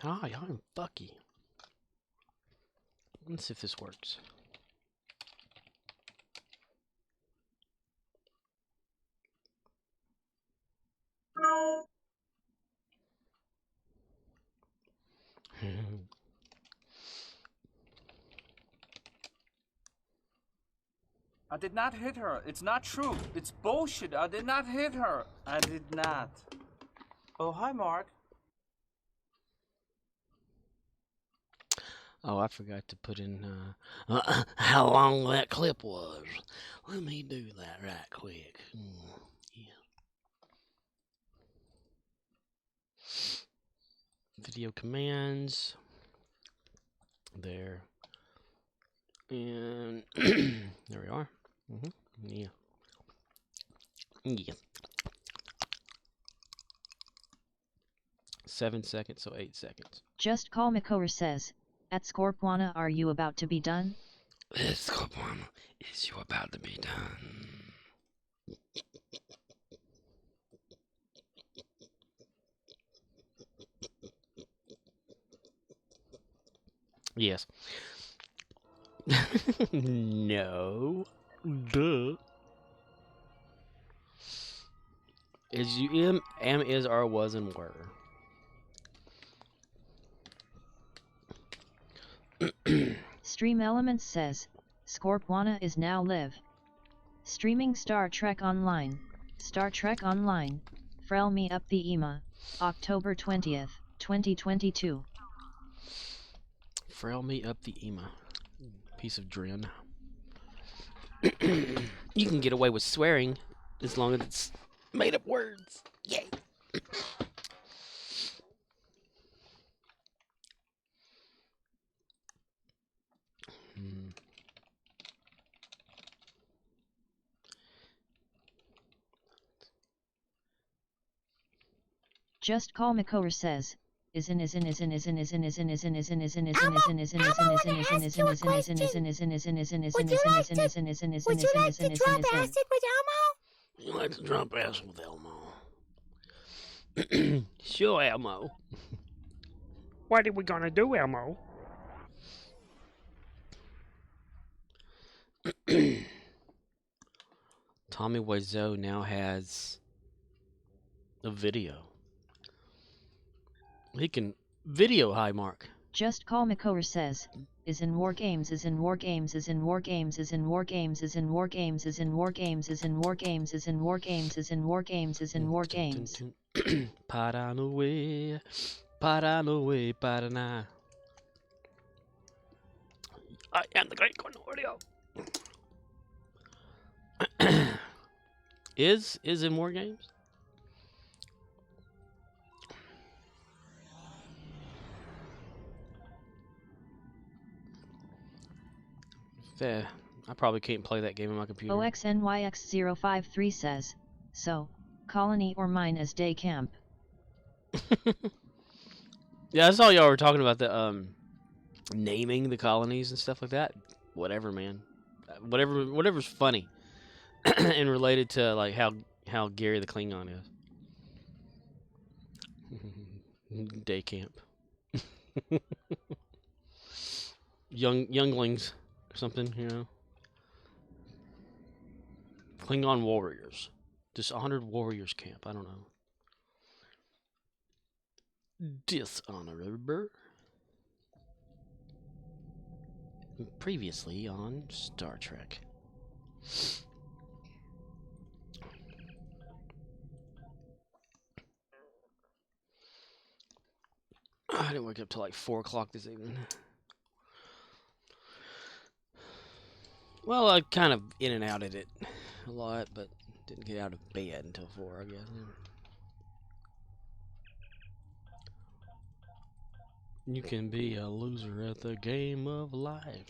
Hi, I'm Bucky. Let's see if this works. I did not hit her. It's not true. It's bullshit. I did not hit her. I did not. Oh, hi, Mark. Oh, I forgot to put in how long that clip was. Let me do that right quick. Yeah. Video commands. There. And there we are. Yeah. Yeah. 7 seconds, so 8 seconds. Just Call Makora says, at Scorpwana, are you about to be done? Scorpwana, is you about to be done? Yes. No. Duh. Is you am is are was and were. Stream Elements says, Scorpwana is now live. Streaming Star Trek Online. Star Trek Online. Frell me up the Eema. October 20th, 2022. Frell me up the Eema. Piece of drin. You can get away with swearing as long as it's made up words. Yay! Just Call Makora says, isn't You like to drop acid with Elmo? Sure, Elmo. What are we gonna do, Elmo? Tommy Wiseau now has a video. He can video high mark. Just Call Makora says, is in war games, is in war games, is in war games, is in war games, is in war games, is in war games, is in war games, is in war games, is in war games, is in war games. Paranaway, Parana. I am the great Cornelio. Is in war games? Fair. I probably can't play that game on my computer. OXNYX053 says, so, colony or mine as day camp. Yeah, I saw y'all were talking about the naming the colonies and stuff like that. Whatever, man. Whatever's funny and related to like how Gary the Klingon is. Day camp. Younglings or something, you know. Klingon warriors. Dishonored warriors camp. I don't know. Dishonorable. Previously on Star Trek. I didn't wake up till like 4 o'clock this evening. Well, I kind of in and out of it a lot, but didn't get out of bed until 4, I guess. You can be a loser at the game of life.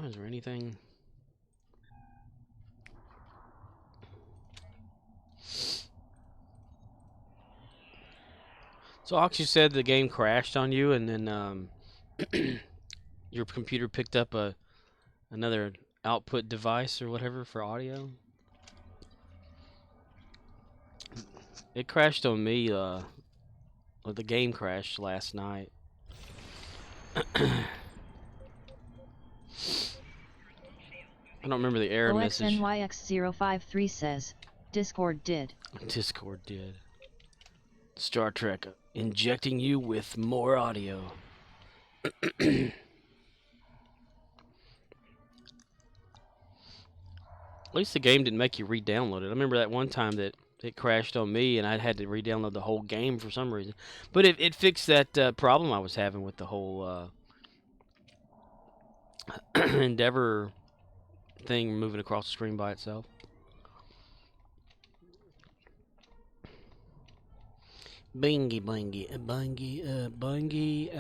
Is there anything? So Ox, you said the game crashed on you, and then your computer picked up another output device or whatever for audio. It crashed on me. Well, the game crashed last night. I don't remember the error message. OXNYX053 says, Discord did. Discord did. Star Trek injecting you with more audio. At least the game didn't make you re-download it. I remember that one time that it crashed on me and I had to re-download the whole game for some reason. But it fixed that problem I was having with the whole Endeavor thing moving across the screen by itself. Bingy bungy bungy bungy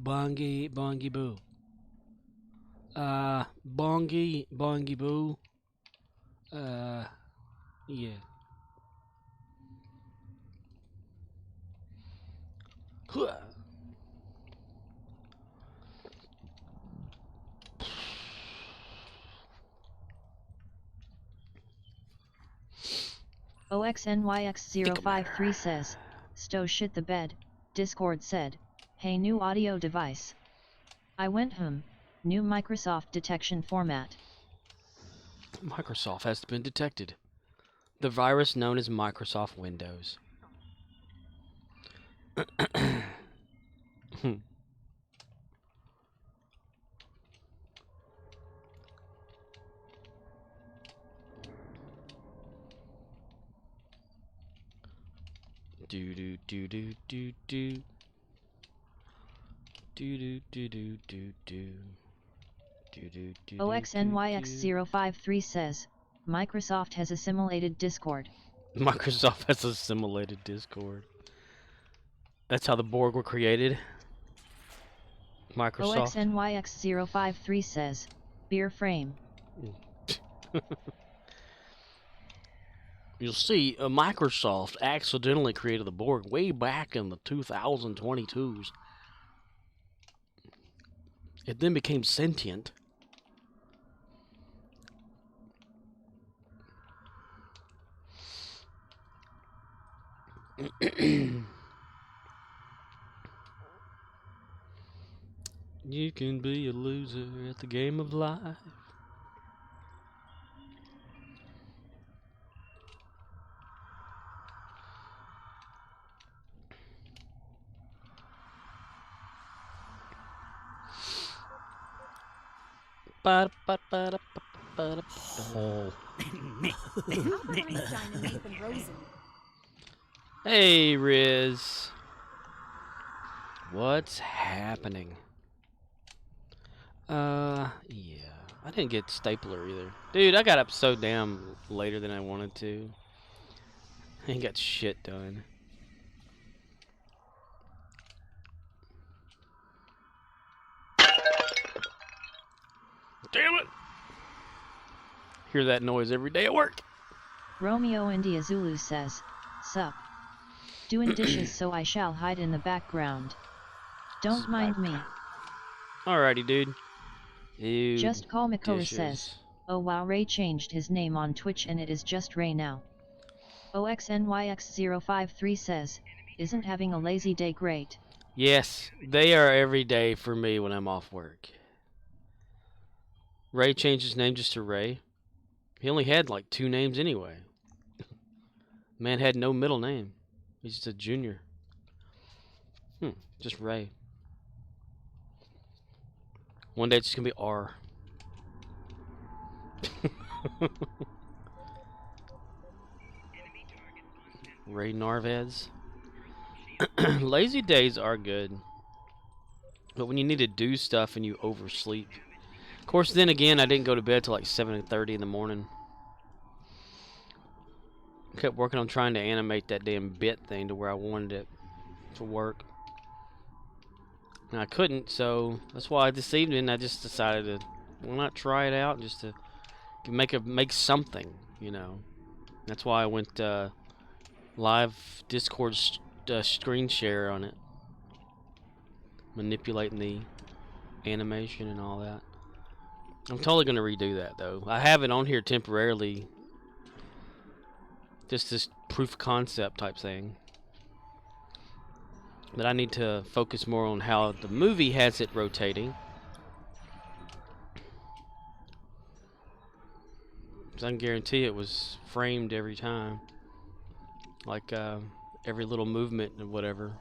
bongy bongy boo. Bongy bongy boo. Yeah. Huh. OXNYX053 says, Stow shit the bed. Discord said, hey, new audio device. I went new Microsoft detection format. Microsoft has been detected. The virus known as Microsoft Windows. Do do do do do do. Do do do do do do. OXNYX053 says, Microsoft has assimilated Discord. Microsoft has assimilated Discord. That's how the Borg were created. Microsoft. OXNYX053 says, beer frame. You'll see, Microsoft accidentally created the Borg way back in the 2022s. It then became sentient. You can be a loser at the game of life. Oh. Hey, Riz. What's happening? Yeah. I didn't get stapler either. Dude, I got up so damn later than I wanted to. I ain't got shit done. Damn it! Hear that noise every day at work. Romeo India Zulu says, sup. Doing dishes so I shall hide in the background. Don't mind me. Alrighty, dude. Just call Makora says, oh wow, Ray changed his name on Twitch and it is just Ray now. OXNYX053 says, isn't having a lazy day great? Yes, they are every day for me when I'm off work. Ray changed his name just to Ray. He only had like 2 names anyway. Man had no middle name. He's just a junior. Just Ray. One day it's just gonna be R. Ray Narvez. Lazy days are good. But when you need to do stuff and you oversleep. Of course, then again, I didn't go to bed till like 7:30 in the morning. Kept working on trying to animate that damn bit thing to where I wanted it to work. And I couldn't, so that's why this evening I just decided to, why not try it out just to make something, you know. That's why I went live Discord screen share on it, manipulating the animation and all that. I'm totally gonna redo that though. I have it on here temporarily, just this proof of concept type thing. But I need to focus more on how the movie has it rotating. Because I can guarantee it was framed every time. Like every little movement and whatever.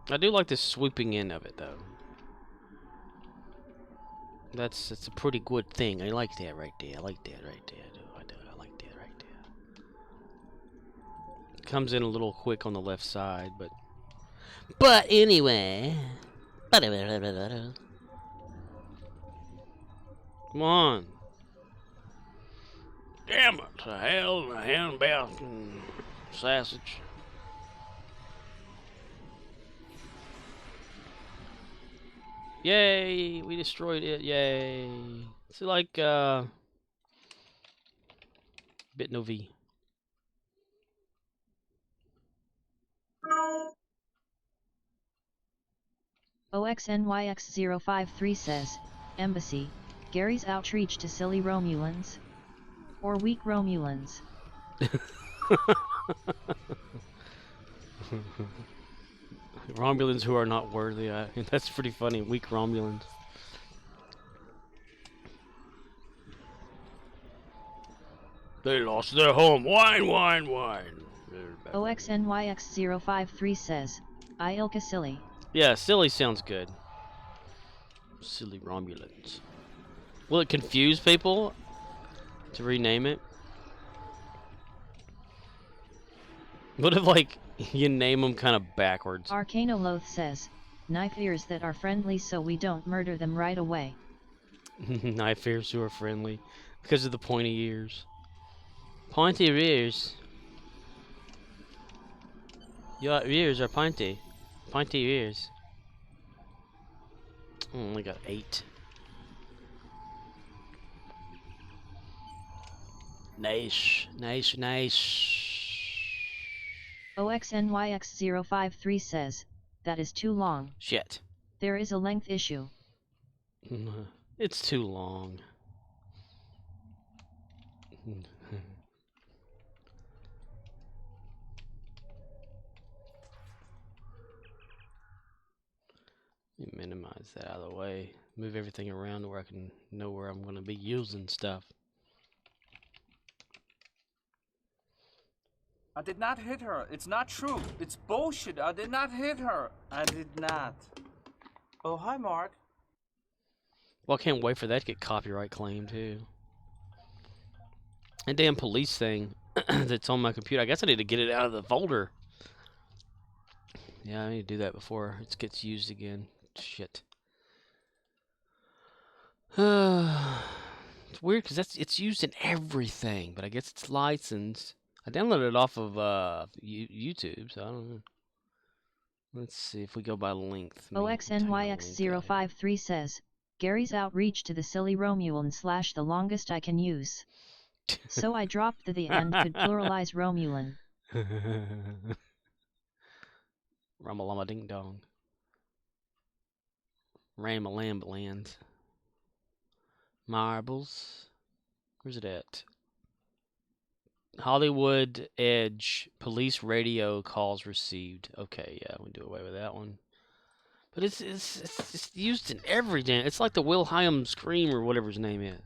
I do like the swooping in of it though. That's a pretty good thing. I like that right there. I like that right there. I like that right there. Comes in a little quick on the left side, but anyway. Come on. Damn it. The hell, the handbath and sausage. Yay, we destroyed it. Yay. It's like bit no V. OXNYX053 says, Embassy, Gary's outreach to silly Romulans? Or weak Romulans? Romulans who are not worthy. That's pretty funny. Weak Romulans. They lost their home. Wine, wine, wine. OXNYX053 says, Ilka silly. Yeah, silly sounds good. Silly Romulans. Will it confuse people to rename it? What if, like, you name them kind of backwards? Arcanoloth says, knife ears that are friendly so we don't murder them right away. Knife ears who are friendly because of the pointy ears. Pointy ears. Your ears are pointy. Pointy ears. I only got 8. Nice, nice, nice. OXNYX053 says, that is too long. Shit. There is a length issue. It's too long. Let me minimize that out of the way. Move everything around to where I can know where I'm going to be using stuff. I did not hit her. It's not true. It's bullshit. I did not hit her. I did not. Oh, hi, Mark. Well, I can't wait for that to get copyright claimed, too. That damn police thing that's on my computer. I guess I need to get it out of the folder. Yeah, I need to do that before it gets used again. Shit. It's weird because it's used in everything, but I guess it's licensed. I downloaded it off of YouTube, so I don't know. Let's see if we go by length. OXNYX053 says, Gary's outreach to the silly Romulan / the longest I can use. So I dropped the and could pluralize Romulan. Ramalama ding dong. Ramalamb land. Marbles. Where's it at? Hollywood Edge. Police radio calls received. Okay, yeah, we do away with that one. But it's used in every damn. It's like the Wilhelm scream or whatever his name is.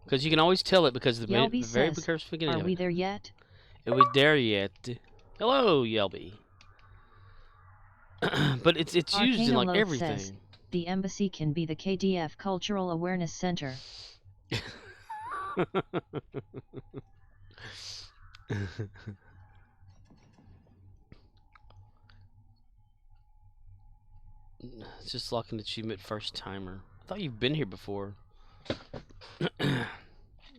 Because you can always tell it because of the very first beginning of it. Are we there yet? Are we there yet? Hello, Yelby. But it's used in like everything. Says, the embassy can be the KDF Cultural Awareness Center. It's just like an achievement first timer. I thought you've been here before.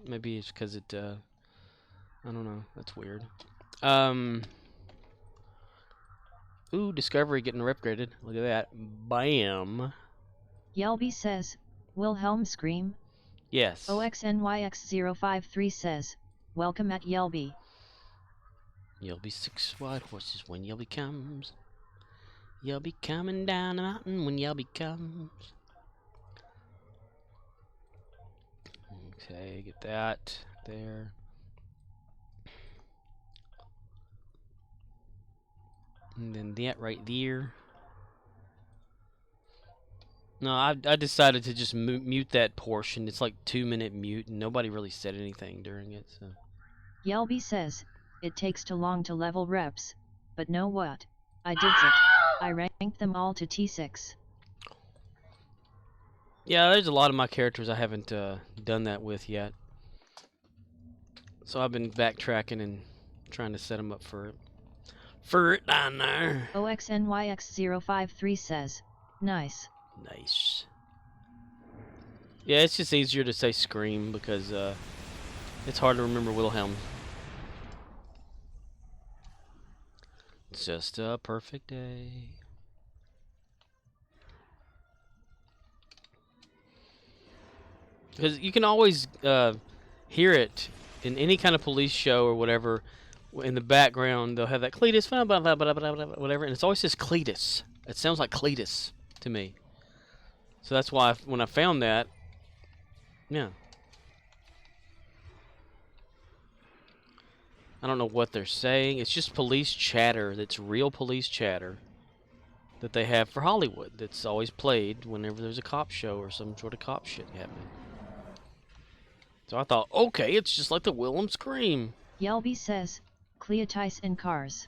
Maybe it's because it I don't know. That's weird. Ooh, Discovery getting upgraded. Look at that. Bam. Yelby says, Wilhelm scream? Yes. OXNYX053 says, welcome at Yelby. Yelby 6 white horses when Yelby comes. Yelby coming down the mountain when Yelby comes. Okay, get that there. And then that right there. No, I decided to just mute that portion. It's like 2-minute mute, and nobody really said anything during it. So. Yelby says, it takes too long to level reps, but know what? I did it. I ranked them all to T6. Yeah, there's a lot of my characters I haven't done that with yet. So I've been backtracking and trying to set them up for it. For it down there. OXNYX053 says, nice. Nice. Yeah, it's just easier to say Scream because it's hard to remember Wilhelm. It's just a perfect day. Because you can always hear it in any kind of police show or whatever. In the background, they'll have that Cletus, blah, blah, blah, blah, blah, blah, whatever, and it's always says Cletus. It sounds like Cletus to me. So that's why when I found that, yeah. I don't know what they're saying. It's just police chatter. That's real police chatter that they have for Hollywood. That's always played whenever there's a cop show or some sort of cop shit happening. So I thought, okay, it's just like the Wilhelm Scream. Yelby says, Cleotis and Cars.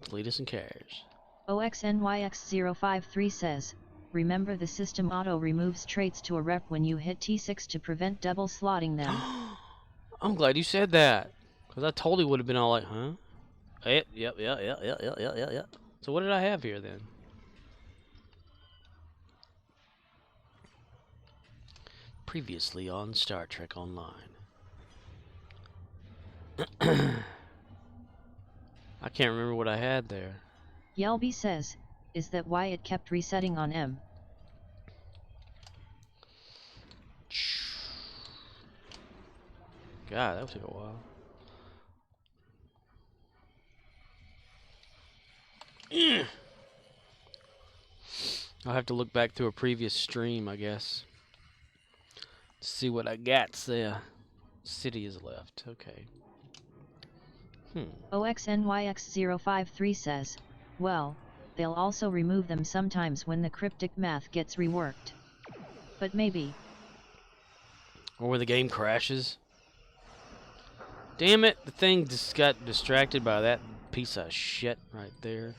Cletus and Cars. OXNYX053 says, remember the system auto removes traits to a rep when you hit T6 to prevent double slotting them. I'm glad you said that. Because I totally would have been all like, huh? Yep. So what did I have here then? Previously on Star Trek Online. I can't remember what I had there. Yelby says, is that why it kept resetting on M? God, that took a while. I'll have to look back through a previous stream, I guess. To see what I got there. City is left. Okay. OXNYX053 says, well, they'll also remove them sometimes when the cryptic math gets reworked. But maybe. Or where the game crashes. Damn it, the thing just got distracted by that piece of shit right there.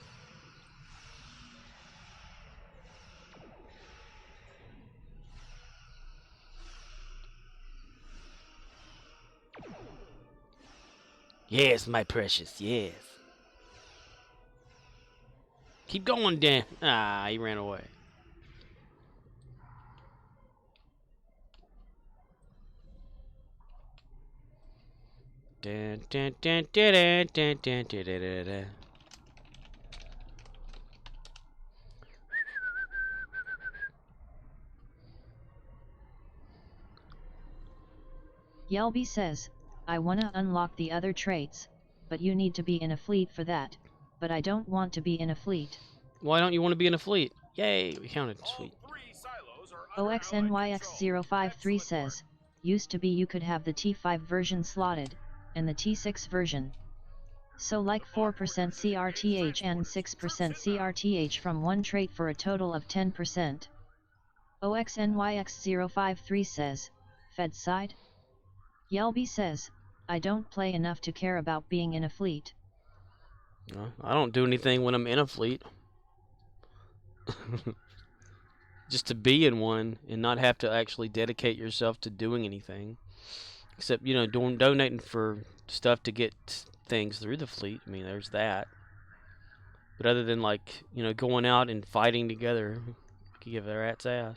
Yes, my precious, yes. Keep going, Dan. Ah, he ran away. Dun, dun, dun, dun, dun, dun, dun, dun, dun, dun. Yelby says, I wanna unlock the other traits, but you need to be in a fleet for that, but I don't want to be in a fleet. Why don't you want to be in a fleet? Yay, we counted. Sweet. OXNYX053 says, used to be you could have the T5 version slotted, and the T6 version. So like 4% CRTH and 6% CRTH from one trait for a total of 10%. OXNYX053 says, Fed side? Yelby says, I don't play enough to care about being in a fleet. I don't do anything when I'm in a fleet. Just to be in one and not have to actually dedicate yourself to doing anything. Except, you know, donating for stuff to get things through the fleet. I mean, there's that. But other than, like, you know, going out and fighting together, you can give a rat's ass.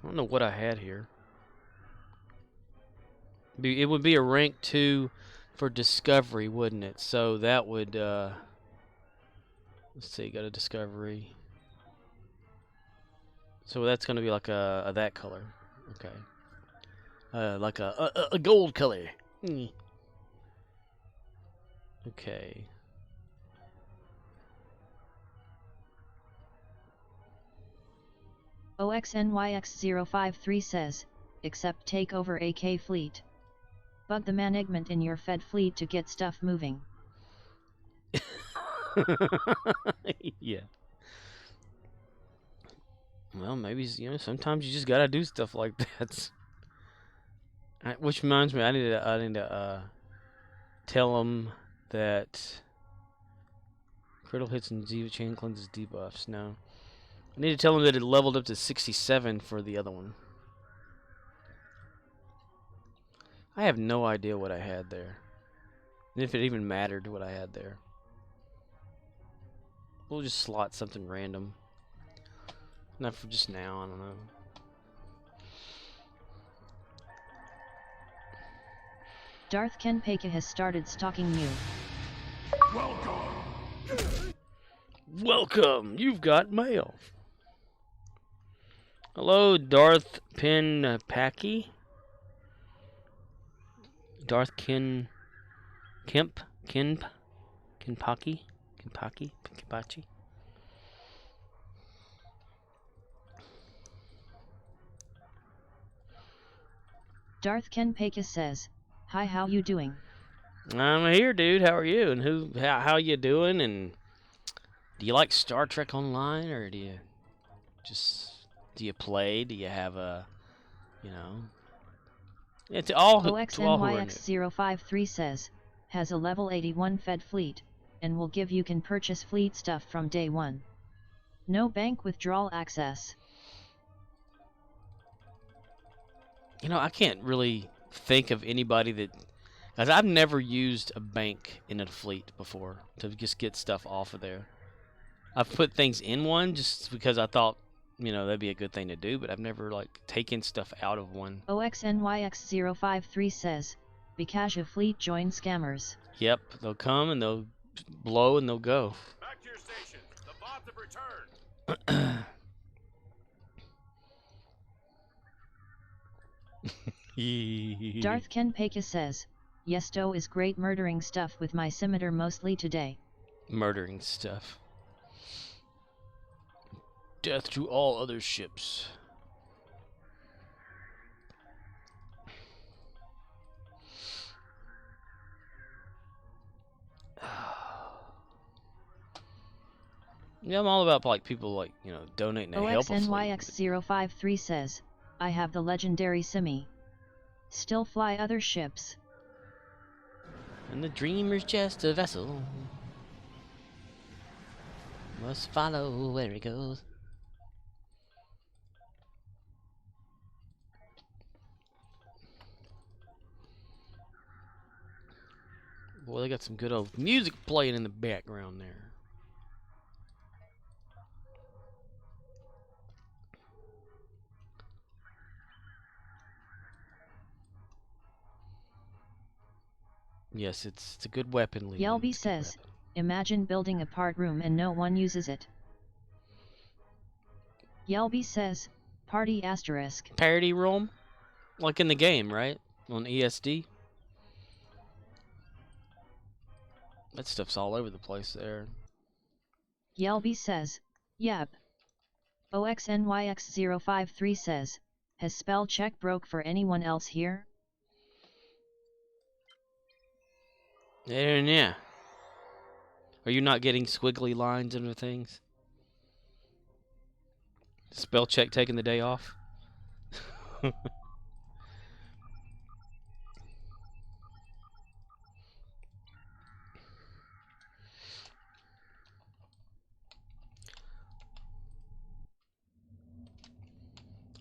I don't know what I had here. It would be a rank 2 for discovery, wouldn't it? So that would, let's see, go to discovery. So that's gonna be like a that color. Okay. Like a gold color. Mm. Okay. OXNYX053 says, except take over AK fleet. Bug the management in your Fed fleet to get stuff moving. Yeah. Well, maybe sometimes you just gotta do stuff like that. Which reminds me, I need to tell them that critical hits and chain cleanses debuffs. No, I need to tell them that it leveled up to 67 for the other one. I have no idea what I had there, and if it even mattered what I had there. We'll just slot something random. Not for just now, I don't know. Darth Kenpeka has started stalking you. Welcome! You've got mail. Hello, Darth Packy. Darth Kenpachi? Darth Kenpeka says, hi, how you doing? I'm here, dude. How are you? And how you doing? And do you like Star Trek Online, or do you play? Do you have Yeah, to all who are new. OXNYX053 says, has a level 81 Fed fleet, and will give you can purchase fleet stuff from day one. No bank withdrawal access. I can't really think of anybody that... Guys, I've never used a bank in a fleet before to just get stuff off of there. I've put things in one just because I thought, that'd be a good thing to do, but I've never, taken stuff out of one. OXNYX053 says, because your fleet join scammers. Yep, they'll come and they'll blow and they'll go. Back to your station. The bots have returned. Darth Kenpeka says, Yesto is great murdering stuff with my scimitar mostly today. Murdering stuff. Death to all other ships. Yeah, I'm all about people donating to help a fleet. OXNYX053 says, I have the legendary Simi. Still fly other ships. And the dreamer's just a vessel. Must follow where it goes. Boy, they got some good old music playing in the background there. Yes, it's a good weapon, Lee. Yelby says, imagine building a part room and no one uses it. Yelby says, party asterisk. Parody room? Like in the game, right? On ESD? That stuff's all over the place there. Yelby says, yep. OXNYX053 says, has spell check broke for anyone else here? Yeah. Are you not getting squiggly lines into things? Spell check taking the day off?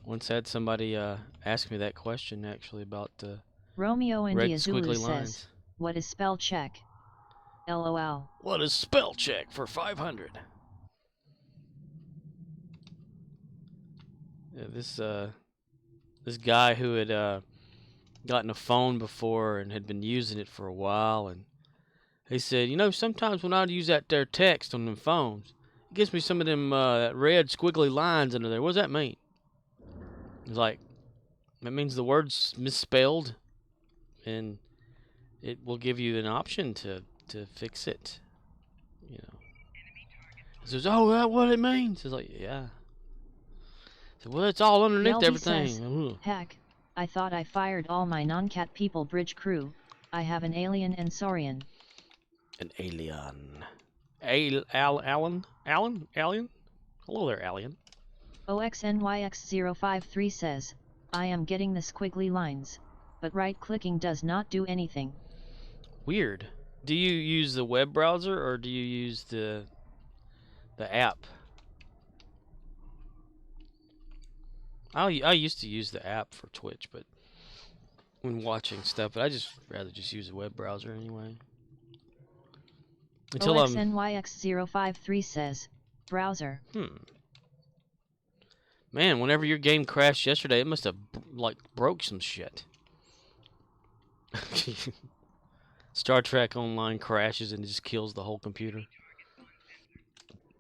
Once had somebody ask me that question actually about Romeo red India squiggly Zulu lines. says, what is spell check? LOL. What is spell check for 500? Yeah, this guy who had gotten a phone before and had been using it for a while, and he said, sometimes when I use that there text on them phones, gives me some of them that red squiggly lines under there. What does that mean? It's like, that means the word's misspelled, and it will give you an option to fix it. You know. It says, oh, that's what it means. It's like, yeah. So, well, it's all underneath Yelby everything. says, heck, I thought I fired all my non-cat people bridge crew. I have an alien and saurian. An alien. Alien? Alien? Hello there, alien. OXNYX053 says, I am getting the squiggly lines, but right-clicking does not do anything. Weird. Do you use the web browser or do you use the app? I used to use the app for Twitch, but when watching stuff, but I just rather just use the web browser anyway. Until OXNYX053 says, browser. Man, whenever your game crashed yesterday, it must have like broke some shit. Star Trek Online crashes and just kills the whole computer.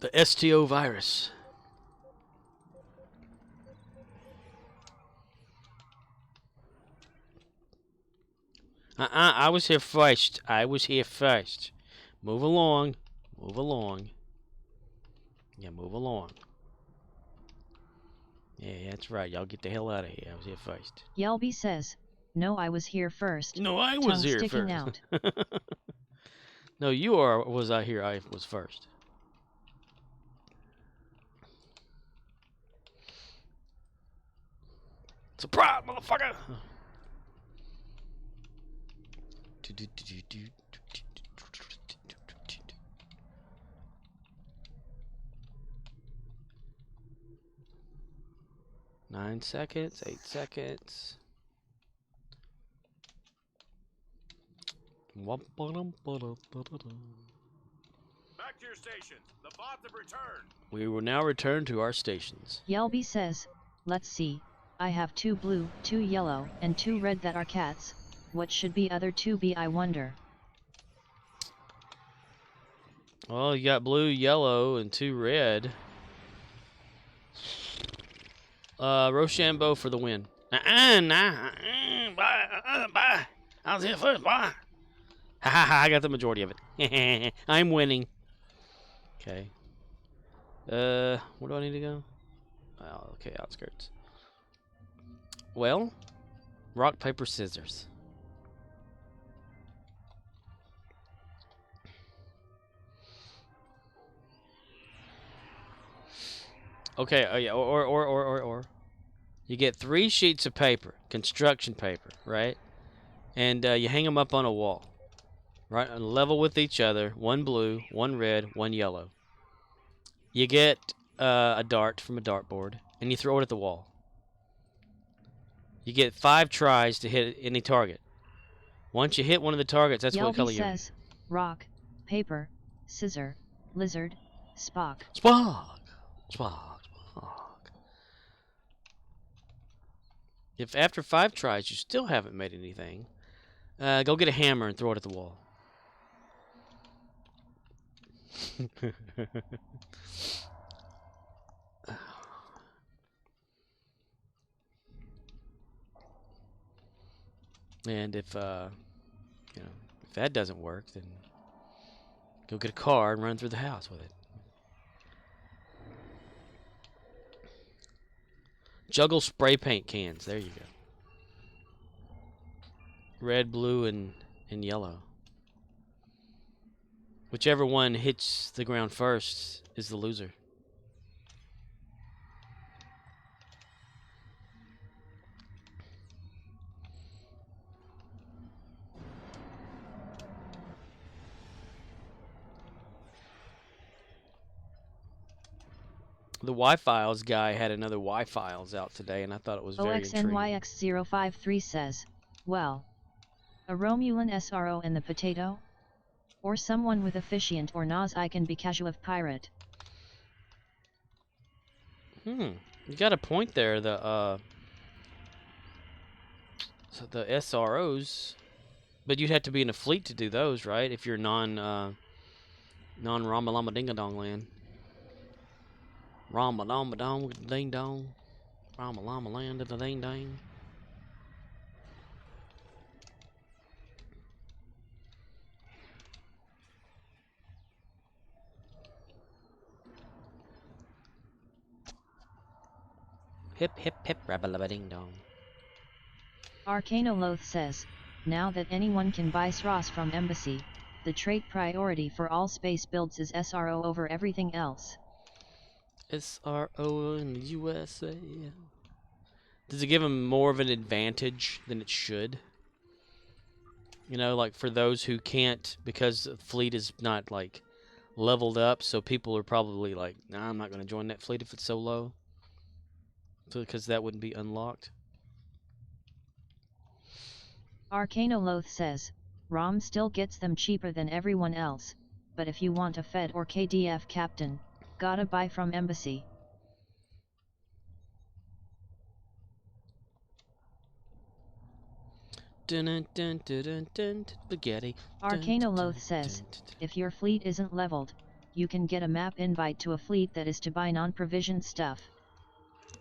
The STO virus. I was here first. I was here first. Move along. Move along. Yeah, move along. Yeah, that's right. Y'all get the hell out of here. I was here first. Yelby says, no, I was here first. No, I was Tongue here sticking first. out. No, you are. Was I here? I was first. Surprise, motherfucker! 9 seconds, 8 seconds. Back to your stations. The bots have returned. We will now return to our stations. Yelby says, let's see, I have 2 blue, 2 yellow, and 2 red that are cats. What should be other 2 be, I wonder? Well, you got blue, yellow, and 2 red. Rochambeau for the win. Bye. I was here first, bye. Ha ha ha, I got the majority of it. I'm winning. Okay. Where do I need to go? Oh, okay, outskirts. Well, rock, paper, scissors. Okay, oh yeah, or. You get 3 sheets of paper, construction paper, right? And you hang them up on a wall, right? On level with each other, 1 blue, 1 red, 1 yellow. You get a dart from a dartboard, and you throw it at the wall. You get 5 tries to hit any target. Once you hit one of the targets, that's what color Yelby you're in. says, rock, paper, scissor, lizard, Spock. Spock! Spock! Spock! If after 5 tries you still haven't made anything, go get a hammer and throw it at the wall. And if if that doesn't work, then go get a car and run through the house with it. Juggle spray paint cans. There you go. Red, blue, and yellow. Whichever one hits the ground first is the loser. The Y-Files guy had another Y-Files out today, and I thought it was very intriguing. OXNYX053 says, well, a Romulan SRO and the potato? Or someone with efficient or Nas I can be casual pirate. You got a point there. The SROs, but you'd have to be in a fleet to do those, right? If you're non Ramalama Dingadong land. Rama Lama Dong with the ding dong. Rama Lama Land of the ding dang. Hip hip hip rabba labba ding dong. Arcanoloth says, now that anyone can buy SROS from Embassy, the trait priority for all space builds is SRO over everything else. SRO in the USA. Does it give them more of an advantage than it should? You know, like for those who can't, because the fleet is not like leveled up, so people are probably like, nah, I'm not going to join that fleet if it's so low. So, because that wouldn't be unlocked. Arcanoloth says, ROM still gets them cheaper than everyone else, but if you want a Fed or KDF captain, gotta buy from Embassy. Dun dun dun dun dun dun spaghetti. Arcanoloth says, if your fleet isn't leveled, you can get a map invite to a fleet that is to buy non-provisioned stuff.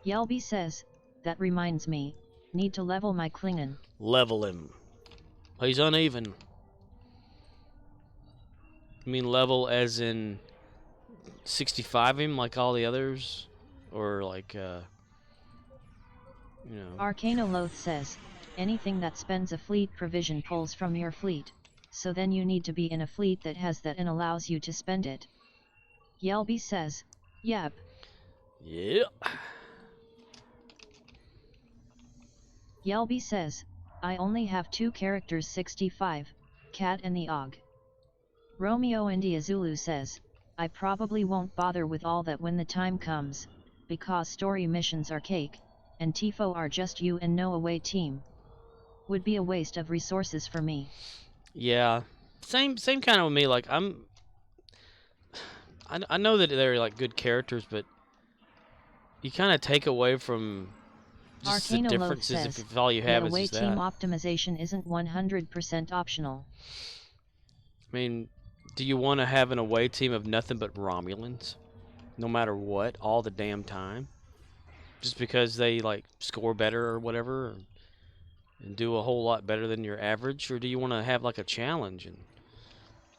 Yelby says, that reminds me, need to level my Klingon. Level him. He's uneven. You mean level as in 65 him like all the others? Or like, you know. Arcanoloth says, anything that spends a fleet provision pulls from your fleet, so then you need to be in a fleet that has that and allows you to spend it. Yelby says, yep. Yeah. Yelby says, I only have 2 characters 65, Cat and the Og. Romeo India Zulu says, I probably won't bother with all that when the time comes, because story missions are cake, and TIFO are just you and no away team. Would be a waste of resources for me. Yeah. Same kind of with me. Like, I know that they're like good characters, but you kind of take away from just the Arcanoloth differences says, if all you the have is away just team that. optimization isn't 100% optional. I mean, do you want to have an away team of nothing but Romulans, no matter what, all the damn time, just because they like score better or whatever, and do a whole lot better than your average, or do you want to have like a challenge and,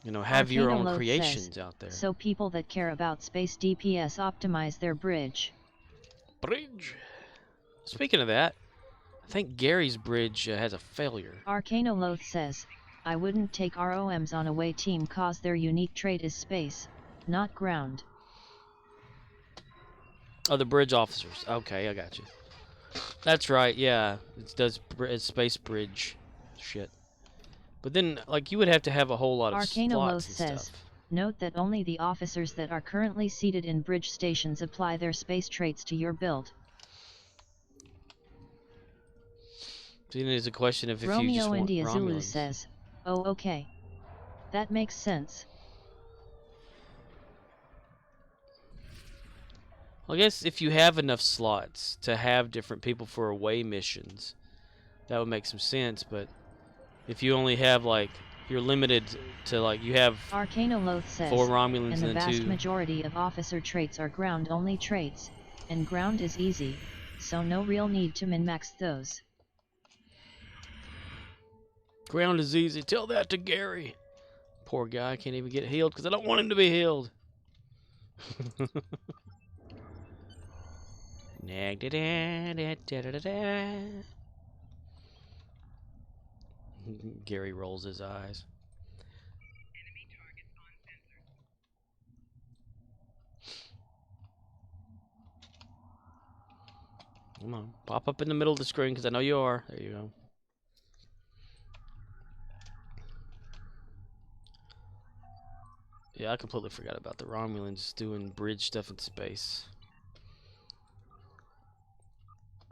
you know, have your own Arcanoloth creations says, out there? so people that care about space DPS optimize their bridge. Bridge. Speaking of that, I think Gary's bridge has a failure. Arcanoloth says, I wouldn't take ROMs on away team cause their unique trait is space, not ground. Oh, the bridge officers. Okay, I got you. That's right, yeah. It does it's space bridge shit. But then, like, you would have to have a whole lot of Arcanoloth slots and says, stuff. note that only the officers that are currently seated in bridge stations apply their space traits to your build. So then it's a question of if you just Romeo want India Zulu Romulans. says, oh okay. That makes sense. Well, I guess if you have enough slots to have different people for away missions, that would make some sense. But if you only have, like, you're limited to, like, you have Arcanoloth says, 4 Romulans and the and then vast 2. majority of officer traits are ground-only traits, and ground is easy, so no real need to min-max those. Ground is easy. Tell that to Gary. Poor guy can't even get healed because I don't want him to be healed. Gary rolls his eyes. Come on, pop up in the middle of the screen because I know you are. There you go. Yeah, I completely forgot about the Romulans doing bridge stuff in space.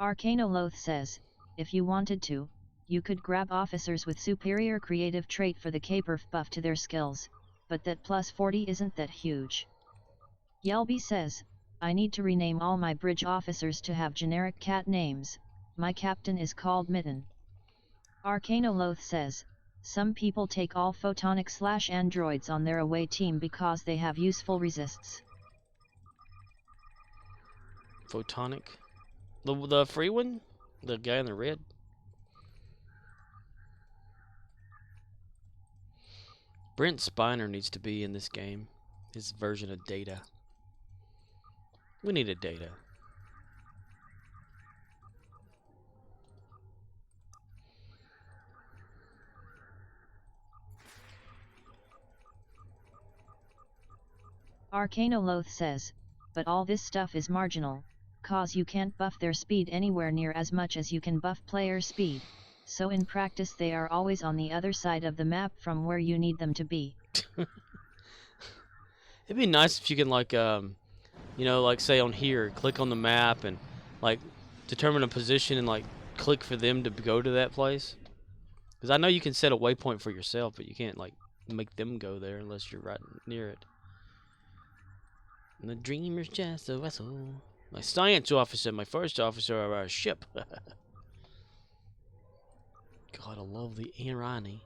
Arcanoloth says, if you wanted to, you could grab officers with superior creative trait for the K-perf buff to their skills, but that plus 40 isn't that huge. Yelby says, I need to rename all my bridge officers to have generic cat names, my captain is called Mitten. Arcanoloth says, some people take all photonic/androids on their away team because they have useful resists. Photonic. The free one? The guy in the red? Brent Spiner needs to be in this game. His version of Data. We need a Data. Arcanoloth says, but all this stuff is marginal, cause you can't buff their speed anywhere near as much as you can buff player speed, so in practice they are always on the other side of the map from where you need them to be. It'd be nice if you can like you know, like say on here, click on the map and like determine a position and like click for them to go to that place. Because I know you can set a waypoint for yourself, but you can't like make them go there unless you're right near it. And the dreamer's just a vessel. My science officer, my first officer of our ship. God, I love the irony.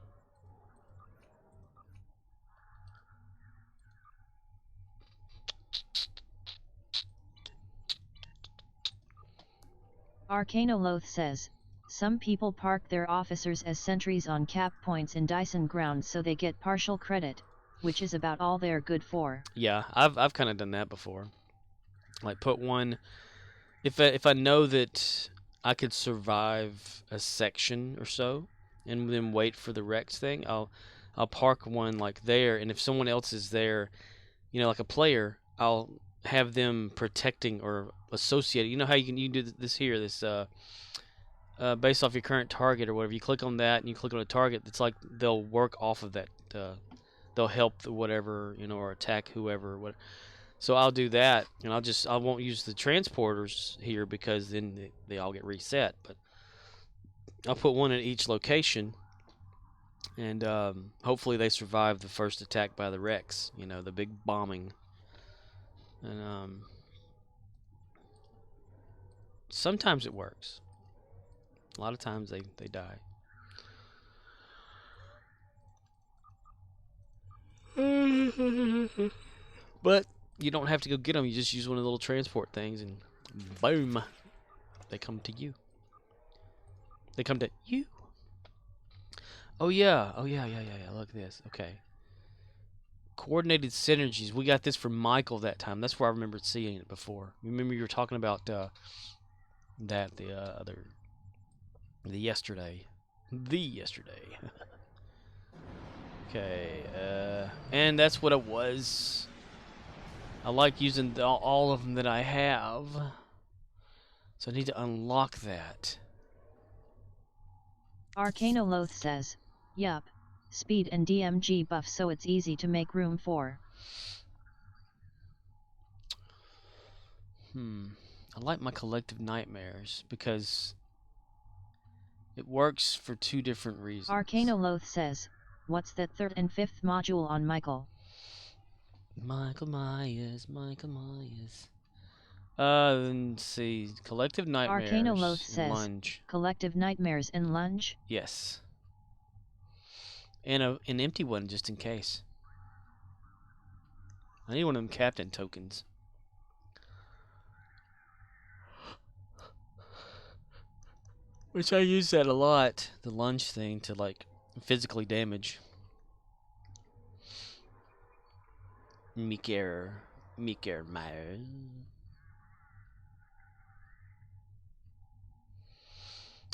Arcanoloth says, some people park their officers as sentries on cap points in Dyson grounds so they get partial credit, which is about all they're good for. Yeah, I've kind of done that before. Like put one, if I know that I could survive a section or so, and then wait for the Rex thing, I'll park one like there, and if someone else is there, you know, like a player, I'll have them protecting or associated. You know how you do this here, this based off your current target or whatever. You click on that and you click on a target. It's like they'll work off of that. They'll help whatever, you know, or attack whoever. What. So I'll do that, and I won't use the transporters here because then they all get reset. But I'll put one at each location, and hopefully they survive the first attack by the Rex. You know, the big bombing. And sometimes it works. A lot of times they die. But you don't have to go get them. You just use one of the little transport things, and boom, they come to you. They come to you. Oh yeah. Look at this. Okay. Coordinated synergies. We got this from Michael that time. That's where I remember seeing it before. Remember you were talking about the yesterday. The yesterday. Okay, and that's what it was. I like using all of them that I have. So I need to unlock that. Arcanoloth says, yup, speed and DMG buff so it's easy to make room for. I like my collective nightmares because it works for two different reasons. Arcanoloth says, what's that third and fifth module on Michael? Michael Myers. Let's see. Collective Nightmares. Arcanoloth says, Lunge. Collective Nightmares and Lunge? Yes. And an empty one just in case. I need one of them captain tokens. Which I use that a lot. The lunge thing to like physically damage. Myers.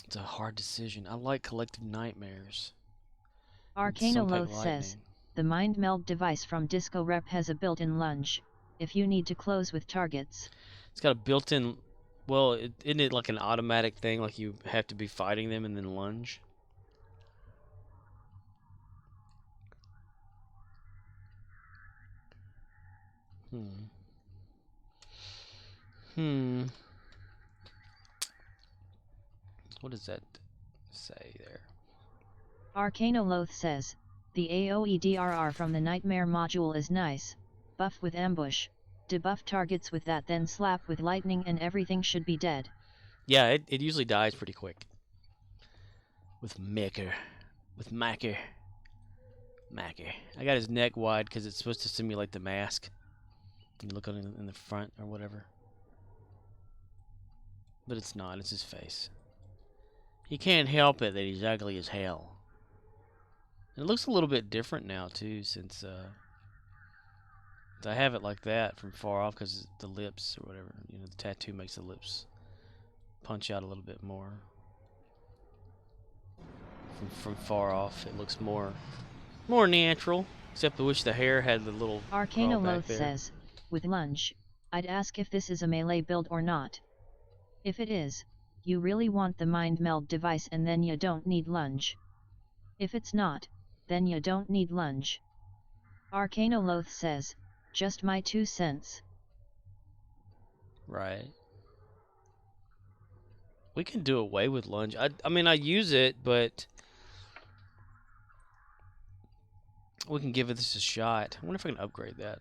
It's a hard decision. I like Collective Nightmares. Arcanoloth says, the mind meld device from Disco Rep has a built-in lunge, if you need to close with targets. It's got a built-in, well, isn't it like an automatic thing, like you have to be fighting them and then lunge? What does that say there? Arcanoloth says, the AoE DRR from the Nightmare module is nice, buff with ambush, debuff targets with that then slap with lightning and everything should be dead. Yeah, it usually dies pretty quick. With Maker. I got his neck wide because it's supposed to simulate the mask. You look on it in the front or whatever. but it's not. It's his face. You can't help it that he's ugly as hell. And it looks a little bit different now too, since I have it like that from far off because the lips or whatever. You know, the tattoo makes the lips punch out a little bit more. From far off, it looks more natural. Except I wish the hair had the little crawl back Arcanoloth there. says, with lunge, I'd ask if this is a melee build or not. If it is, you really want the mind meld device and then you don't need lunge. If it's not, then you don't need lunge. Arcanoloth says, just my 2 cents. Right. We can do away with lunge. I mean, I use it, but we can give this a shot. I wonder if I can upgrade that.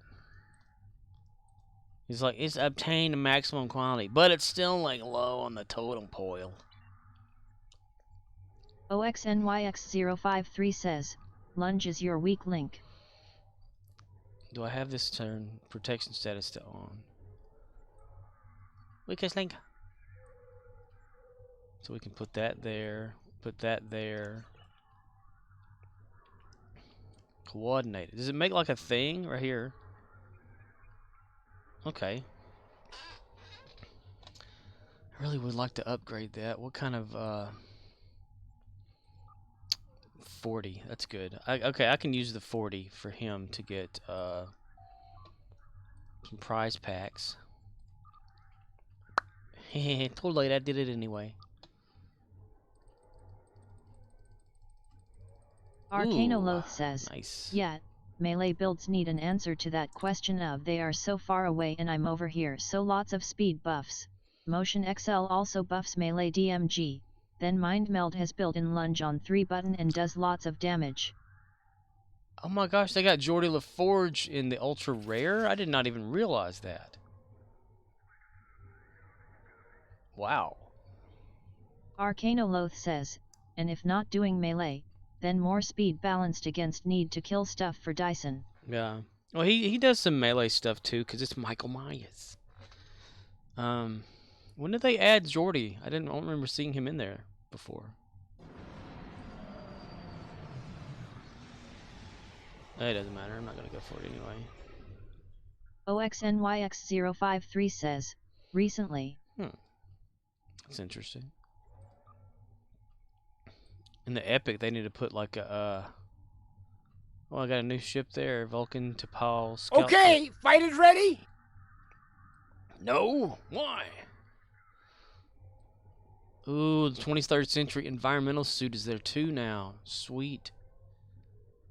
He's like, it's obtained a maximum quality, but it's still like low on the totem pole. OXNYX053 says, lunge is your weak link. Do I have this turn protection status to on? Weakest link. So we can put that there, put that there. Coordinate. Does it make like a thing right here? Okay. I really would like to upgrade that. What kind of 40? That's good. Okay, I can use the 40 for him to get some prize packs. Too late, I did it anyway. Arcanoloth says, nice. yeah, melee builds need an answer to that question of they are so far away and I'm over here, so lots of speed buffs. Motion XL also buffs melee DMG, then Mind Meld has built-in lunge on 3 button and does lots of damage. Oh my gosh, they got Geordie LaForge in the ultra rare? I did not even realize that. Wow. Arcanoloth says, and if not doing melee, then more speed balanced against need to kill stuff for Dyson. Yeah. Well, he does some melee stuff too, because it's Michael Myers. When did they add Geordie? I don't remember seeing him in there before. It doesn't matter. I'm not going to go for it anyway. OXNYX053 says, recently. That's interesting. In the Epic, they need to put like a, oh, I got a new ship there. Vulcan to Paul. Okay, fight is ready. No. Why? Ooh, the 23rd century environmental suit is there too now. Sweet.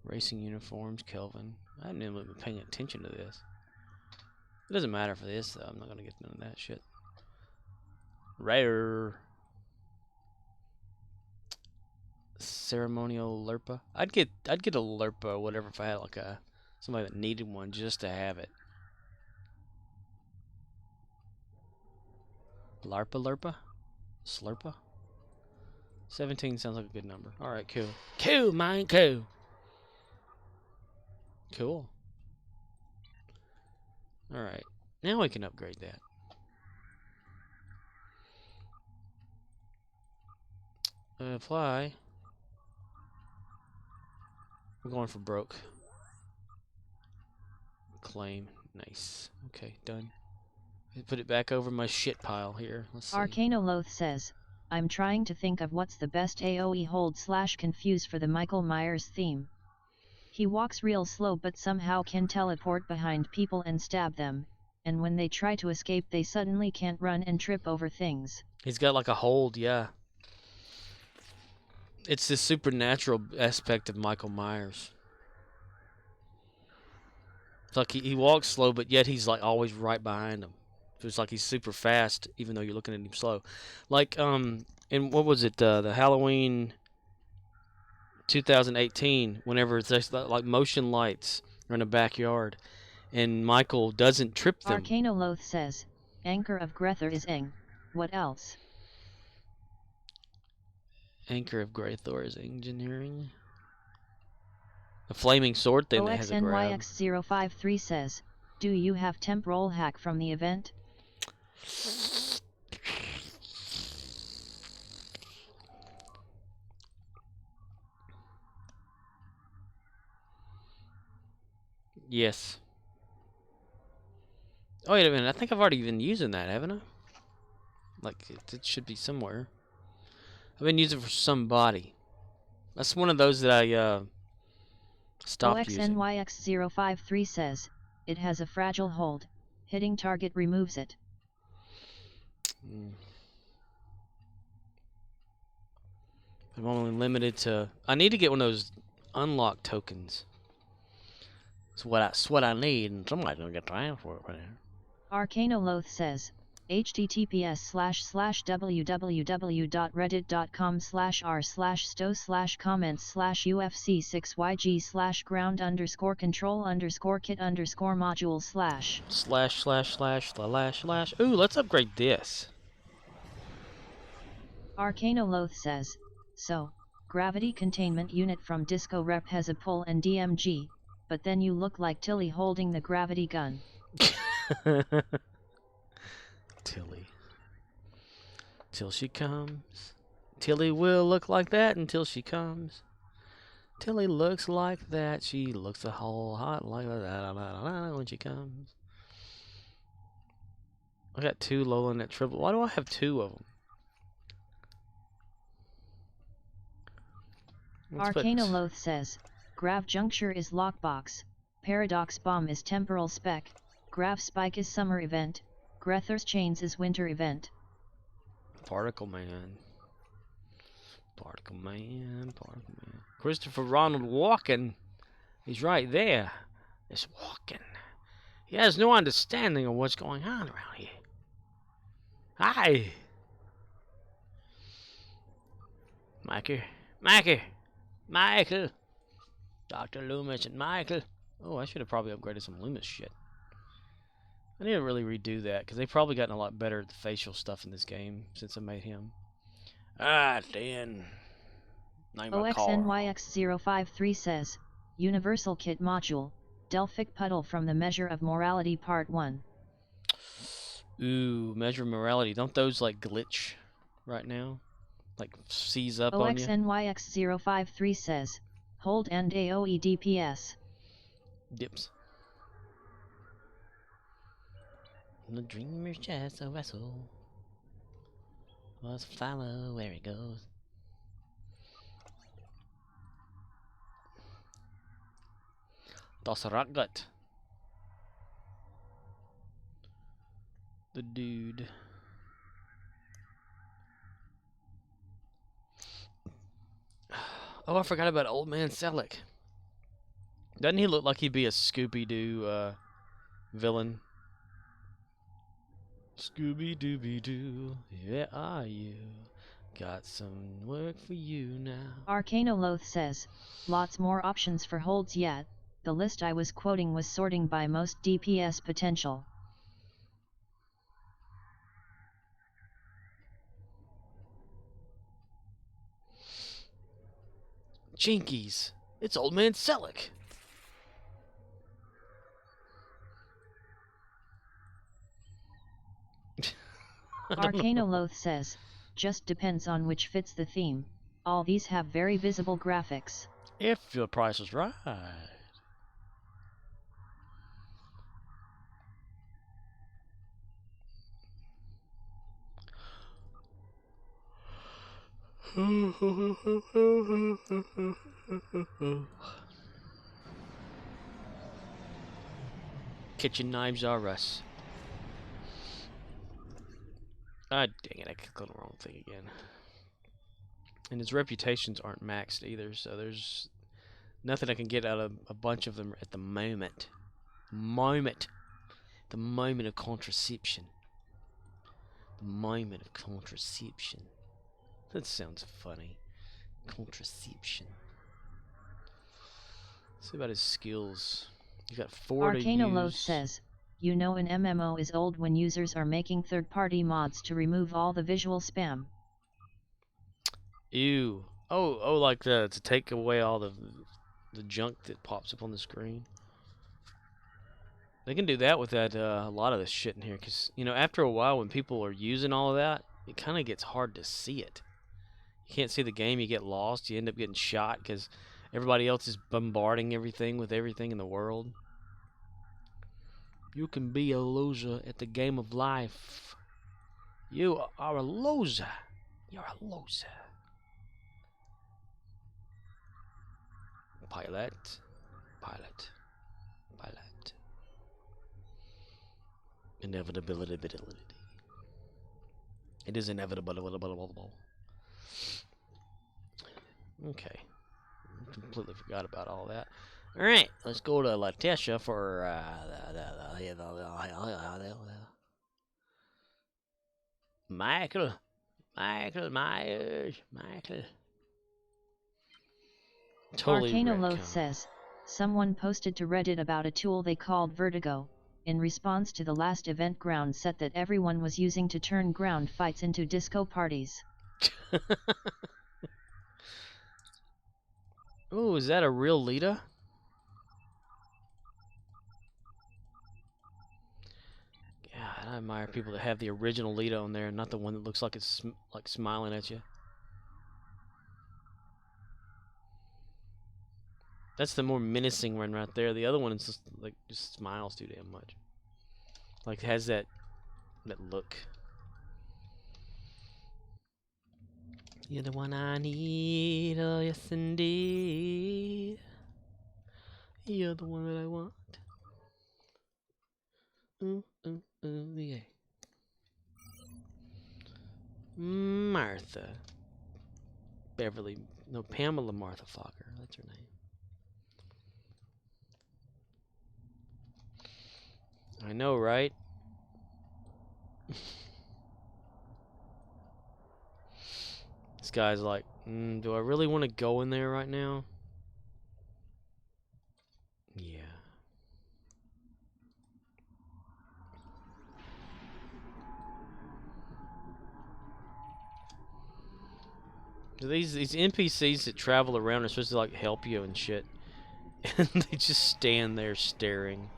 Racing uniforms, Kelvin. I haven't even been paying attention to this. It doesn't matter for this though. I'm not gonna get none of that shit. Rare. Ceremonial Lerpa. I'd get a Lerpa or whatever if I had like somebody that needed one just to have it. Lerpa? Slurpa? 17 sounds like a good number. Alright, cool. Cool, man, cool. Cool. Alright. Now we can upgrade that. Apply. We're going for broke. Claim. Nice. Okay, done. Put it back over my shit pile here. Let's see. Arcanoloth says, I'm trying to think of what's the best AoE hold/confuse for the Michael Myers theme. He walks real slow but somehow can teleport behind people and stab them, and when they try to escape they suddenly can't run and trip over things. He's got like a hold, yeah. It's the supernatural aspect of Michael Myers. It's like he walks slow, but yet he's like always right behind him. So it's like he's super fast, even though you're looking at him slow. Like, in what was it, the Halloween 2018, whenever there's like motion lights are in a backyard, and Michael doesn't trip them. Arcanoloth says, Anchor of Grether is Eng. What else? Anchor of Greythor is engineering. The flaming sword thing that has a grab. OXNYX053 says, do you have temp roll hack from the event? Yes. Oh, wait a minute. I think I've already been using that, haven't I? Like, it should be somewhere. I've been using it for somebody. That's one of those that I stopped using. OXNYX053 says, it has a fragile hold. Hitting target removes it. I'm only limited to... I need to get one of those unlock tokens. It's what I need, and somebody's gonna get trying for it right here. Arcanoloth says, https://www.reddit.com/r/sto/comments/ufc6yg/ground_control_kit_module/. ///. Ooh, let's upgrade this. Arcanoloth says, so, gravity containment unit from Disco Rep has a pull and DMG, but then you look like Tilly holding the gravity gun. Tilly. Till she comes. Tilly will look like that until she comes. Tilly looks like that. She looks a whole lot like that when she comes. I got 2 Lola net triple. Why do I have 2 of them? Arcanoloth says, Grav Juncture is lockbox, Paradox Bomb is temporal spec, Grav Spike is summer event, Grethers Chains is winter event. Particle Man. Particle Man. Particle Man. Christopher Ronald Walken. He's right there. It's Walken. He has no understanding of what's going on around here. Hi. Michael. Dr. Loomis and Michael. Oh, I should have probably upgraded some Loomis shit. I need to really redo that, because they've probably gotten a lot better at the facial stuff in this game since I made him. Ah, Dan. OXNYX053 says, Universal Kit Module, Delphic Puddle from the Measure of Morality Part 1. Ooh, Measure of Morality. Don't those, like, glitch right now? Like, seize up on you? OXNYX053 says, hold and AOE DPS. Dips. The dreamer's just a vessel. Must follow where it goes. Das Rotgut. The dude. Oh, I forgot about Old Man Selleck. Doesn't he look like he'd be a Scooby-Doo villain? Scooby-Dooby-Doo, where are you? Got some work for you now. Arcanoloth says, lots more options for holds yet, the list I was quoting was sorting by most DPS potential. Jinkies, it's Old Man Selleck. Arcanoloth says, just depends on which fits the theme. All these have very visible graphics. If your price is right. Kitchen knives are us. Ah, dang it, I clicked on the wrong thing again. And his reputations aren't maxed either, so there's nothing I can get out of a bunch of them at the moment. The moment of contraception. The moment of contraception. That sounds funny. Contraception. Let's see about his skills. You got 4 to use. Arcanoloth says, you know an MMO is old when users are making third-party mods to remove all the visual spam. Ew. Oh, like to take away all the junk that pops up on the screen. They can do that with that a lot of this shit in here, because you know, after a while when people are using all of that, it kind of gets hard to see it. You can't see the game, you get lost, you end up getting shot because everybody else is bombarding everything with everything in the world. You can be a loser at the game of life. You are a loser. You're a loser. Pilot. Pilot. Pilot. Inevitability. It is inevitable. Okay. Completely forgot about all that. Alright, let's go to Latesha for Michael. Myers. Totally Arcanoloth retcon. says, someone posted to Reddit about a tool they called Vertigo, in response to the last event ground set that everyone was using to turn ground fights into disco parties. Ooh, is that a real Lita? God, I admire people that have the original Lita on there, not the one that looks like it's like smiling at you. That's the more menacing one right there. The other one is just like just smiles too damn much. Like has that look. You're the one I need, oh yes indeed. You're the one that I want. Yeah. Martha. Beverly. No, Pamela Martha Fokker. That's her name. I know, right? This guy's like, do I really want to go in there right now? Yeah. These NPCs that travel around are supposed to like help you and shit, and they just stand there staring.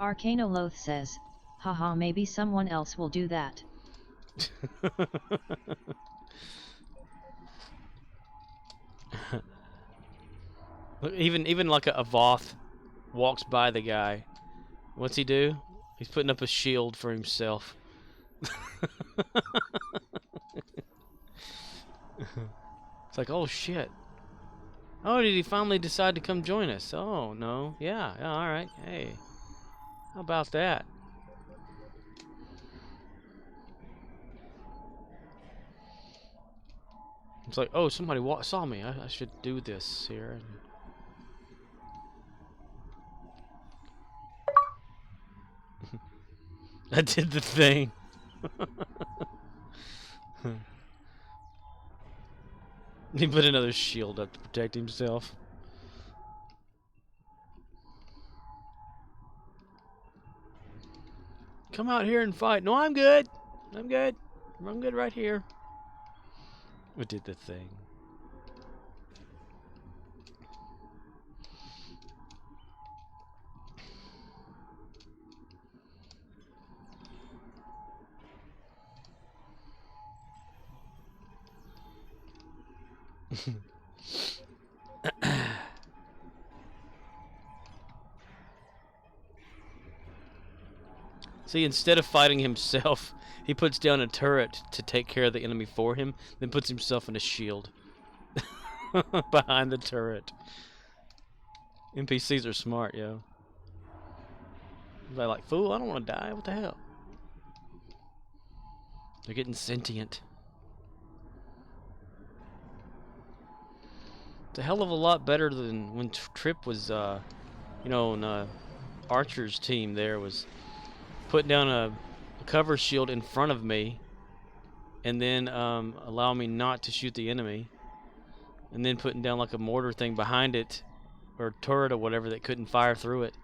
Arcanoloth says, haha, maybe someone else will do that. Look, even like a Voth walks by the guy. What's he do? He's putting up a shield for himself. It's like, oh shit. Oh, did he finally decide to come join us? Oh, no. Yeah, alright. Hey. How about that? It's like, oh, somebody saw me. I should do this here. I did the thing. He put another shield up to protect himself. Come out here and fight. No, I'm good. I'm good. I'm good right here. I did the thing. See, instead of fighting himself, he puts down a turret to take care of the enemy for him, then puts himself in a shield behind the turret. NPCs are smart, yo. They're like, fool, I don't want to die. What the hell? They're getting sentient. It's a hell of a lot better than when Trip was, you know, on Archer's team there was putting down a cover shield in front of me and then allow me not to shoot the enemy, and then putting down like a mortar thing behind it or turret or whatever that couldn't fire through it.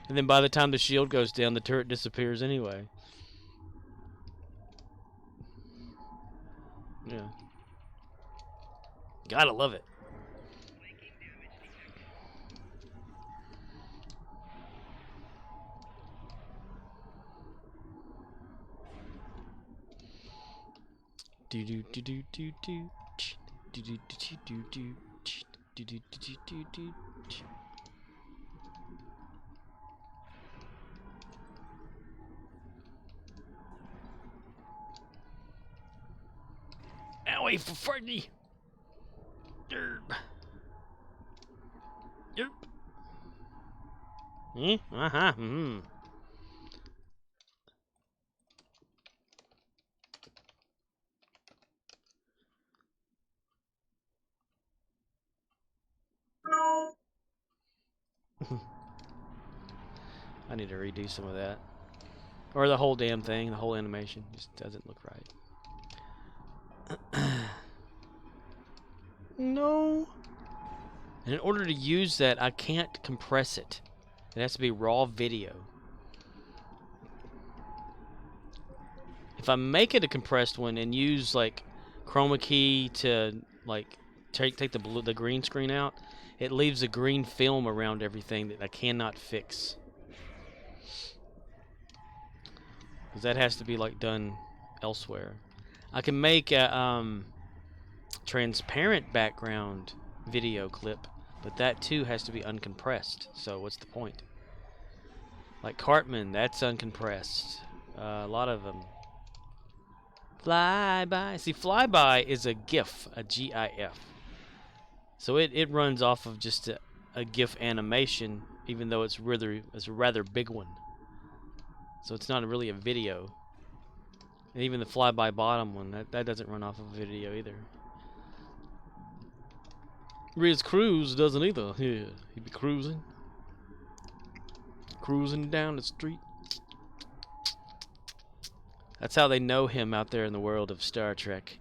And then by the time the shield goes down, the turret disappears anyway. Yeah. Gotta love it. Do do do do do do do do do do do do. Owie for Fergie. Derp. Yep. Uh-huh. I need to redo some of that. Or the whole damn thing, the whole animation just doesn't look right. No. And in order to use that, I can't compress it. It has to be raw video. If I make it a compressed one and use like chroma key to like take the green screen out, it leaves a green film around everything that I cannot fix. Because that has to be like done elsewhere. I can make a transparent background video clip, but that too has to be uncompressed. So what's the point? Like Cartman, that's uncompressed. A lot of them. Flyby. See, Flyby is a GIF, a GIF. So it runs off of just a GIF animation, even though it's a rather big one. So it's not really a video. And even the flyby bottom one, that doesn't run off of a video either. Riz Cruz doesn't either. Yeah, he'd be cruising down the street. That's how they know him out there in the world of Star Trek.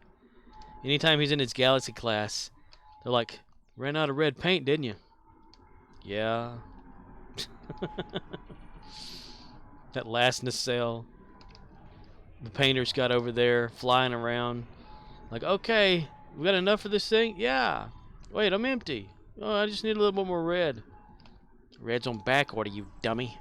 Anytime he's in his Galaxy class, they're like, ran out of red paint, didn't you? Yeah. That last nacelle. The painters got over there flying around. Like, okay, we got enough for this thing? Yeah. Wait, I'm empty. Oh, I just need a little bit more red. Red's on back order, you dummy.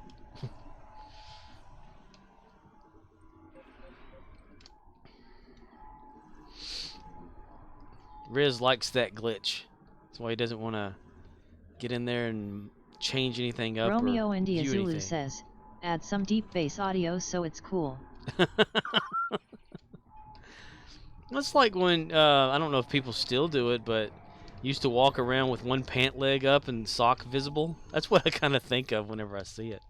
Riz likes that glitch. That's why he doesn't want to get in there and change anything up. Romeo or India view Zulu anything. says, add some deep bass audio so it's cool. That's like when, I don't know if people still do it, but used to walk around with one pant leg up and sock visible. That's what I kind of think of whenever I see it.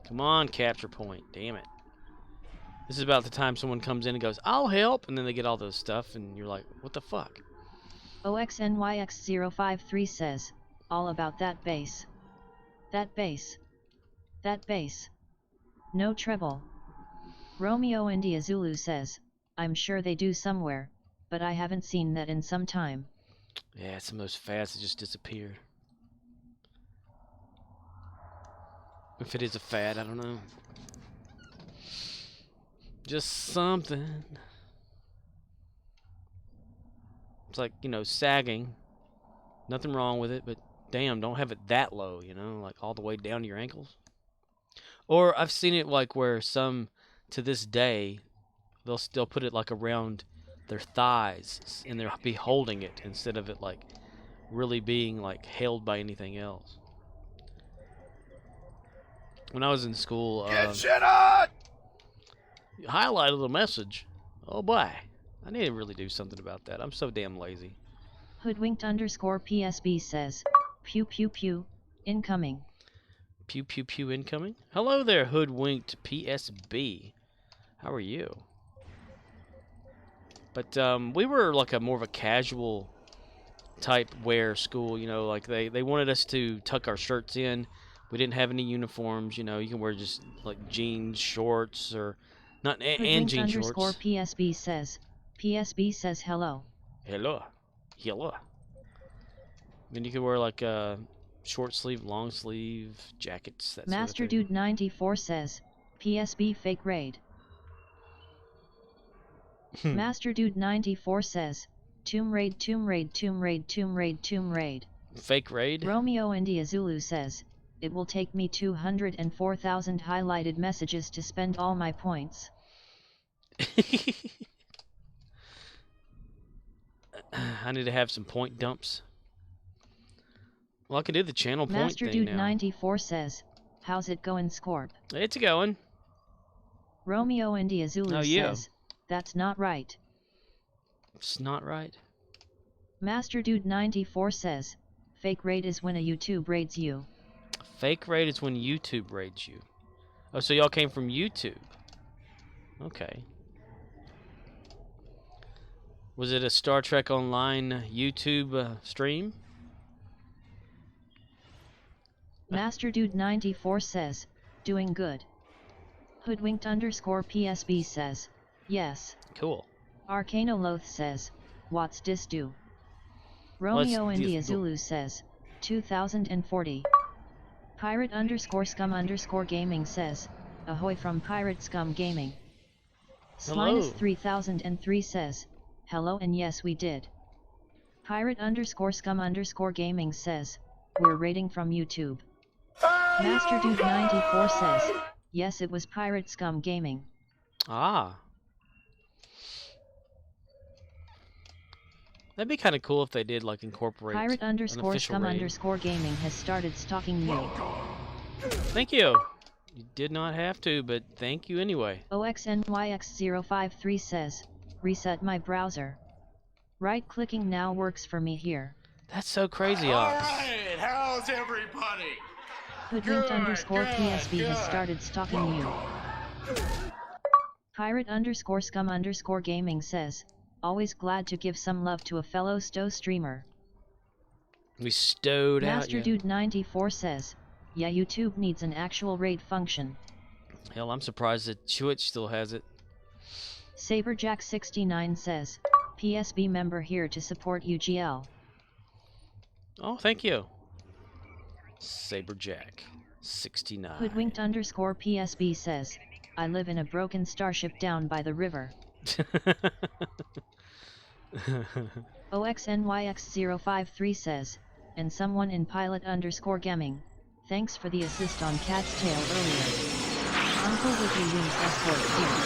Come on, capture point. Damn it. This is about the time someone comes in and goes, I'll help, and then they get all those stuff, and you're like, what the fuck? OXNYX053 says, all about that bass. That bass. That bass. No treble. Romeo India Zulu says, I'm sure they do somewhere, but I haven't seen that in some time. Yeah, some of those fads that just disappeared. If it is a fad, I don't know. Just something. It's like, sagging. Nothing wrong with it, but damn, don't have it that low, like all the way down to your ankles. Or I've seen it like where some, to this day, they'll still put it like around their thighs and they'll be holding it instead of it like really being like held by anything else. When I was in school, Get shit on! you highlighted the message. Oh boy, I need to really do something about that. I'm so damn lazy. Hoodwinked_PSB says, pew pew pew, incoming. Pew pew pew incoming. Hello there, Hoodwinked PSB. How are you? But we were like more of a casual type wear school, like they wanted us to tuck our shirts in. We didn't have any uniforms, you can wear just like jeans, shorts, or not, and jean shorts. PSB says hello. Hello. Then you could wear like short sleeve, long sleeve jackets. That Master sort of thing. Dude 94 says, PSB fake raid. Master Dude 94 says, Tomb Raid, Tomb Raid, Tomb Raid, Tomb Raid, Tomb Raid. Fake raid? Romeo India Zulu says, it will take me 204,000 highlighted messages to spend all my points. I need to have some point dumps. Well, I can do the channel point Master thing Dude now. 94 says, how's it going, Scorp? It's going. Romeo India Zulu Oh, yeah. says, that's not right. It's not right. Master Dude 94 says, fake raid is when a YouTube raids you. Fake raid is when YouTube raids you. Oh, so y'all came from YouTube. Okay. Was it a Star Trek Online YouTube stream? Master Dude 94 says, doing good. Hoodwinked underscore PSB says, yes. Cool. Arcanoloth says, what's dis do? Romeo What's India dis do? Zulu says, 2040. Pirate underscore scum underscore gaming says, ahoy from Pirate Scum Gaming. Hello. Slinus 3003 says, hello and yes we did. Pirate underscore scum underscore gaming says, we're raiding from YouTube. Master Dude 94 says, yes it was Pirate Scum Gaming. Ah. That'd be kind of cool if they did like incorporate Pirate an underscore official scum raid. underscore gaming has started stalking you. Thank you. You did not have to, but thank you anyway. OXNYX053 says, reset my browser. Right clicking now works for me here. That's so crazy, All Ox. right, how's everybody? Hoodwinked underscore good, PSB has good. started stalking you. Pirate underscore scum underscore gaming says, always glad to give some love to a fellow Stow streamer. We stowed out. Master Yeah. Dude 94 says, yeah YouTube needs an actual raid function. Hell, I'm surprised that Twitch still has it. Saberjack69 says, PSB member here to support UGL. Oh, thank you. Saberjack 69. Hoodwinked underscore PSB says, I live in a broken starship down by the river. OXNYX053 says, and someone in pilot underscore gaming, thanks for the assist on Cat's Tail earlier. Uncle Wiki wins escort here.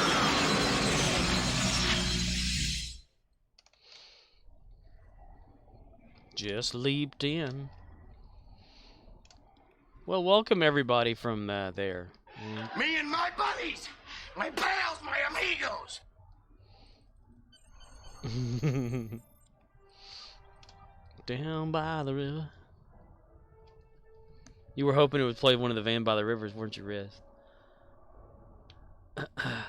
Just leaped in. Well, welcome everybody from there. Me and my buddies, my pals, my amigos. Down by the river. You were hoping it would play one of the Van by the Rivers, weren't you, Riz? I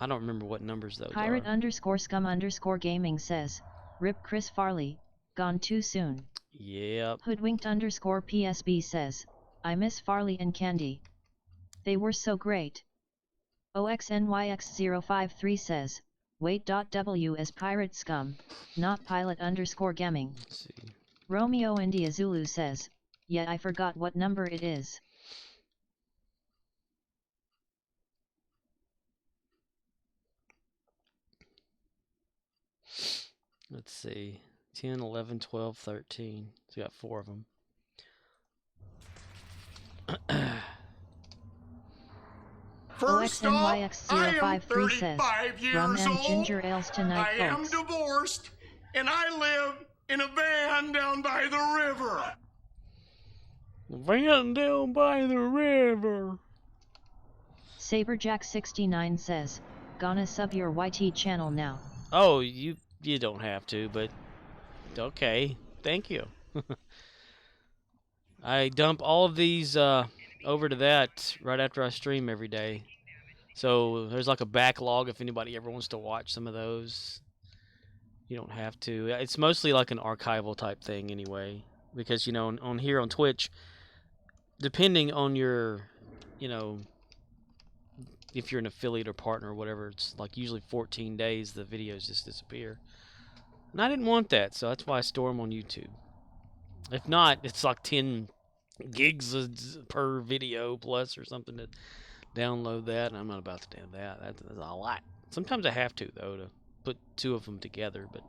don't remember what numbers those Pirate are. underscore scum underscore gaming says, rip Chris Farley, gone too soon. Yep. Hoodwinked underscore PSB says, I miss Farley and Candy. They were so great. OXNYX053 says, wait.w as pirate scum, not pilot underscore gaming. Let's see. Romeo India Zulu says, yeah I forgot what number it is. Let's see. 10, 11, 12, 13. So we got 4 of them. First off, I am OXNYX053 says, 35 rum years and old. ginger ales tonight I am folks. divorced, and I live in a van down by the river. Van down by the river. Saberjack69 says, gonna sub your YT channel now. Oh, you don't have to, but okay. Thank you. I dump all of these over to that right after I stream every day. So there's like a backlog if anybody ever wants to watch some of those. You don't have to. It's mostly like an archival type thing anyway. Because, you know, on here on Twitch, depending on your, you know, if you're an affiliate or partner or whatever, it's like usually 14 days the videos just disappear. And I didn't want that, so that's why I store them on YouTube. If not, it's like 10 gigs per video plus or something to download that, and I'm not about to do that. That's a lot. Sometimes I have to, though, to put two of them together, but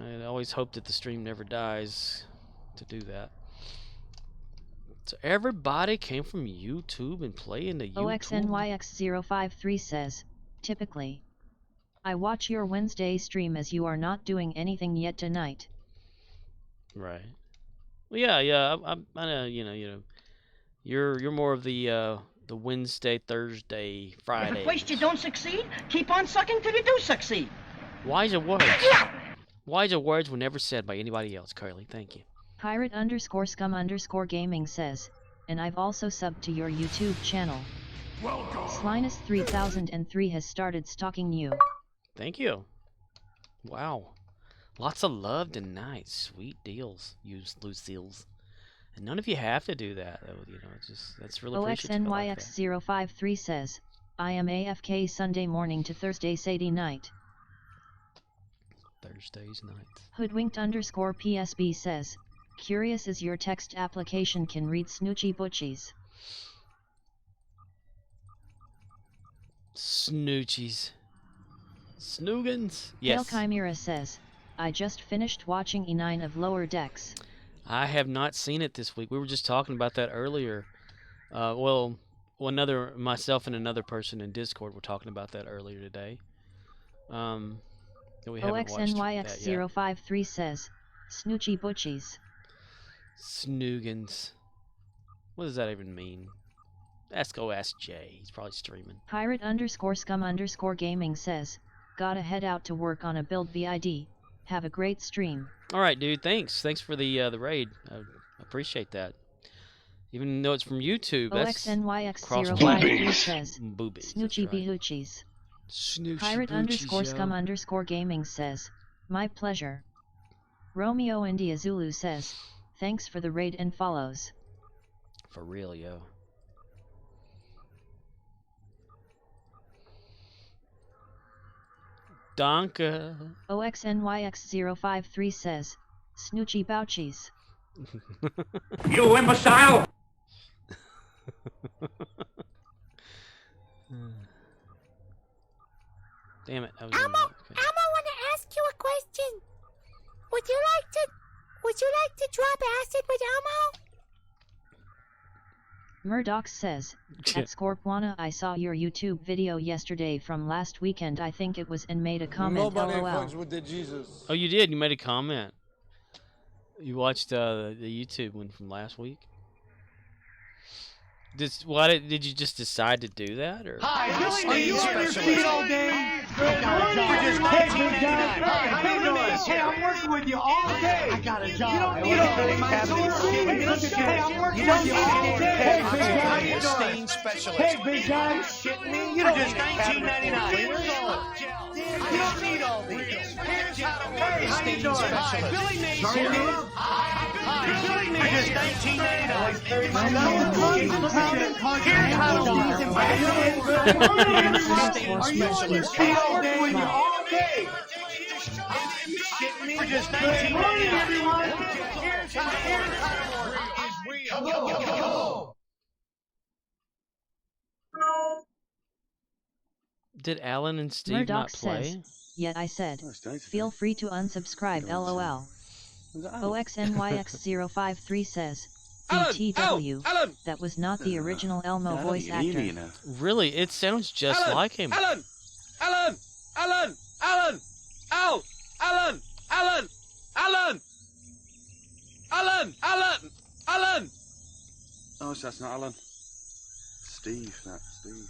I always hope that the stream never dies to do that. So everybody came from YouTube and play in the YouTube. OXNYX053 says, typically, I watch your Wednesday stream as you are not doing anything yet tonight. Right. Well, yeah. I know, you know, you're more of the Wednesday, Thursday, Friday. If at first you don't succeed, keep on sucking till you do succeed. Wiser words. Wiser words were never said by anybody else, Carly. Thank you. Pirate_scum_gaming says, and I've also subbed to your YouTube channel. Slinus3003 has started stalking you. Thank you. Wow. Lots of love tonight. Sweet deals, you Lucille's. And none of you have to do that, though. You know, it's just, that's really appreciative. OXNYX053 says, I am AFK Sunday morning to Thursday Sadie night. Thursdays nights. Hoodwinked_PSB says, curious as your text application can read Snoochie Butchies. Snoochies. Snoogans? Yes. Hail Chimera says, I just finished watching E9 of Lower Decks. I have not seen it this week. We were just talking about that earlier. Well, myself and another person in Discord were talking about that earlier today. We haven't watched that yet. OXNYX053 says, Snoochie Butchies. Snoogans. What does that even mean? Ask Jay. He's probably streaming. Pirate_scum_gaming says, gotta head out to work on a build vid. Have a great stream. All right, dude. Thanks. Thanks for the raid. I appreciate that. Even though it's from YouTube, that's OXNYX053 says, boobies. Snoochie Bihoochies. Pirate_scum_gaming says, my pleasure. Romeo India Zulu says, thanks for the raid and follows. For real, yo. Donka. OXNYX053 says, Snoochie Bouchies. You imbecile! Damn it. Elmo, Elmo, want to ask you a question. Would you like to drop acid with Elmo? Murdoch says, at Scorpwana, I saw your YouTube video yesterday from last weekend. I think it was, and made a comment. Nobody LOL. fucks with the Jesus. Oh, you did? You made a comment. You watched the YouTube one from last week? Why did you just decide to do that, or? Hi, are you on your feet all day? Good morning. Hey, I'm working with you all day. I got a job. You don't need all day. Hey, I'm working with you all day. Hey, big guy. Stain specialist. Hey, big guy. Shitting me? You don't just $19.99. You don't need all these. Hey, how you doing? Hi, Billy Mays here. Hi, Billy Mays. Just $19.99. Here's how to work. Are you on your feet all day? All day. For just $19.99. Everyone. Here's how to work. Did Alan and Steve Murdoch not play? says, yet I said, feel free to unsubscribe. LOL. OXNYX053 says, BTW, that was not the original Elmo voice actor. Really? It sounds just like him. Alan! Oh, that's not Alan. Steve, that's Steve.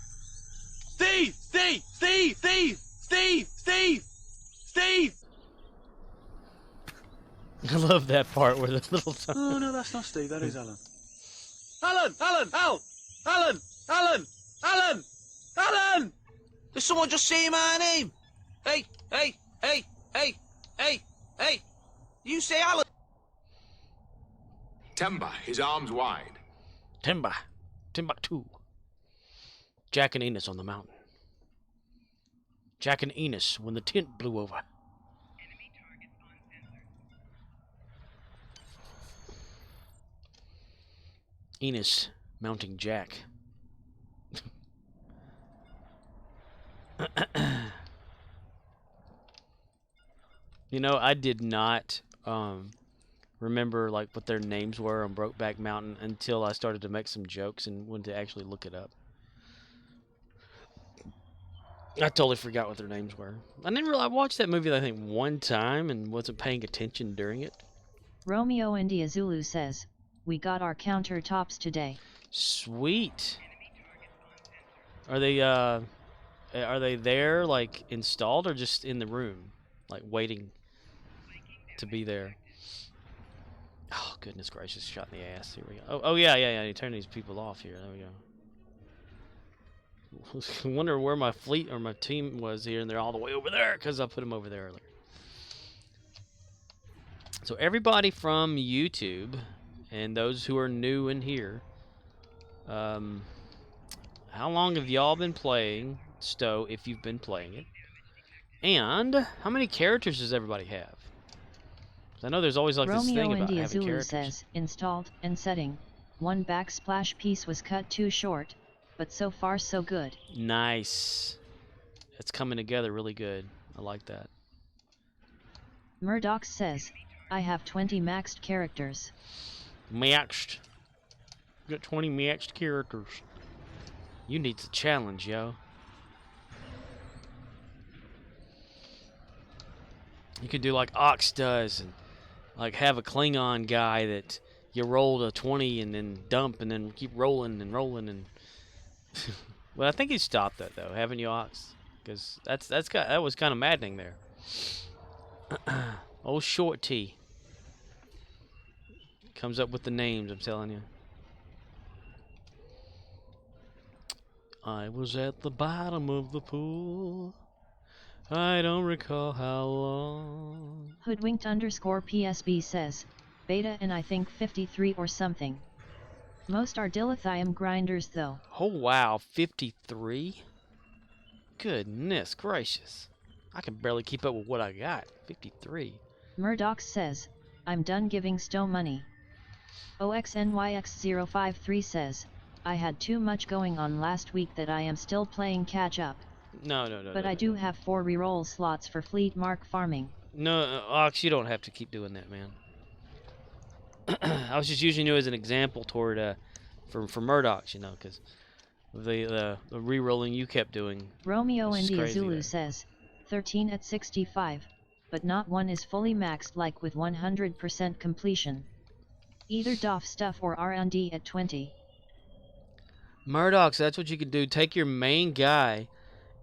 Steve! I love that part where the little tongue. Oh, no, that's not Steve. That is Alan. Alan! Did someone just say my name? Hey! You say Alan? Temba, his arms wide. Timbuktu. Jack and Enos on the mountain. Jack and Enos when the tent blew over. Enos mounting Jack. You know, I did not remember like what their names were on Brokeback Mountain until I started to make some jokes and went to actually look it up. I totally forgot what their names were. I didn't really. I watched that movie I think one time and wasn't paying attention during it. Romeo India Zulu says, we got our countertops today. Sweet. Are they there like installed or just in the room, like waiting to be there? Oh goodness gracious! Shot in the ass. Here we go. Oh yeah. You turn these people off here. There we go. I wonder where my fleet or my team was here, and they're all the way over there because I put them over there earlier. So everybody from YouTube and those who are new in here, how long have y'all been playing Stowe, if you've been playing it? And how many characters does everybody have? I know there's always like this thing about India having Zulu characters. says, installed and setting. One backsplash piece was cut too short, but so far so good. Nice. It's coming together really good. I like that. Murdoch says, I have 20 maxed characters. Maxed. Got 20 maxed characters. You need to challenge, yo. You could do like Ox does, and like have a Klingon guy that you roll a 20 and then dump and then keep rolling and rolling and. Well, I think he stopped that though, haven't you, Ox? Because that was kind of maddening there. Old Short T comes up with the names. I'm telling you. I was at the bottom of the pool. I don't recall how long. Hoodwinked _ PSB says, beta and I think 53 or something. Most are dilithium grinders though. Oh wow, 53? Goodness gracious. I can barely keep up with what I got. 53. Murdoch says, I'm done giving Stowe money. OXNYX053 says, I had too much going on last week that I am still playing catch up. No. But I do have 4 reroll slots for fleet mark farming. No, Ox, you don't have to keep doing that, man. I was just using you as an example toward for Murdoch's, you know, because the re-rolling you kept doing. Romeo India crazy Zulu there. says, 13 at 65, but not one is fully maxed like with 100% completion. Either DOF stuff or R&D at 20. Murdoch's, that's what you could do. Take your main guy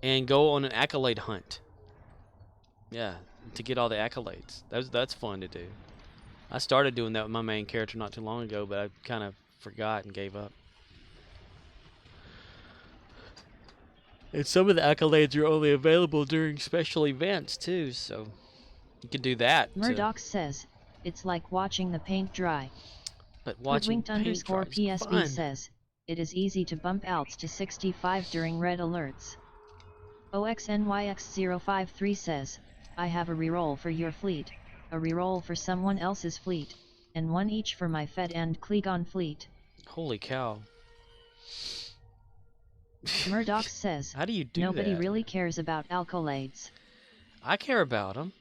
and go on an accolade hunt. Yeah, to get all the accolades. That's fun to do. I started doing that with my main character not too long ago, but I kind of forgot and gave up. And some of the accolades are only available during special events too, so you can do that. Murdoch says, it's like watching the paint dry. But watching Hoodwinked paint dry is _ PSB fun. says, it is easy to bump outs to 65 during red alerts. OXNYX053 says, I have a reroll for your fleet, a reroll for someone else's fleet, and one each for my Fed and Klingon fleet. Holy cow. Murdoch says, How do you do nobody that? really cares about alkalades. I care about them.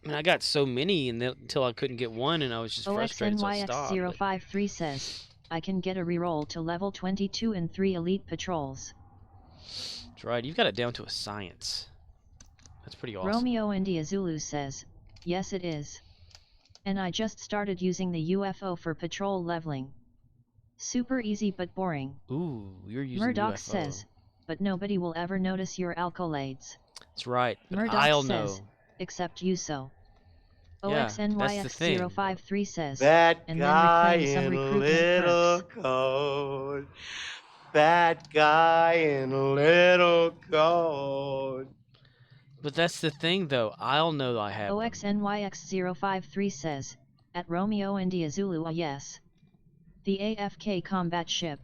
I mean, I got so many until I couldn't get one, and I was just frustrated, so I stopped. but- OXNYX053 says, I can get a reroll to level 22 and 3 elite patrols. That's right. You've got it down to a science. That's pretty awesome. Romeo India Zulu says, yes it is. And I just started using the UFO for patrol leveling. Super easy but boring. Ooh, you're using Murdoch UFO. says, but nobody will ever notice your alkalades. That's right. But Murdoch I'll says, know. except you so. Yeah, that's the thing. OXNYX053 says, That and then guy reclaim some in a recruitment little perks. coat. That guy in a little coat. But that's the thing, though. I'll know I have them. OXNYX053 says, at Romeo India Zulu yes. The AFK combat ship.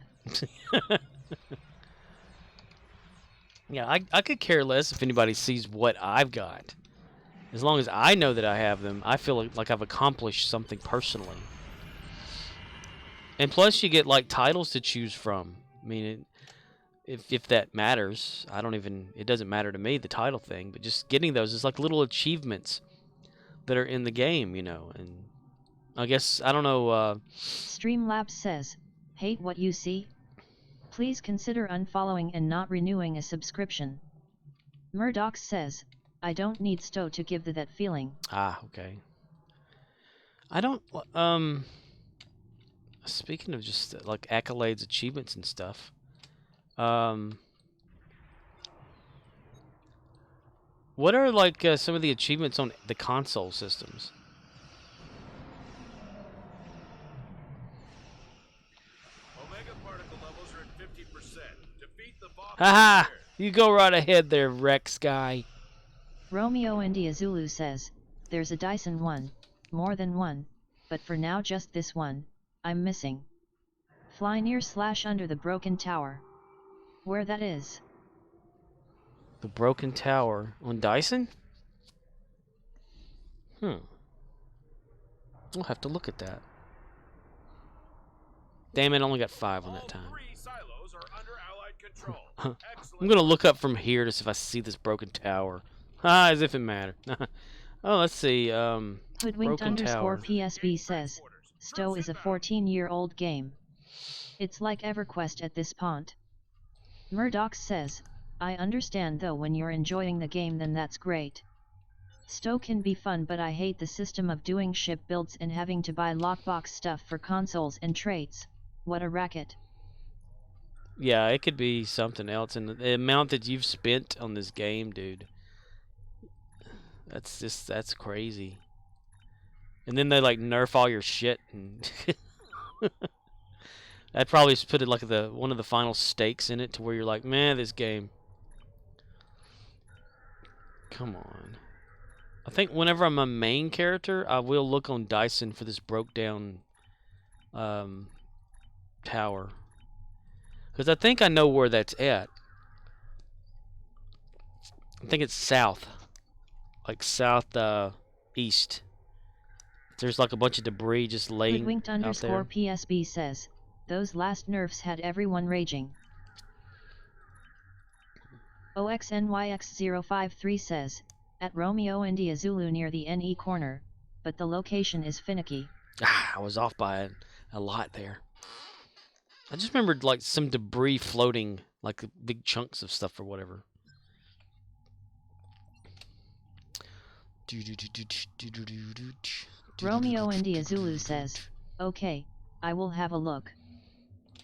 Yeah, I could care less if anybody sees what I've got. As long as I know that I have them, I feel like I've accomplished something personally. And plus, you get like titles to choose from. I mean, if that matters, I don't even. It doesn't matter to me the title thing, but just getting those is like little achievements that are in the game, you know. And I guess I don't know. Streamlabs says, hate what you see? Please consider unfollowing and not renewing a subscription. Murdoch says, I don't need Stowe to give that feeling. Ah, okay. I don't. Speaking of just like accolades, achievements, and stuff. What are like some of the achievements on the console systems? Omega particle levels are at 50%. Defeat the boss. Haha! You go right ahead there, Rex guy. Romeo India Zulu says, there's a Dyson one, more than one, but for now just this one, I'm missing. Fly near / under the broken tower. Where that is? The broken tower on Dyson? I'll have to look at that. Damn it, I only got 5 on that time. All 3 silos are under Allied control. I'm gonna look up from here to see if I see this broken tower. As if it mattered. Oh, let's see. Hoodwinked broken tower. _PSB says, Stowe is a 14-year-old game. It's like EverQuest at this point. Murdoch says, I understand though when you're enjoying the game then that's great. Stowe can be fun but I hate the system of doing ship builds and having to buy lockbox stuff for consoles and traits. What a racket. Yeah, it could be something else, and the amount that you've spent on this game, dude. That's crazy. And then they like nerf all your shit, and I'd probably just put it like one of the final stakes in it to where you're like, man, this game. Come on. I think whenever I'm a main character, I will look on Dyson for this broke down tower. Because I think I know where that's at. I think it's south. Like south east. There's like a bunch of debris just laying Hoodwinked out there. _PSB says, those last nerfs had everyone raging. OXNYX053 says, at Romeo India Zulu near the NE corner, but the location is finicky. Ah, I was off by a lot there. I just remembered like some debris floating, like big chunks of stuff or whatever. Romeo India Zulu says, okay, I will have a look.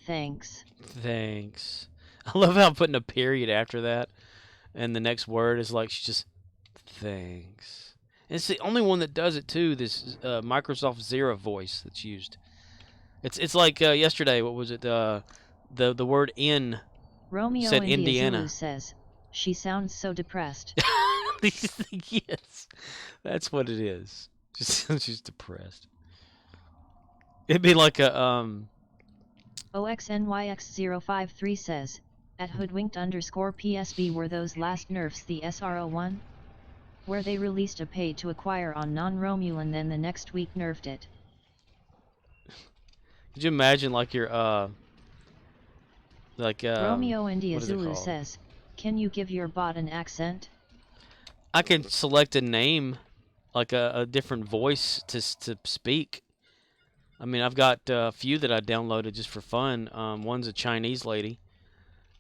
Thanks. Thanks. I love how I'm putting a period after that, and the next word is like she's just thanks. And it's the only one that does it too. This Microsoft Zero voice that's used. It's like yesterday. What was it? The word in Romeo said India Indiana. Zulu says, she sounds so depressed. Yes, that's what it is. She's depressed. It'd be like a OXNYX053 says, at Hoodwinked _PSB were those last nerfs the SRO1? Where they released a pay to acquire on non-Romulan then the next week nerfed it. Could you imagine like your Romeo India what is it Zulu called? says, can you give your bot an accent? I can select a name, like a different voice to speak. I mean, I've got a few that I downloaded just for fun. One's a Chinese lady,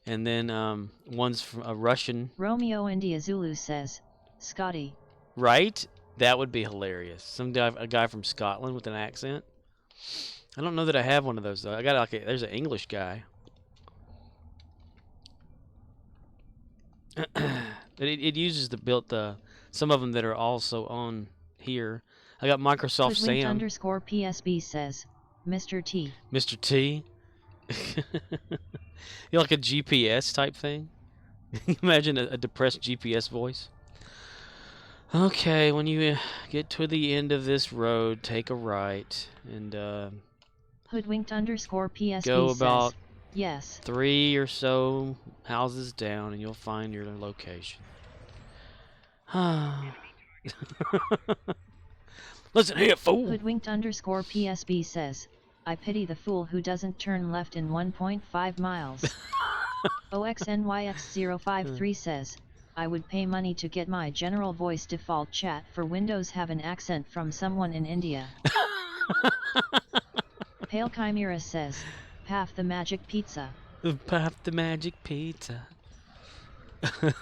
and then one's from a Russian. Romeo India Zulu says, Scotty. Right? That would be hilarious. A guy from Scotland with an accent. I don't know that I have one of those though. I got there's an English guy. It uses some of them that are also on here. I got Microsoft Sam. _PSB says, Mr. T. Mr. T. You like a GPS type thing? Imagine a depressed GPS voice. Okay, when you get to the end of this road, take a right and Hoodwinked _PSB go says, about yes. 3 or so houses down, and you'll find your location. Listen here, fool. Hoodwinked _PSB says, I pity the fool who doesn't turn left in 1.5 miles. OXNYX053 says, I would pay money to get my general voice default chat for Windows have an accent from someone in India. Pale Chimera says, Path the magic pizza. Path the magic pizza.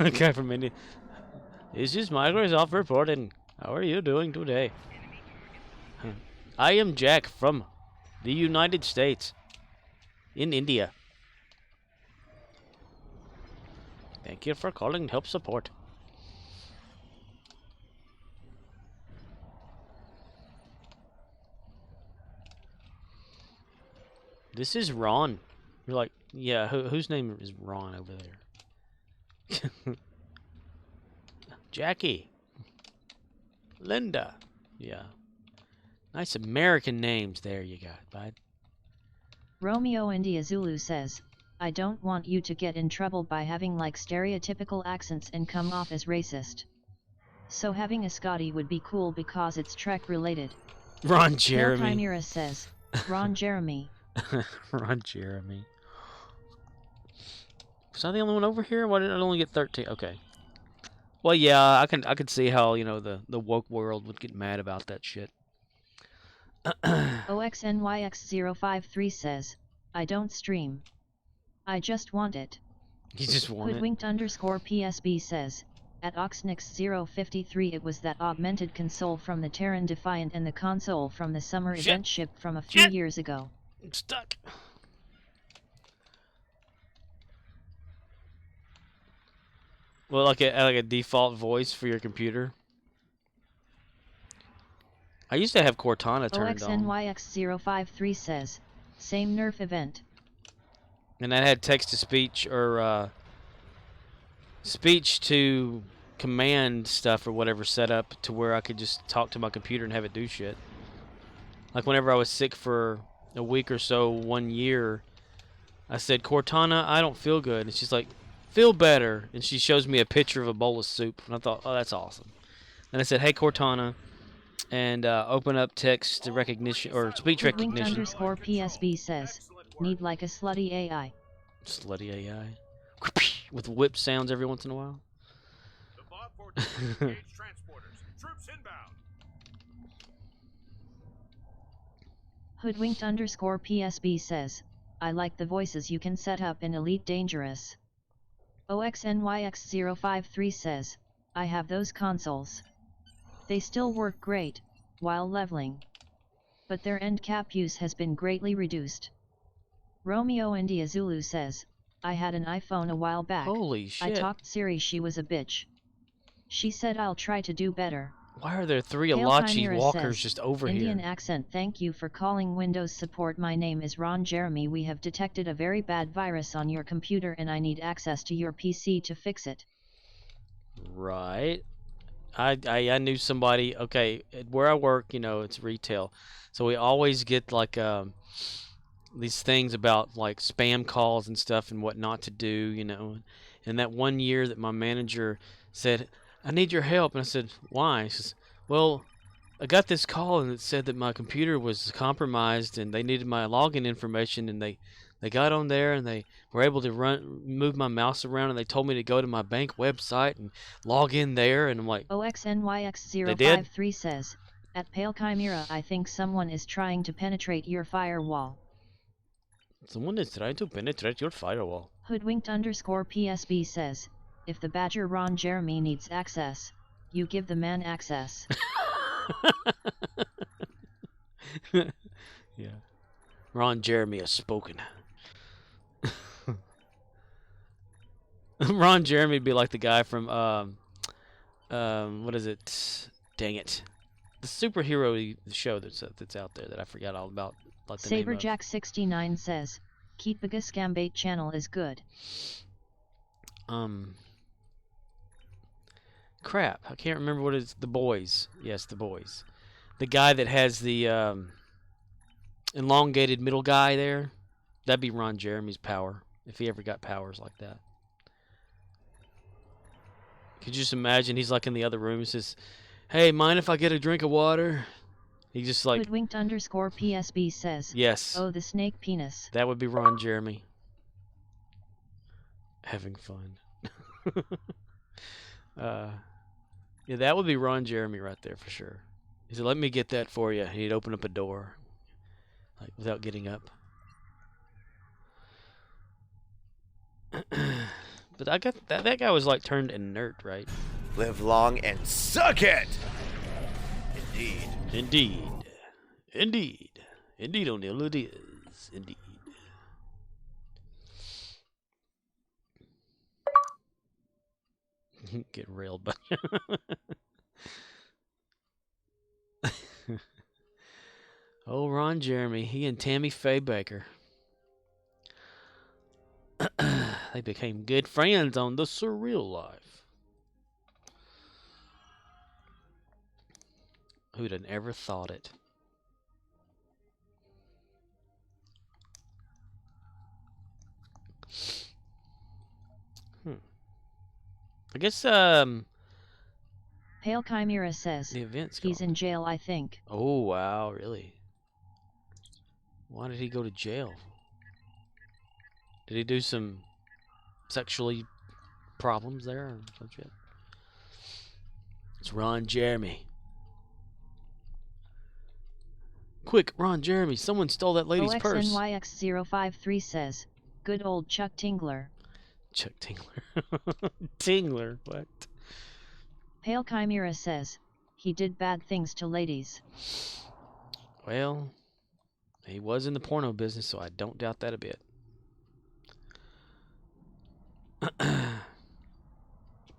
Okay, from India. This is Microsoft reporting. How are you doing today? I am Jack from the United States. In India. Thank you for calling help support. This is Ron. You're like, yeah, whose name is Ron over there? Jackie. Linda. Yeah. Nice American names there you got, bud. Romeo India Zulu says, I don't want you to get in trouble by having like stereotypical accents and come off as racist. So having a Scotty would be cool because it's Trek related. Ron Jeremy. Pale Chimera says, Ron Jeremy. Ron Jeremy. Was I the only one over here? Why did I only get 13? Okay. Well, yeah, I could see how, you know, the woke world would get mad about that shit. OXNYX053 says, I don't stream. I just want it. You just want Hoodwinked _PSB says, at Oxnix053 it was that augmented console from the Terran Defiant and the console from the summer event ship from a few years ago. I'm stuck. Well, like a default voice for your computer. I used to have Cortana turned on. OXNYX053 says, same Nerf event. And that had text-to-speech or speech to command stuff or whatever set up to where I could just talk to my computer and have it do shit. Like whenever I was sick for a week or so, 1 year, I said, Cortana, I don't feel good. And she's like, feel better. And she shows me a picture of a bowl of soup. And I thought, oh, that's awesome. And I said, hey, Cortana, and open up text recognition or speech recognition. _PSB says, need like a slutty AI. Slutty AI. With whip sounds every once in a while. Hoodwinked _PSB says, I like the voices you can set up in Elite Dangerous. OXNYX053 says, I have those consoles. They still work great, while leveling. But their end cap use has been greatly reduced. Romeo India Zulu says, I had an iPhone a while back. Holy shit. I talked Siri, she was a bitch. She said I'll try to do better. Why are there 3 Pale Alachi Chimera walkers says, just over Indian here? accent, thank you for calling Windows support. My name is Ron Jeremy. We have detected a very bad virus on your computer and I need access to your PC to fix it. Right. I knew somebody, okay, where I work, you know, it's retail. So we always get like these things about like spam calls and stuff and what not to do, you know. And that 1 year that my manager said, I need your help. And I said, why? He says, well, I got this call and it said that my computer was compromised and they needed my login information, and they got on there and they were able to move my mouse around, and they told me to go to my bank website and log in there, and I'm like, OXNYX053 says, at Pale Chimera, I think someone is trying to penetrate your firewall. Someone is trying to penetrate your firewall. Hoodwinked _PSB says, if the badger Ron Jeremy needs access, you give the man access. Yeah. Ron Jeremy has spoken. Ron Jeremy would be like the guy from what is it? Dang it. The superhero show that's out there that I forgot all about. Like the name of. Saberjack69 says, Keepaga Scambate channel is good. Crap, I can't remember what it's. The Boys. Yes, The Boys. The guy that has the elongated middle guy there. That'd be Ron Jeremy's power, if he ever got powers like that. Could you just imagine he's like in the other room and says, hey, mind if I get a drink of water? He just like Hoodwinked underscore PSB says, yes. oh, the snake penis. That would be Ron Jeremy. Having fun. Yeah, that would be Ron Jeremy right there for sure. He said, "Let me get that for you." He'd open up a door, like without getting up. But I got that guy was like turned inert, right? Live long and suck it! Indeed. Indeed. Indeed. Indeed, O'Neill, it is. Indeed. Get railed by. Oh, Ron Jeremy. He and Tammy Faye Baker. They became good friends on The Surreal Life. Who'd have ever thought it? I guess Pale Chimera says, the event's he's gone. in jail, I think. Oh, wow, really? Why did he go to jail? Did he do some sexually problems there or some shit? It's Ron Jeremy. Quick, Ron Jeremy, someone stole that lady's purse. OXNYX053 says, good old Chuck Tingler. Chuck Tingler. Tingler, what? Pale Chimera says, he did bad things to ladies. Well, he was in the porno business, so I don't doubt that a bit.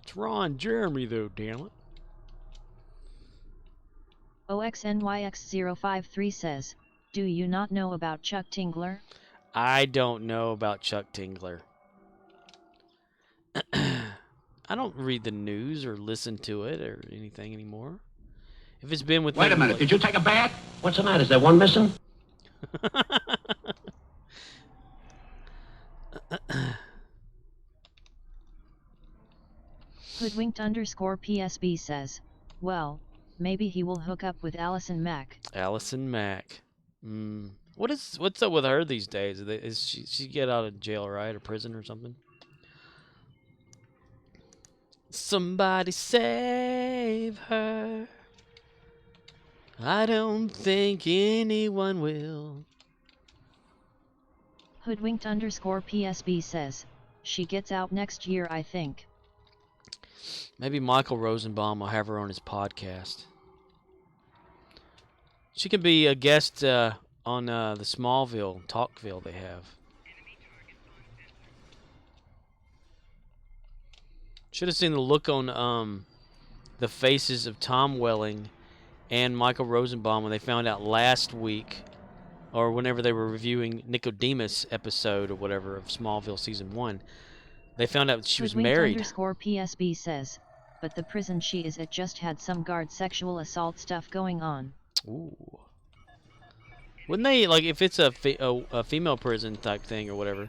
It's Ron Jeremy, though, damn it. OXNYX053 says, do you not know about Chuck Tingler? I don't know about Chuck Tingler. I don't read the news or listen to it or anything anymore. If it's been with Wait a minute, did you take a bath? What's the matter? Is there one missing? Hoodwinked underscore PSB says, well, maybe he will hook up with Allison Mack. Allison Mack. What's up with her these days? Is she get out of jail, right, or prison or something? Somebody save her. I don't think anyone will. Hoodwinked underscore PSB says, she gets out next year, I think. Maybe Michael Rosenbaum will have her on his podcast. She can be a guest on the Smallville Talkville they have. Should have seen the look on the faces of Tom Welling and Michael Rosenbaum when they found out last week, or whenever they were reviewing Nicodemus episode or whatever of Smallville season 1. They found out she was married. Underscore PSB says, but the prison she is at just had some guard sexual assault stuff going on. Ooh. Wouldn't they, like, if it's a female prison type thing or whatever,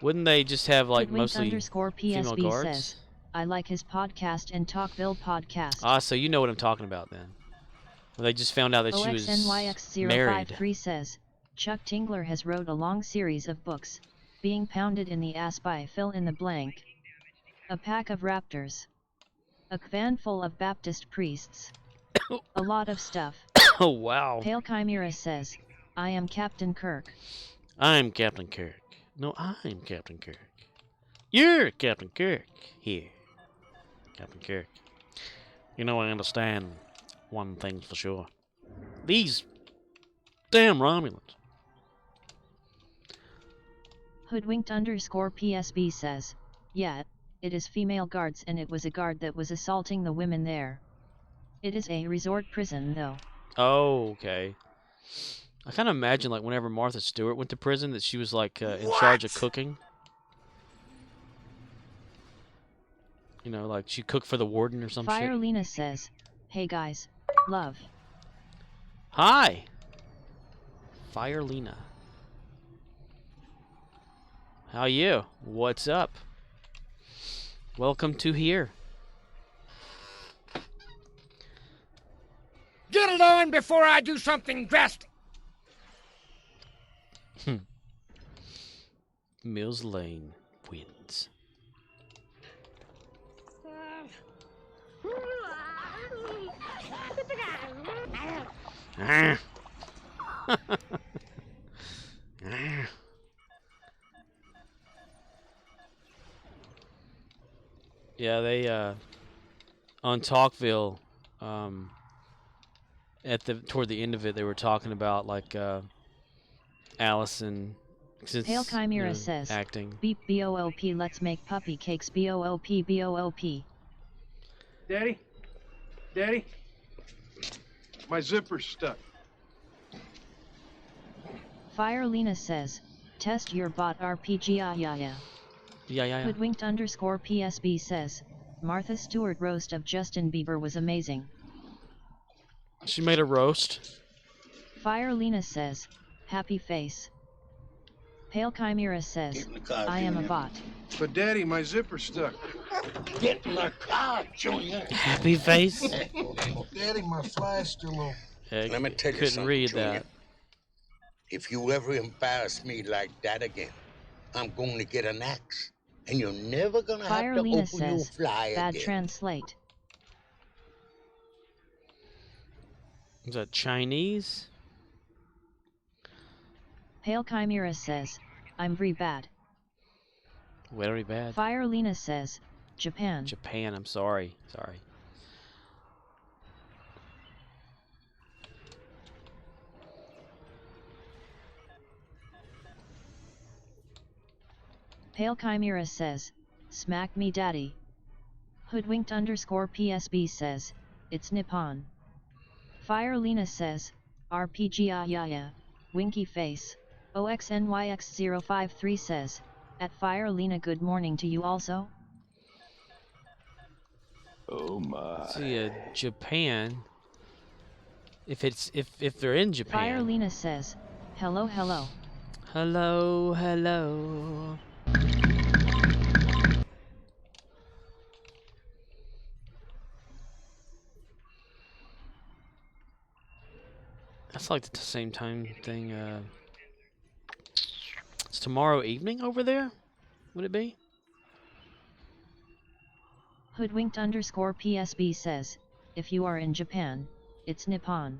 wouldn't they just have, like, mostly female guards? Says, I like his podcast and Talkville podcast. Ah, so you know what I'm talking about then. Well, they just found out that she was married. OXNYX053 says, Chuck Tingler has wrote a long series of books, being pounded in the ass by fill in the blank. A pack of raptors. A van full of Baptist priests. A lot of stuff. Oh, wow. Pale Chimera says, I am Captain Kirk. I'm Captain Kirk. No, I'm Captain Kirk. You're Captain Kirk. Here. Captain Kirk. You know, I understand one thing's for sure. These damn Romulans. Hoodwinked underscore PSB says, yeah, it is female guards and it was a guard that was assaulting the women there. It is a resort prison though. Oh, okay. I kind of imagine, like, whenever Martha Stewart went to prison, that she was, like, in charge of cooking. You know, like, she cooked for the warden or some shit. Firelina says, hey guys, love. Hi! Firelina. How you? What's up? Welcome to here. Get it on before I do something drastic. Mills Lane wins. Ah. Ah. Yeah, they on Talkville, toward the end of it, they were talking about like Allison, since Pale Chimera says, acting. Beep BOOP, let's make puppy cakes BOOP BOOP. Daddy? Daddy? My zipper's stuck. Fire Lena says, test your bot RPG yeah. Hoodwinked _ PSB says, Martha Stewart roast of Justin Bieber was amazing. She made a roast. Fire Lena says, happy face. Pale Chimera says, I am a bot. But Daddy, my zipper's stuck. Get in the car, Junior. Happy face. Daddy, my fly's still open. Yeah, Let me tell you couldn't something, read Junior. that. If you ever embarrass me like that again, I'm going to get an axe. And you're never going to have Fire to Lena open your says, fly bad again. translate. Is that Chinese? Pale Chimera says, I'm very bad. Very bad. Fire Lena says, Japan. Japan, I'm sorry. Sorry. Pale Chimera says, smack me daddy. Hoodwinked _ PSB says, it's Nippon. Fire Lena says, RPG yeah. Winky face. OXNYX053 says, at Fire Lena, good morning to you also. Oh my. See, Japan. If they're in Japan. Fire Lena says, hello. Hello. That's like the same time thing. It's tomorrow evening over there? Would it be? Hoodwinked _ PSB says, if you are in Japan, it's Nippon.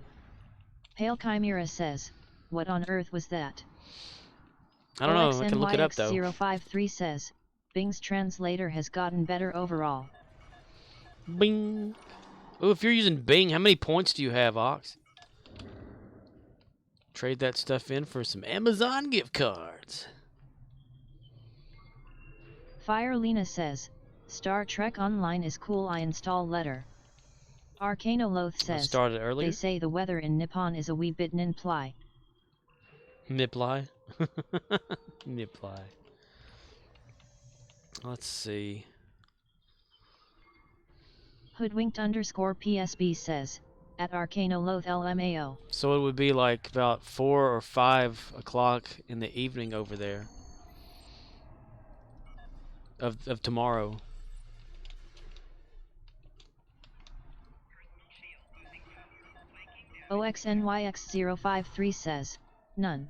Pale Chimera says, what on earth was that? I don't know, I can look it up though. OXNYX053 says, Bing's translator has gotten better overall. Bing. Oh, if you're using Bing, how many points do you have, Ox? Trade that stuff in for some Amazon gift cards. Fire Lena says, Star Trek Online is cool, I install letter. Arcanoloth says, started earlier. They say the weather in Nippon is a wee bit ninply. Niply? Niply. Let's see. Hoodwinked _ PSB says, at Arcanoloth LMAO. So it would be like about 4 or 5 o'clock in the evening over there. Of tomorrow. OXNYX053 says, none.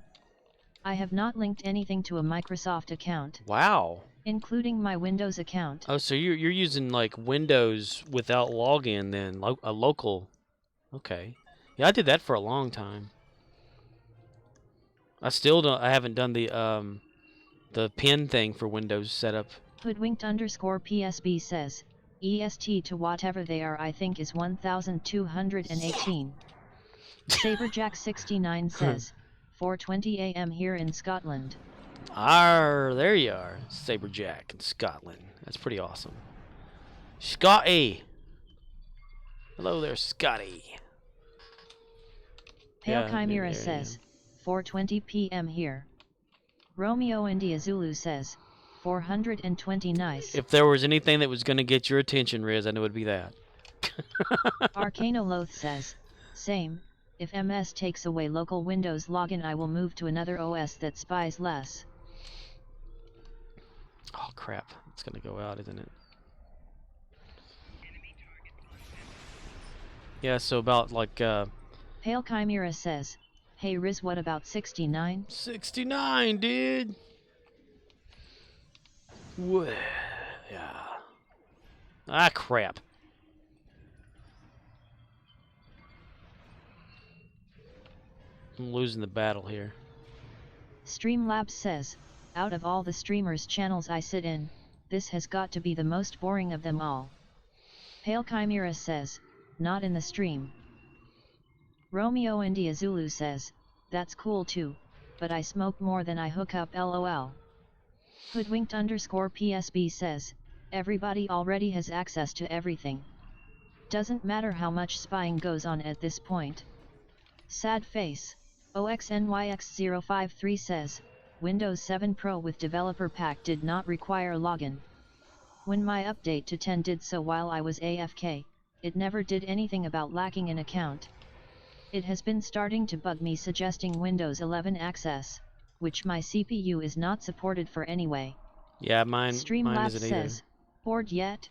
I have not linked anything to a Microsoft account. Wow. Including my Windows account. Oh, so you're using like Windows without login then, a local. Okay. Yeah, I did that for a long time. I haven't done the pin thing for Windows setup. Hoodwinked _ PSB says, EST to whatever they are I think is 1218. Saberjack69 says, 4:20 AM here in Scotland. There you are, Saberjack in Scotland. That's pretty awesome. Scotty! Hello there, Scotty. Pale Chimera says, 4:20 PM here. Romeo India Zulu says, 420 nice. If there was anything that was going to get your attention, Riz, I knew it would be that. Arcanoloth says, same. If MS takes away local Windows login, I will move to another OS that spies less. Oh crap, it's going to go out, isn't it? Yeah, so about like Pale Chimera says, "Hey Riz, what about 69?" 69, dude. What? Yeah. Ah, crap. I'm losing the battle here. Streamlabs says, "Out of all the streamers' channels I sit in, this has got to be the most boring of them all." Pale Chimera says, "Not in the stream." Romeo India Zulu says, "That's cool too, but I smoke more than I hook up, lol." Hoodwinked _PSB says, "Everybody already has access to everything. Doesn't matter how much spying goes on at this point." Sad face. OXNYX053 says, "Windows 7 Pro with developer pack did not require login. When my update to 10 did so while I was AFK, it never did anything about lacking an account. It has been starting to bug me, suggesting Windows 11 access, which my CPU is not supported for anyway." Yeah, mine Streamlabs isn't either. says, "Bored yet?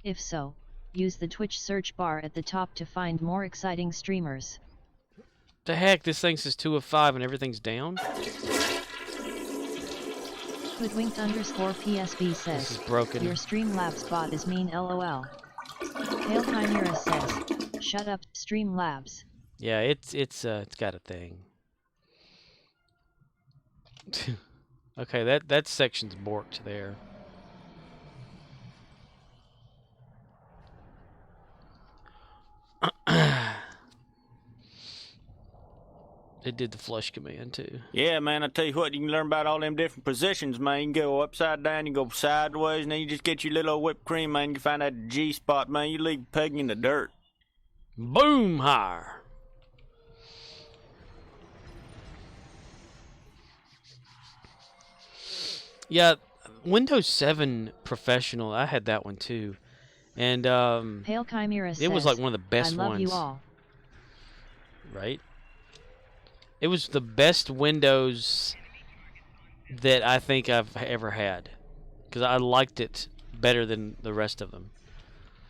If so, use the Twitch search bar at the top to find more exciting streamers." The heck, this thing says 2 of 5 and everything's down? Hoodwinked _PSB says, This is broken. "Your Streamlabs bot is mean, lol." Pale Chimera says, "Shut up, Streamlabs." Yeah, it's got a thing. Okay, that section's borked there. It did the flush command too. Yeah, man, I tell you what, you can learn about all them different positions, man. You can go upside down, you can go sideways, and then you just get your little whipped cream, man. You can find that G spot, man. You leave pegging in the dirt. Boom higher. Yeah, Windows 7 Professional, I had that one too. And Pale Chimera says, it was like one of the best "I love ones. you all." Right? It was the best Windows that I think I've ever had, because I liked it better than the rest of them.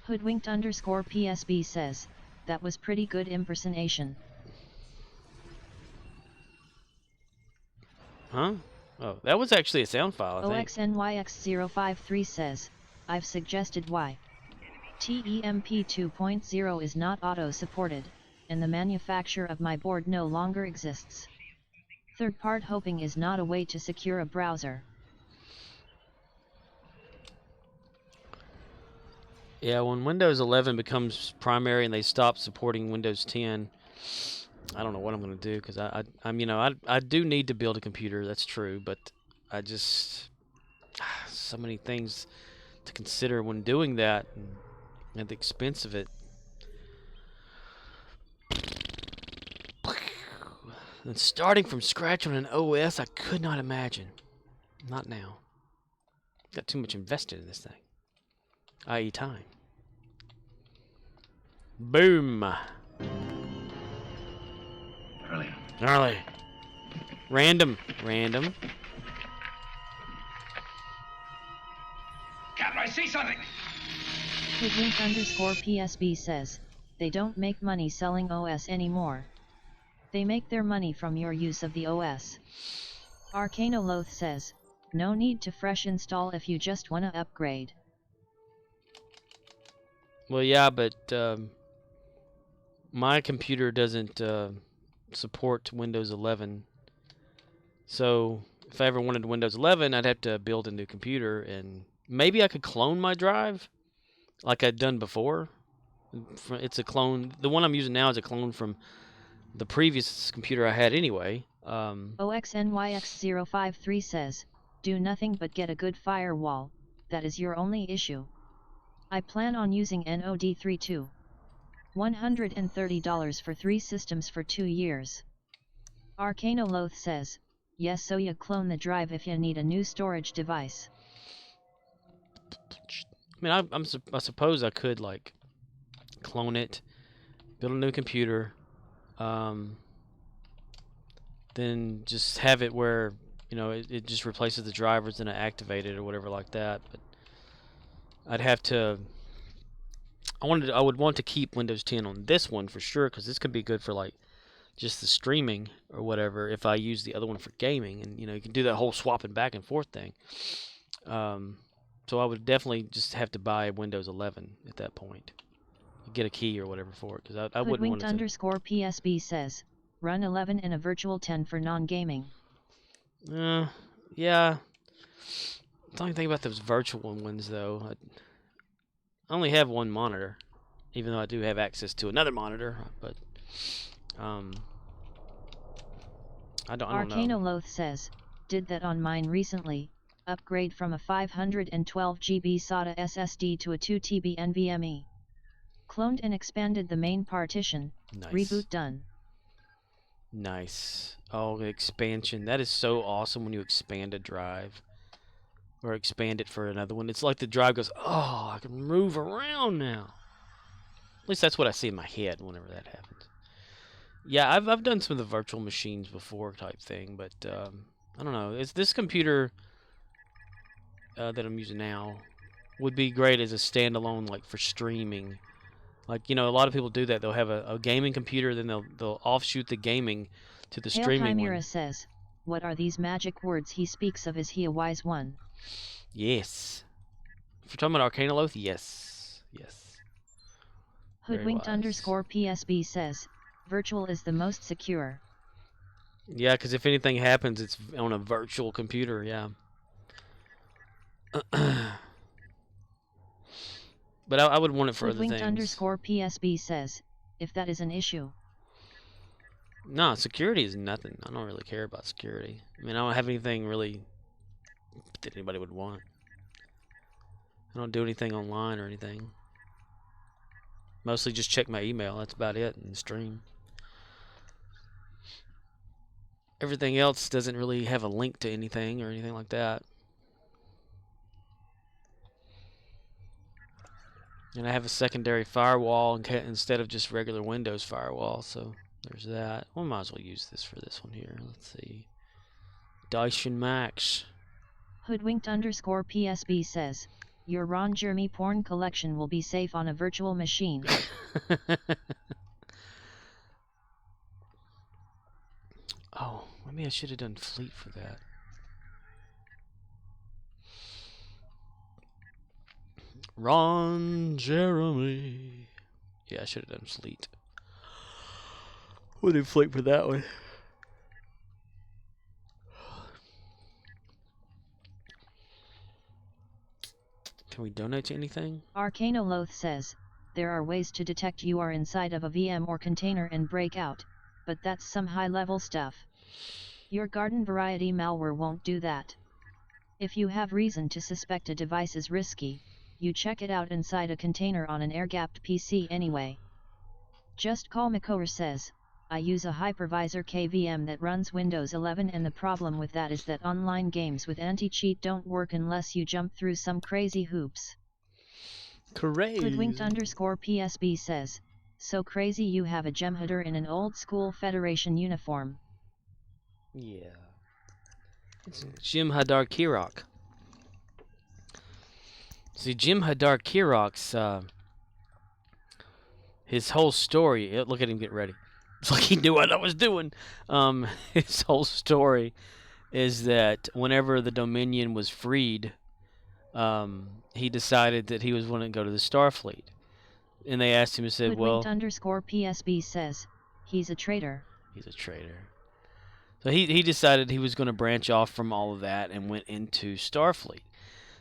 Hoodwinked _PSB says, "That was pretty good impersonation." Huh? Oh, that was actually a sound file, I think. OXNYX053 says, "I've suggested why TEMP 2.0 is not auto-supported, and the manufacturer of my board no longer exists. Third-part hoping is not a way to secure a browser." Yeah, when Windows 11 becomes primary and they stop supporting Windows 10, I don't know what I'm going to do, because I do need to build a computer, that's true, but I just so many things to consider when doing that, and at the expense of it. And starting from scratch on an OS, I could not imagine. Not now. Got too much invested in this thing, i.e. time. Boom. Early. Random. Captain, I see something! Hoodwink _PSB says, "They don't make money selling OS anymore. They make their money from your use of the OS." Arcanoloth says, "No need to fresh install if you just wanna upgrade." Well, yeah, but my computer doesn't support Windows 11. So if I ever wanted Windows 11, I'd have to build a new computer, and maybe I could clone my drive like I'd done before. It's a clone. The one I'm using now is a clone from the previous computer I had anyway. OXNYX053 says, "Do nothing but get a good firewall, that is your only issue. I plan on using NOD32. $130 for 3 systems for 2 years. Arcanoloth says, "Yes, so you clone the drive if you need a new storage device." I mean, I suppose I could, like, clone it, build a new computer, then just have it where, it just replaces the drivers and I activate it or whatever like that. But I'd have to I would want to keep Windows 10 on this one for sure, because this could be good for like just the streaming or whatever. If I use the other one for gaming, and you can do that whole swapping back and forth thing. So I would definitely just have to buy Windows 11 at that point. Get a key or whatever for it, because I wouldn't want it to. _PSB says, run 11 in a virtual 10 for non-gaming. Yeah. The only thing about those virtual ones, though, I only have one monitor, even though I do have access to another monitor, but I don't know. Arcanoloth says, did that on mine recently, upgrade from a 512 GB SATA SSD to a 2 TB NVMe. Cloned and expanded the main partition, Nice. Reboot done. Nice. Oh, the expansion. That is so awesome when you expand a drive. Or expand it for another one. It's like the drive goes, oh, I can move around now. At least that's what I see in my head whenever that happens. Yeah, I've done some of the virtual machines before type thing, but I don't know. It's this computer that I'm using now would be great as a standalone, like for streaming. Like, a lot of people do that. They'll have a gaming computer, then they'll offshoot the gaming to the streaming Chimera one. says, what are these magic words he speaks of? Is he a wise one? Yes. If you're talking about Arcanoloth, yes. Yes. Hoodwinked _PSB says, virtual is the most secure. Yeah, because if anything happens, it's on a virtual computer, yeah. But I would want it for other things. Hoodwinked _PSB says, if that is an issue. No, security is nothing. I don't really care about security. I mean, I don't have anything really that anybody would want. I don't do anything online or anything. Mostly just check my email. That's about it, and stream. Everything else doesn't really have a link to anything or anything like that. And I have a secondary firewall instead of just regular Windows firewall, so there's that. We might as well use this for this one here. Let's see. Dyson Max. Hoodwinked _PSB says, your Ron Jeremy porn collection will be safe on a virtual machine. Oh, maybe I should have done Fleet for that. Ron Jeremy. Yeah, I should have done Fleet. We'll do Fleet for that one. Can we donate to anything? Arcanoloth says, there are ways to detect you are inside of a VM or container and break out, but that's some high-level stuff. Your garden variety malware won't do that. If you have reason to suspect a device is risky, you check it out inside a container on an air-gapped PC anyway. Just Call Makover says, I use a hypervisor KVM that runs Windows 11, and the problem with that is that online games with anti-cheat don't work unless you jump through some crazy hoops. Crazy. Hoodwinked _PSB says, so crazy you have a Jem'Hadar in an old-school Federation uniform. Yeah. It's Jem'Hadar Kirok. See, Jem'Hadar Kirok's his whole story. Look at him get ready. It's like he knew what I was doing. His whole story is that whenever the Dominion was freed, he decided that he was going to go to the Starfleet. And they asked him, and said, well... Hoodwinked _PSB says, he's a traitor. He's a traitor. So he decided he was going to branch off from all of that and went into Starfleet.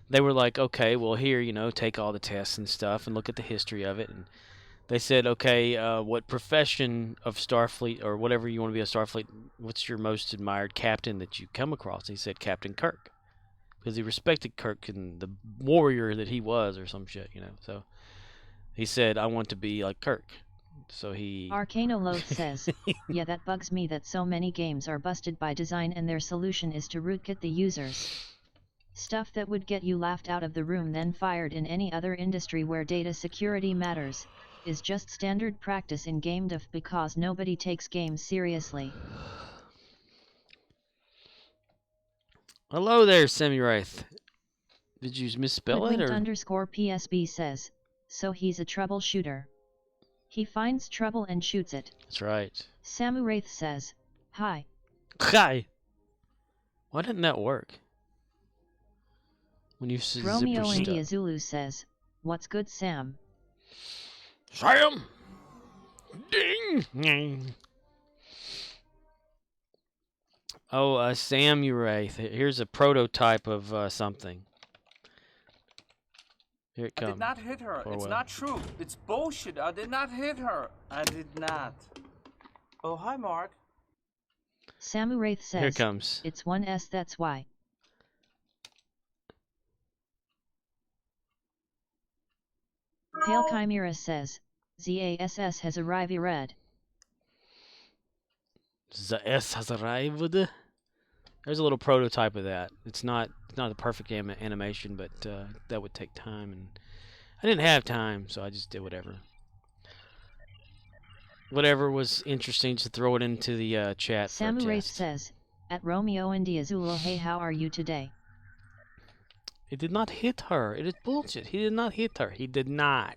They were like, okay, well, here, take all the tests and stuff and look at the history of it. And they said, okay, what profession of Starfleet or whatever you want to be a Starfleet, what's your most admired captain that you come across? He said Captain Kirk, because he respected Kirk and the warrior that he was or some shit, So he said, I want to be like Kirk. So he... Arcanoloth says, yeah, that bugs me that so many games are busted by design and their solution is to rootkit the users. Stuff that would get you laughed out of the room then fired in any other industry where data security matters, is just standard practice in game dev because nobody takes games seriously. Hello there, Semi-Wraith. Did you misspell it, or...? Hoodwinked _PSB says, so he's a troubleshooter. He finds trouble and shoots it. That's right. Samu Wraith says, hi. Hi. Why didn't that work? When you said Romeo zipper India stuck. Zulu says, what's good, Sam? Sam! Ding! Oh, Sam Wraith. Here's a prototype of something. Here it I comes. did not hit her. It's Orwell. not true. It's bullshit. I did not hit her. I did not. Oh, hi, Mark. Samu Wraith says, Here it comes. It's 1S, that's why. Pale Chimera says, ZASS has arrived red. The S has arrived. There's a little prototype of that. It's not a perfect animation, but that would take time, and I didn't have time, so I just did whatever. Whatever was interesting to throw it into the chat for a Samu Wraith test. says, at Romeo India Zulu, hey, how are you today? It did not hit her. It is bullshit. He did not hit her. He did not.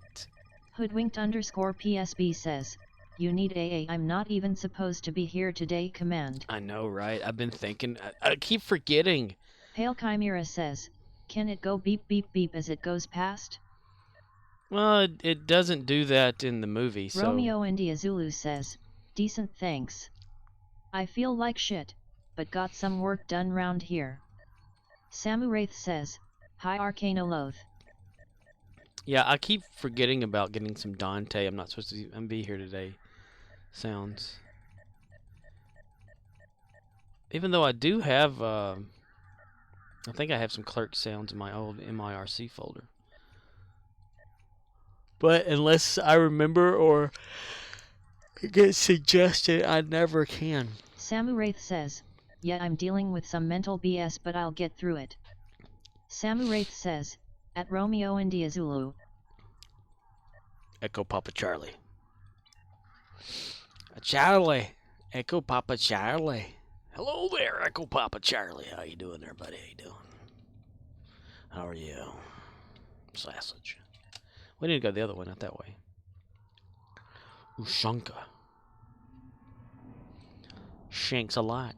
Hoodwinked _ PSB says, you need AA, I'm not even supposed to be here today command. I know, right? I've been thinking. I keep forgetting. Pale Chimera says, can it go beep beep beep as it goes past? Well, it doesn't do that in the movie, so... Romeo India Zulu says, decent thanks. I feel like shit, but got some work done round here. Samu Wraith says, hi Arcanoloth. Yeah, I keep forgetting about getting some Dante. I'm not supposed to be here today. Sounds. Even though I do have, I think I have some Clerk sounds in my old MIRC folder. But unless I remember or it gets suggested, I never can. Samu Wraith says, yeah, I'm dealing with some mental BS, but I'll get through it. Samu Wraith says, at Romeo India Zulu. Echo Papa Charlie. Charlie. Echo Papa Charlie. Hello there, Echo Papa Charlie. How you doing there, buddy? How you doing? How are you? Sausage. We need to go the other way, not that way. Ushanka. Shanks a lot.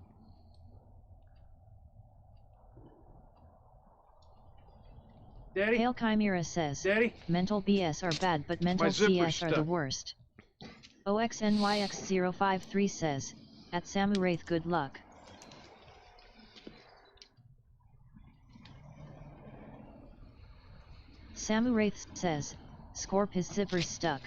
Daddy? Pale Chimera says, Daddy? mental BS are bad, but mental CS are the worst. OXNYX053 says, at Samu Wraith, good luck. Samu Wraith says, Scorp his zipper's stuck.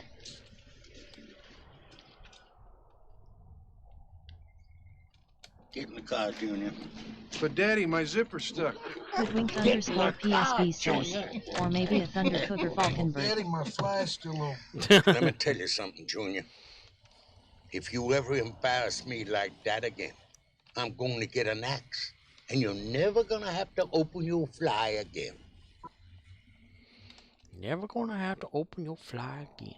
Get in the car, Junior. But Daddy, my zipper's stuck. Hoodwinked _ PSB says, or maybe a Thunder Cougar Falconbird. Daddy, my fly's still on. Let me tell you something, Junior. If you ever embarrass me like that again, I'm going to get an axe, and you're never gonna have to open your fly again. Never gonna have to open your fly again.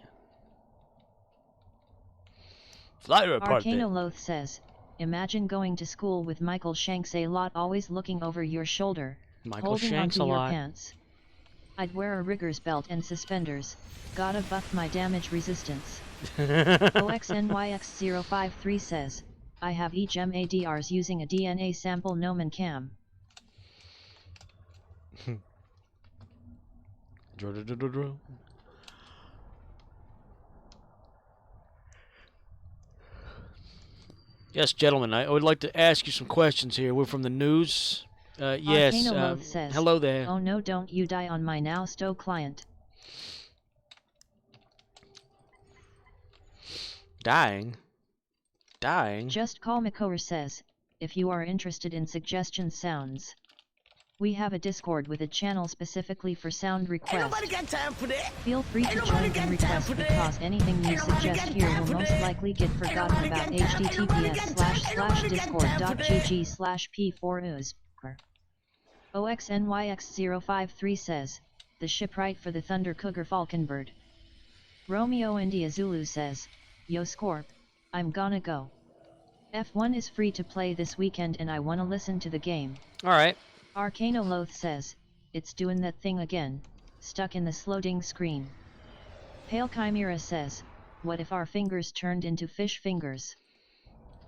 Fly report. Arcanoloth says, imagine going to school with Michael Shanks a lot, always looking over your shoulder, Michael holding Shanks onto a your lot. pants. I'd wear a rigger's belt and suspenders, gotta buff my damage resistance. OXNYX053 says, I have each MADRs using a DNA sample Nomen Cam. Yes, gentlemen, I would like to ask you some questions here. We're from the news. Yes, Arcanoloth says, hello there. oh no, don't you die on my now Stow client. Dying? Dying? Just Call Makower says, if you are interested in suggestion sounds. We have a Discord with a channel specifically for sound requests. Ain't nobody got time for that. Feel free to Ain't join nobody and got request time for because that. anything you Ain't nobody suggest got here time will for most that. likely get forgotten nobody about got time. Ain't nobody got time. Ain't nobody got time for that. https://discord.gg/p4ooze. OXNYX053 says, the shipwright for the Thunder Cougar Falconbird. Romeo India Zulu says, yo Scorp, I'm gonna go. F1 is free to play this weekend and I wanna listen to the game. Alright. Arcanoloth says, it's doing that thing again, stuck in the loading screen. Pale Chimera says, what if our fingers turned into fish fingers?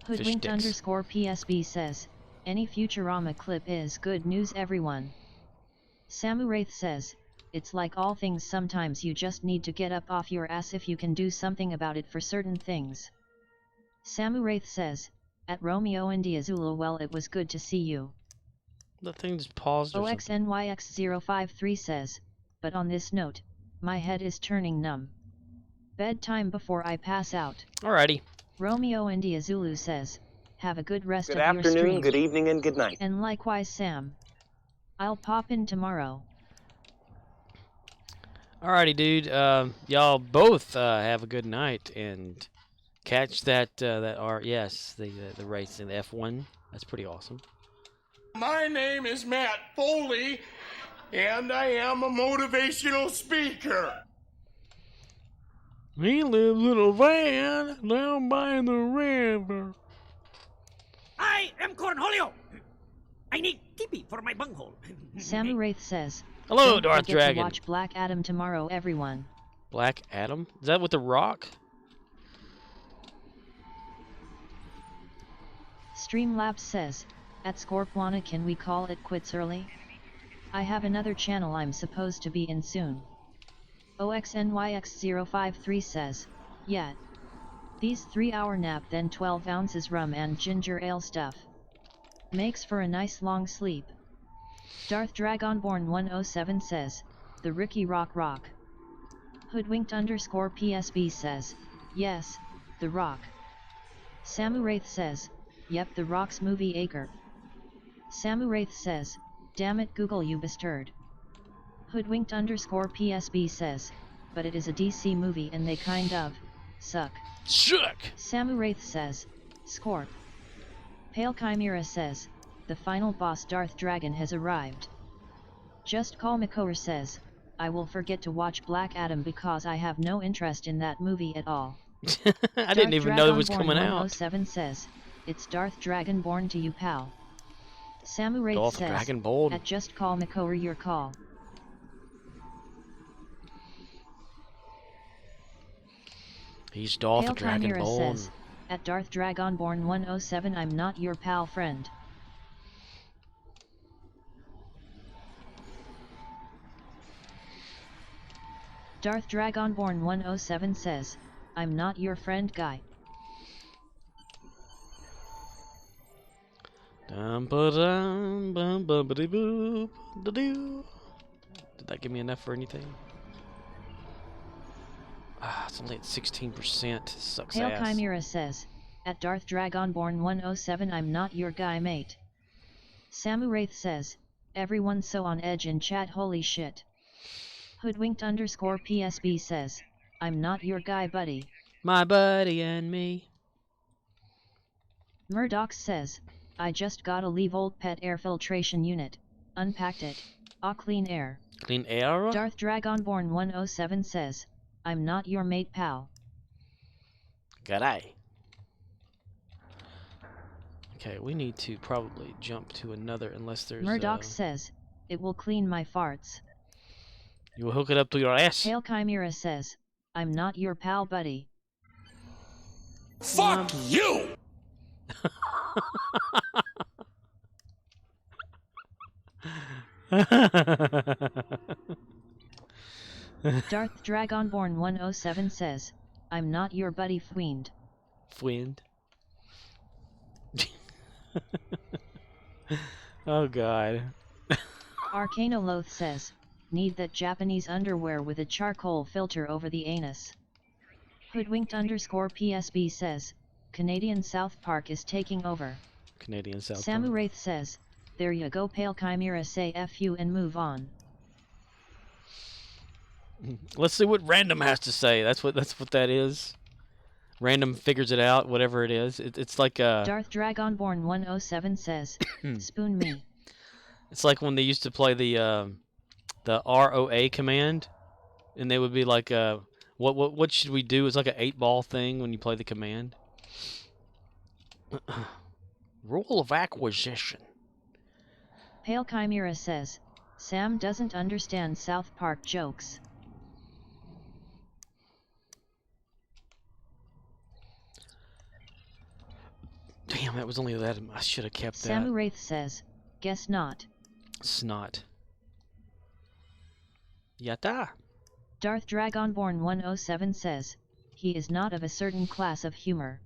Hoodwinked underscore PSB says, any Futurama clip is good news everyone. Samuraith says, it's like all things, sometimes you just need to get up off your ass if you can do something about it for certain things. Samuraith says, at Romeo India Zulu, well it was good to see you. The thing just paused or something. OXNYX053 says, but on this note, my head is turning numb. Bedtime before I pass out. Alrighty. Romeo India Zulu says, have a good rest Good of your stream. afternoon, good evening, and good night. And likewise Sam. I'll pop in tomorrow. Alrighty, dude. Y'all both have a good night and catch that the race in the F1. That's pretty awesome. My name is Matt Foley, and I am a motivational speaker. He lives in a van down by the river. I am Cornholio. I need tippy for my bunghole. Samuraith says, hello, don't Darth forget Dragon. To watch Black Adam tomorrow, everyone. Black Adam? Is that with the Rock? Streamlabs says, at Scorpwana, can we call it quits early? I have another channel I'm supposed to be in soon. OXNYX053 says, yeah. These 3-hour nap, then 12 ounces rum and ginger ale stuff. Makes for a nice long sleep. Darth Dragonborn 107 says, the Ricky Rock. Hoodwinked underscore PSB says, yes, the Rock. Samuraith says, yep, the Rock's movie acre. Samuraith says, damn it Google you bastard. Hoodwinked underscore PSB says, but it is a DC movie and they kind of suck. Shook! Samuraith says, Scorp. Pale Chimera says, the final boss Darth Dragon has arrived. Just Call Makor says, I will forget to watch Black Adam because I have no interest in that movie at all. I didn't even know it was coming out. 107 says, it's Darth Dragonborn to you, pal. Samuraith Darth says, Dragonborn. at Just Call Makor your call. He's Darth Pale Chimera Dragonborn. says, at Darth Dragonborn 107, I'm not your pal friend. Darth Dragonborn 107 says, I'm not your friend guy. Did that give me enough for anything? Ah, it's only at 16%. Sucks Pale ass. Chimera says, at Darth Dragonborn 107, I'm not your guy, mate. Samuraith says, everyone's so on edge in chat, holy shit. Hoodwinked underscore PSB says, I'm not your guy, buddy. My buddy and me. Murdoch says, I just gotta leave old pet air filtration unit. Unpacked it. Clean air. Clean air? Darth Dragonborn 107 says, I'm not your mate, pal. G'day. Okay, we need to probably jump to another, unless there's... Murdoch says, it will clean my farts. You will hook it up to your ass. Pale Chimera says, I'm not your pal, buddy. Fuck you! Darth Dragonborn 107 says, I'm not your buddy, Fwiend. Fwiend? Oh god. Arcanoloth says, need that Japanese underwear with a charcoal filter over the anus. Hoodwinked underscore PSB says, Canadian South Park is taking over. Canadian South Park. Samuraith says, there you go, Pale Chimera, say F you and move on. Let's see what Random has to say. That's what that is. Random figures it out, whatever it is. It's like Darth Dragonborn 107 says, spoon me. It's like when they used to play the ROA command, and they would be like, what should we do? It's like an 8-ball thing when you play the command. Rule of acquisition. Pale Chimera says, Sam doesn't understand South Park jokes. Damn, that was only that. I should have kept that. Samu Wraith says, guess not. Snot. Yatta. Darth Dragonborn 107 says, he is not of a certain class of humor.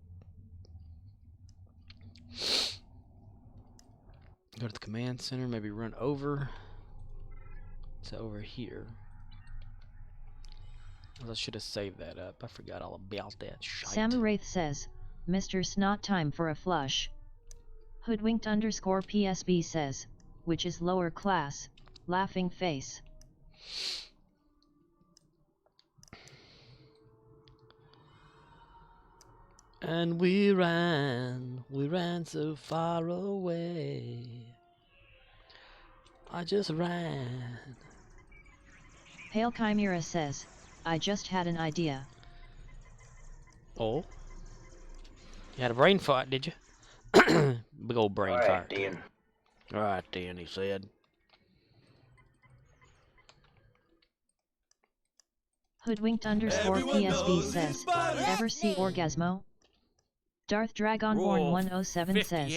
Go to the command center, maybe run over. It's over here. I should have saved that up. I forgot all about that shite. Samu Wraith says, Mr. Snot, time for a flush. Hoodwinked _ PSB says, which is lower class, laughing face. And we ran so far away. I just ran. Pale Chimera says, I just had an idea. Oh? You had a brain fart, did you? Big old brain fart. Alright then, he said. Hoodwinked _ PSB says, ever see Orgasmo? Darth Dragonborn 107 says,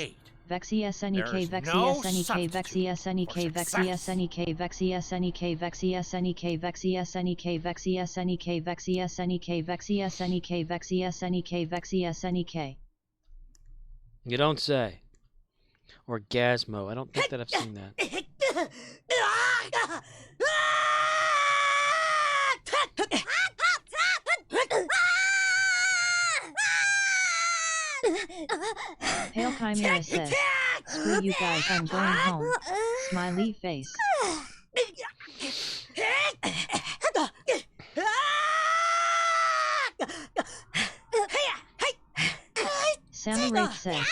Vexi SNEK Vexi SNEK Vexi SNEK Vexi SNEK Vexi SNEK Vexi SNEK Vexi SNEK Vexi SNEK Vexi SNEK Vexi SNEK Vexi SNEK Vexi SNEK. You don't say. Orgasmo. I don't think that I've seen that. Pale Chimera says, screw you guys, I'm going home. Smiley face. Samu Wraith says,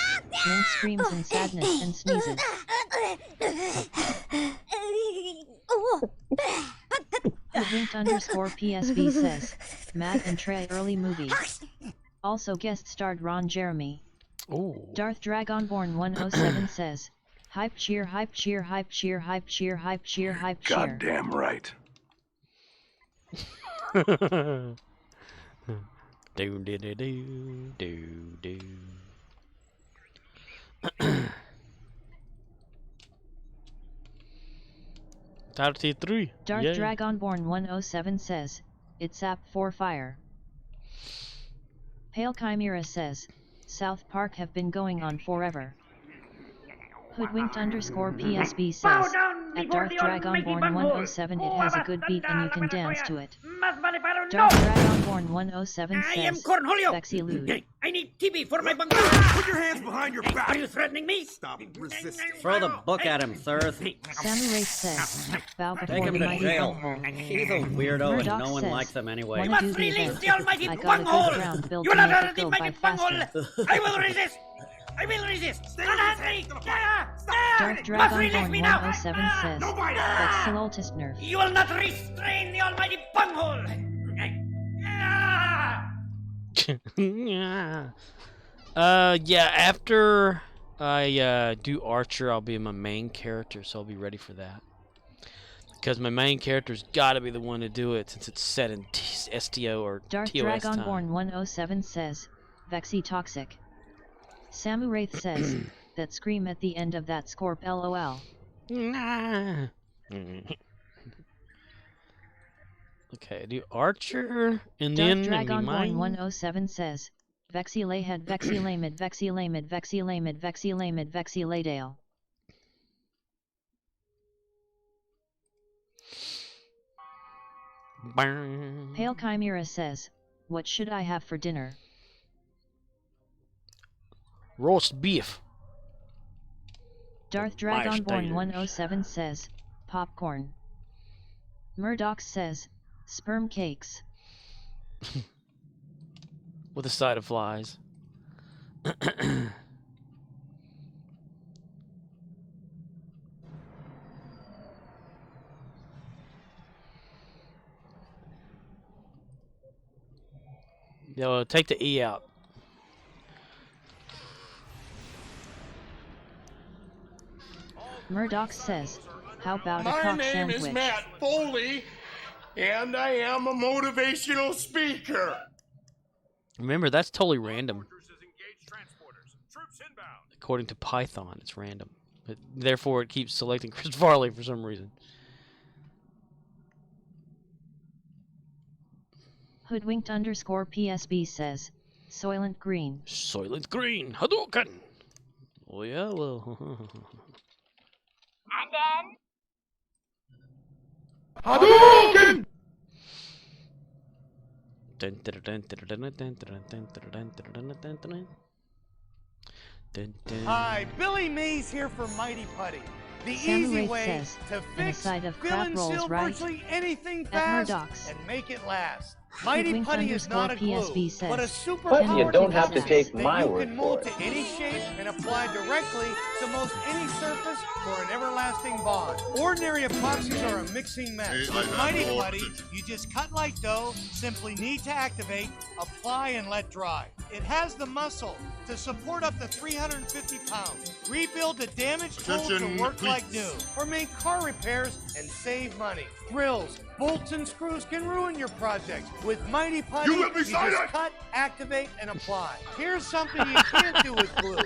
Link screams in sadness and sneezes. Hoodwinked _ PSB says, Matt and Trey early movie. Also guest starred Ron Jeremy. Ooh. Darth Dragonborn 107 says, hype cheer, hype cheer, hype cheer, hype cheer, hype cheer, hype cheer. Goddamn right. Do do do do do do. 33. Darth Yay. Dragonborn 107 says, it's app for fire. Pale Chimera says, South Park have been going on forever. Hoodwinked _ PSB says, at Darth Dragonborn 107 it has a good beat and you can dance to it. Darth Dragonborn 107 I am says, Cornholio. Vexi Lude. I need TV for my bunker. Put your hands behind your back. Are you threatening me? Stop resisting. Throw the book at him, Thirth. Samu Wraith says, bow Take before him the to mighty jail. bunghole. He's a weirdo and Murdoch no one says, likes him anyway. wanna You do must the release event. the almighty I got a bunghole. good ground built You to will make not it go the by mighty bunghole. faster. I will resist. I will resist. Don't hurt me. Darth You must release Dragonborn me now. 107 says, Vexiloltis nerf. You will not restrain the almighty bunghole. Yeah, after I do Archer, I'll be my main character, so I'll be ready for that. Because my main character's got to be the one to do it, since it's set in STO or Darth TOS Dragonborn time. 107 says, Vexi toxic. Samu Wraith says, that scream at the end of that Scorp LOL. Nah. Okay, do Archer, and Darth then Dragonborn mine. 107 says, Vexi layhead, Vexi lamid, Vexi lamid, Vexi lamid, Vexi lamid, Vexi laydale. Pale Chimera says, what should I have for dinner? Roast beef. Darth Mashed Dragonborn potatoes. 107 says, popcorn. Murdoch says, sperm cakes. With a side of flies. Yo, take the E out. Murdoch says, how about a My cock name sandwich? is Matt Foley, and I am a motivational speaker. Remember, that's totally random. According to Python, it's random. But therefore, it keeps selecting Chris Farley for some reason. Hoodwinked underscore PSB says, Soylent Green. Soylent Green, Hadouken! Oh yeah, well. Hadouken! Hi, Billy Mays here for Mighty Putty. The Sam easy Wraith way says, to and a fix, side of fill, crab and rolls, seal right? virtually anything At fast Murdoch's. and make it last. Mighty Hoodwinked Putty is not a glue, PSB says, but a super But power you don't have to device take that my you word can for mold it. to any shape and apply directly to most any surface for an everlasting bond. Ordinary epoxies are a mixing mess. With Mighty Putty, you just cut like dough, simply need to activate, apply, and let dry. It has the muscle to support up to 350 pounds. Rebuild the damaged tools to work like new, or make car repairs and save money. Drills, bolts, and screws can ruin your projects. With Mighty Putty, You let me just sign it! cut, activate, and apply. Here's something you can't do with glue.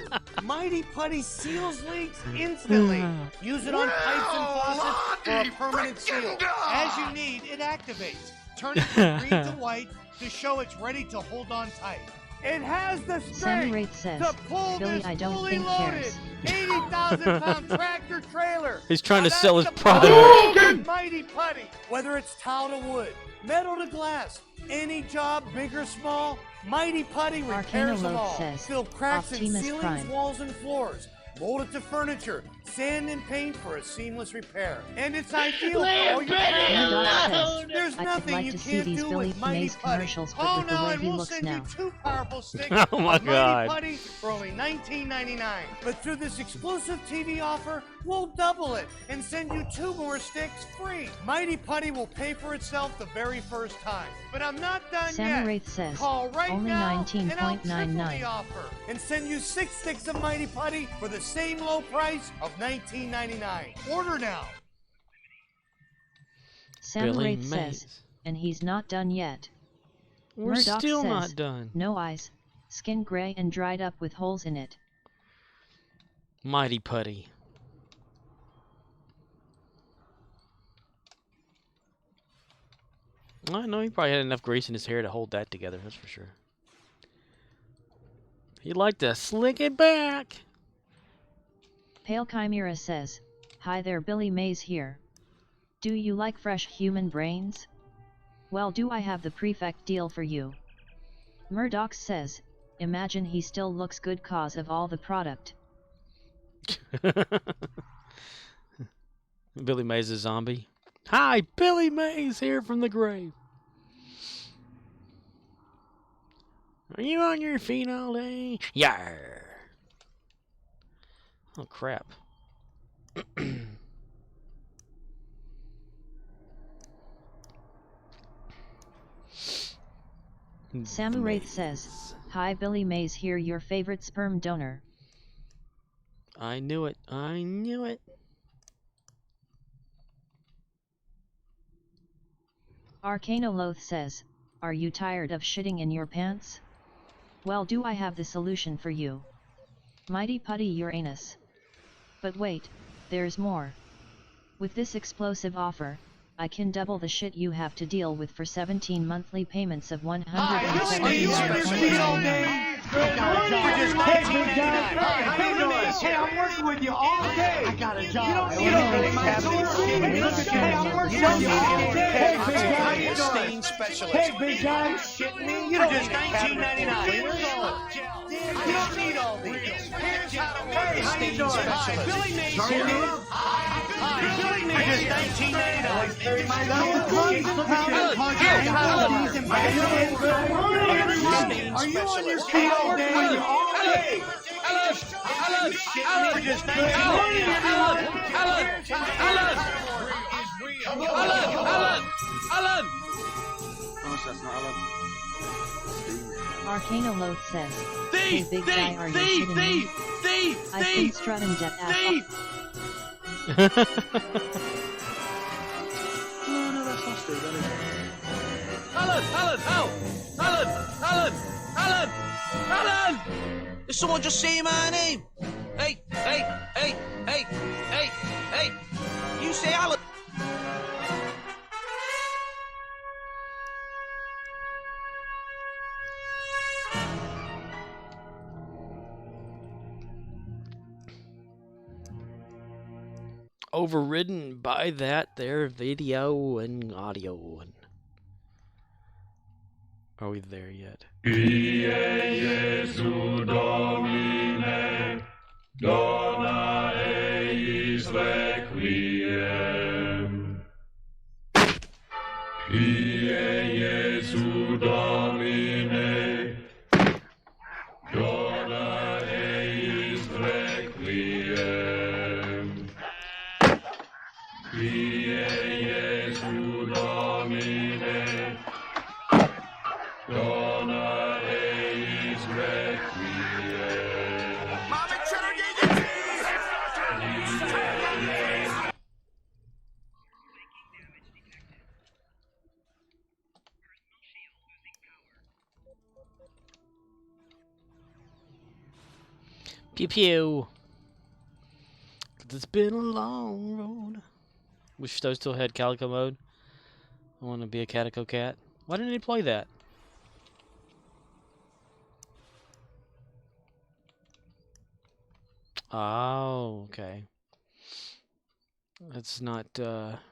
Mighty Putty seals leaks instantly. Use it on pipes and faucets for a permanent seal. As you need, it activates. Turn it from green to white to show it's ready to hold on tight. It has the Sammy strength Wraith says, to pull Billy, this I don't fully think loaded cares. 80,000-pound tractor trailer. He's trying Now to sell his that's the product. power of Mighty Putty. Whether it's tile to wood, metal to glass, any job, big or small, Mighty Putty repairs them all. says, Fill cracks in Optimus ceilings, Prime. walls, and floors. Mold it to furniture, sand and paint for a seamless repair. And it's ideal for all your Murdoch says, There's I could nothing like you to see can't these do Billy with Mighty Mays Putty. commercials, but Oh with the no, way and he we'll looks send now. you 2 powerful sticks Oh my of God. Mighty Putty for only $19.99. But through this exclusive TV offer, we'll double it and send you 2 more sticks free. Mighty Putty will pay for itself the very first time. But I'm not done Sammy yet. Wraith says, Call right only now and I'll triple 19.99. the offer and send you 6 sticks of Mighty Putty for the same low price of $19.99. Order now. Sam Billy Wraith Mays. says, and he's not done yet. We're Murdoch still says, not done. No eyes, skin gray and dried up with holes in it. Mighty Putty. I know he probably had enough grease in his hair to hold that together, that's for sure. He'd like to slick it back. Pale Chimera says, Hi there, Billy Mays here. Do you like fresh human brains? Well, do I have the prefect deal for you? Murdoch says, Imagine he still looks good cause of all the product. Billy Mays a zombie. Hi, Billy Mays here from the grave. Are you on your feet all day? Yar. Oh crap. Sam Wraith says, Hi, Billy Mays here, your favorite sperm donor. I knew it. I knew it. Arcanoloth says, Are you tired of shitting in your pants? Well, do I have the solution for you. Mighty Putty your anus. But wait, there's more. With this explosive offer, I can double the shit you have to deal with for 17 monthly payments of $179.99. Hey, I'm working with you all day. I got a job. You don't need my Hey, I'm working with you all day. Hey, big guy, you stain specialist. Hey, big guy, shitting me? You don't just $19.99. You don't need all these. Here's how to work a stain specialist. Billy Mays here. Billy Mays here. Just $19.99. Are you on your feet all day? Arcanoloth says, Hey big guy, are you kidding me? I've been strutting that ass No, that's not Steve, that is. Alan! Did someone just say my name? Hey, hey, hey, hey, hey, hey. You say Alan. Overridden by that there video and audio. Are we there yet? Jesu Domine, dona eis requiem. Jesu Domine, dona eis requiem. Jesu Domine, dona eis requiem. Mama cheddar gave you cheese! Pew pew. It's been a long road. Wish those still had Calico mode. I want to be a Calico cat. Why didn't he play that? Oh, okay. It's not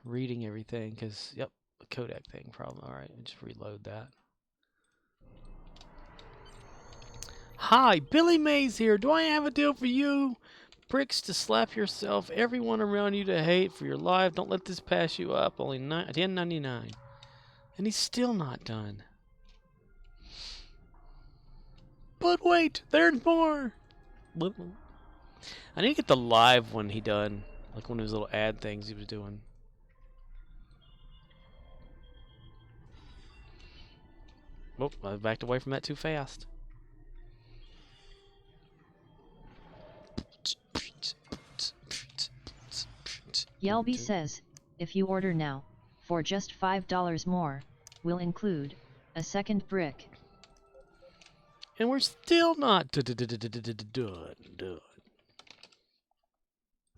reading everything because, yep, the codec thing problem. All right, just reload that. Hi, Billy Mays here. Do I have a deal for you? Bricks to slap yourself, everyone around you to hate for your life. Don't let this pass you up. Only $10.99. And he's still not done. But wait, there's more. I need to get the live one he done. Like one of his little ad things he was doing. Oh, I backed away from that too fast. Yelby says, if you order now, for just $5 more, we'll include a second brick. And we're still not done.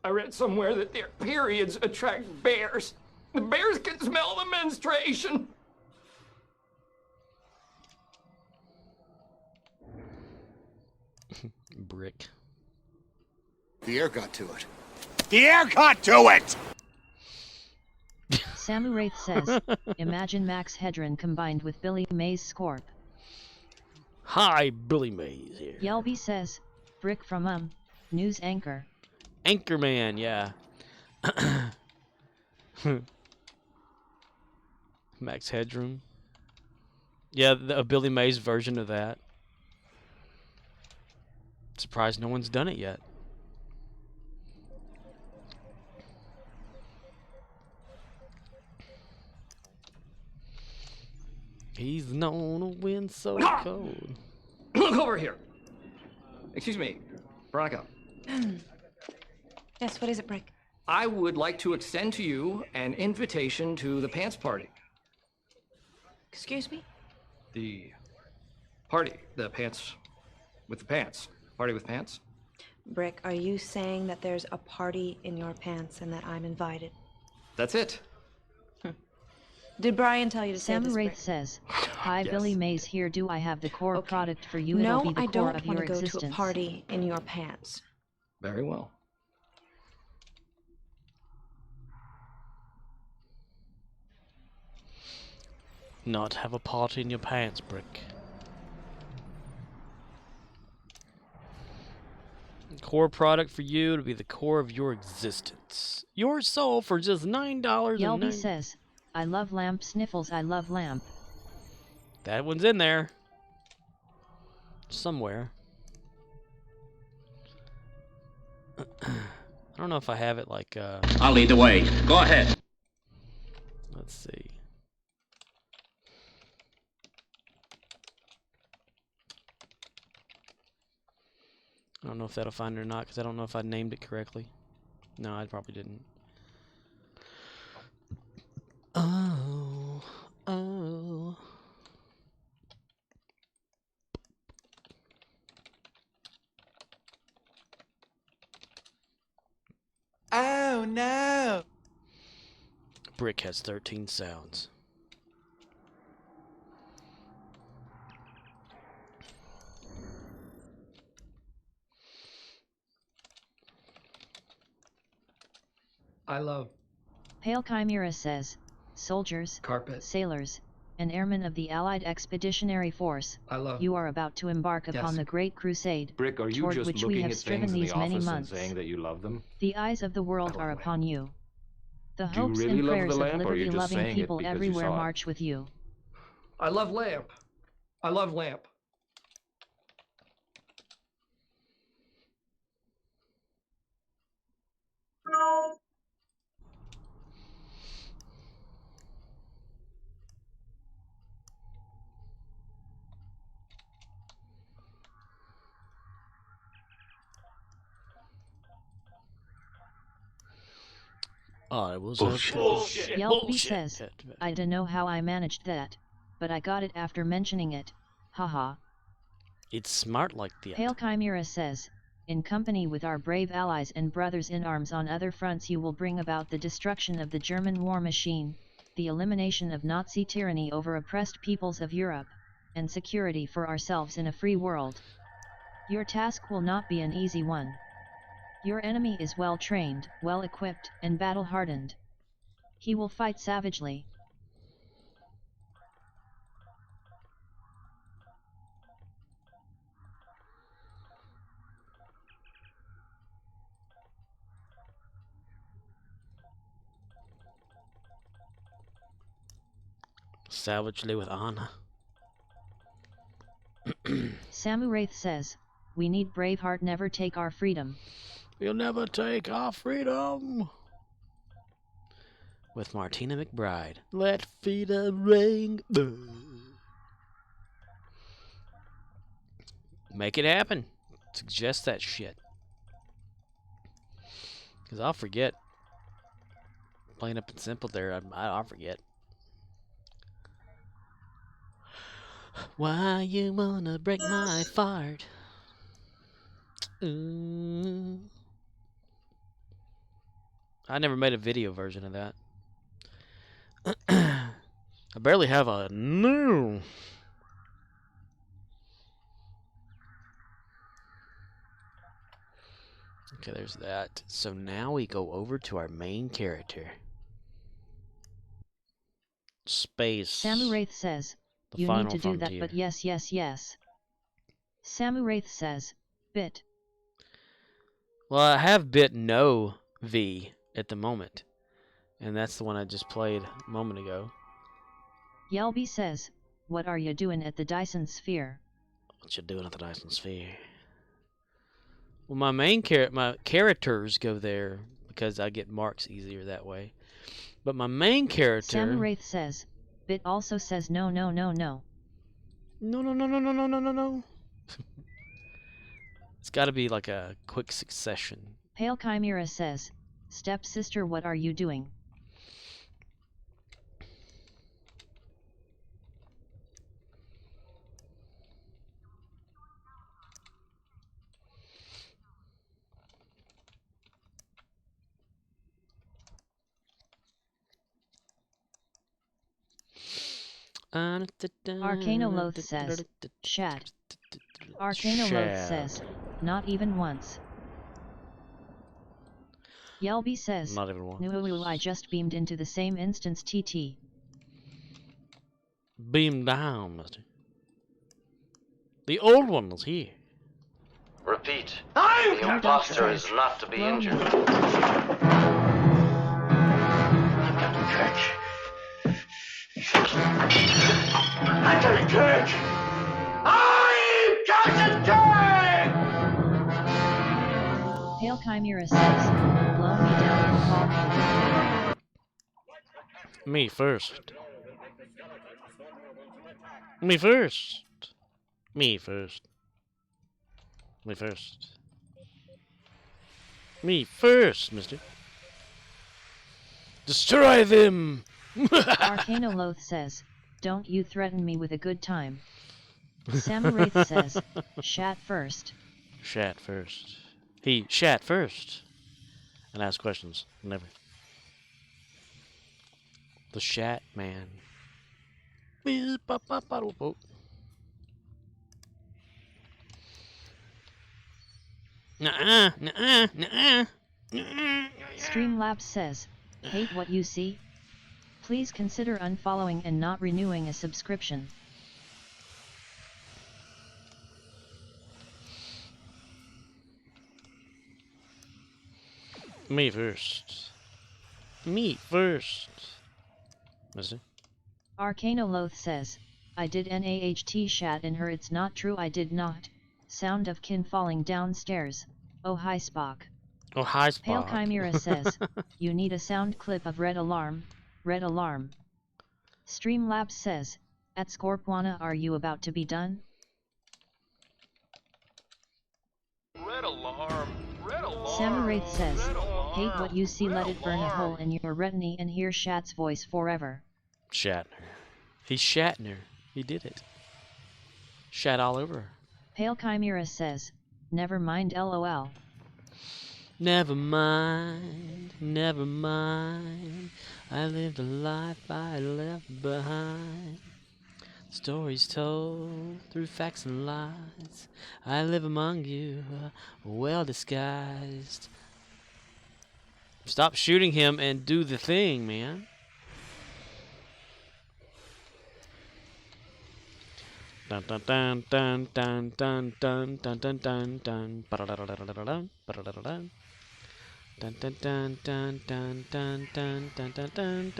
I read somewhere that their periods attract bears. The bears can smell the menstruation. Brick. The air got to it. The air got to it! Samu Wraith says, imagine Max Hedron combined with Billy Mays Scorp. Hi, Billy Mays here. Yelby says, brick from news anchor. Anchorman, yeah. Max Headroom. Yeah, a Billy Mays version of that. Surprised no one's done it yet. He's known to win so cold. Look over here. Excuse me, Veronica. Yes, what is it, Brick? I would like to extend to you an invitation to the pants party. Excuse me? The party. The pants with the pants. Party with pants. Brick, are you saying that there's a party in your pants and that I'm invited? That's it. Did Brian tell you to say Sam this, Wraith Brick? says, hi, Yes. Billy Mays here. Do I have the core product for you? No, It'll be the I core don't of want your to go existence. to a party in your pants. Very well. Not have a party in your pants, Brick. Core product for you to be the core of your existence. Your soul for just $9. Yelby says, I love lamp sniffles. I love lamp. That one's in there. Somewhere. I don't know if I have it like, I'll lead the way. Go ahead. Let's see. I don't know if that'll find it or not, because I don't know if I named it correctly. No, I probably didn't. Oh. no. Brick has 13 sounds. I love Pale Chimera says, soldiers, carpet. sailors, and airmen of the Allied Expeditionary Force, I love you are about to embark upon the Great Crusade, Brick, are you toward just which we looking have at striven things in these the many office and months. saying that you love them? The eyes of the world are upon you. The Do you hopes really and love the prayers of lamp, or are you just liberty-loving saying it people because you everywhere saw it? march with you. I love lamp. I love lamp. I was Bullshit. Yelpy says, I dunno how I managed that, but I got it after mentioning it. Haha. It's smart like that. Pale Chimera says, in company with our brave allies and brothers in arms on other fronts, you will bring about the destruction of the German war machine, the elimination of Nazi tyranny over oppressed peoples of Europe, and security for ourselves in a free world. Your task will not be an easy one. Your enemy is well trained, well equipped, and battle hardened. He will fight savagely. Savagely with honor. Samu Wraith says, we need Braveheart, never take our freedom. We'll never take our freedom. With Martina McBride. Let freedom ring. Make it happen. Suggest that shit. Because I'll forget. Plain up and simple there. I'll forget. Why you wanna break my fart? Ooh. I never made a video version of that. I barely have a no. Okay, there's that. So now we go over to our main character. Space. Samu Wraith says, you need to do that, but yes, yes, yes. Samu Wraith says, bit. Well, I have bit no V at the moment. And that's the one I just played a moment ago. Yelby says, what are you doing at the Dyson Sphere? What you doing at the Dyson Sphere? Well, my characters go there because I get marks easier that way. But my main character... Samu Wraith says, bit also says no, no, no, no. No, no, no, no, no, no, no, no, no. It's got to be like a quick succession. Pale Chimera says, stepsister, what are you doing? Arcanoloth says, Shat. Arcanoloth says, not even once. Yelby says, not even once. No, I just beamed into the same instance TT. Beam down, mister. The old one is here. Repeat. The imposter is not to be injured. I got a catch! I got a catch! Pale Chimera says, blow me down and call me. Me first. Me first. Me first. Me first. Me first, mister. Destroy them! Arcanoloth says, don't you threaten me with a good time. Samu Wraith says, shat first. Shat first. He shat first. and ask questions. Never. The Shat Man. Nuh-uh, nuh-uh, nuh-uh. Streamlabs says, hate what you see? Please consider unfollowing and not renewing a subscription. Me first. Me first. Mister? Arcanoloth says, I did NAHT shat in her. It's not true, I did not. Sound of kin falling downstairs. Oh hi Spock. Oh hi Spock. Pale Chimera says, you need a sound clip of red alarm, red alarm. Streamlabs says, at Scorpwana, are you about to be done? Red alarm. Red alarm. Samuraith says, hate what you see, let it burn a hole in your retina and hear Shat's voice forever. Shatner. He's Shatner. He did it. Shat all over her. Pale Chimera says, never mind lol. Never mind, never mind. I lived a life I left behind. Stories told through facts and lies. I live among you, well disguised. Stop shooting him and do the thing, man. Dun dun dun dun dun dun dun dun dun dun dun ba-da-da-da-da-da-dun ba-da-da-da-dun dun dun dun dun dun dun dun dun dun dun dun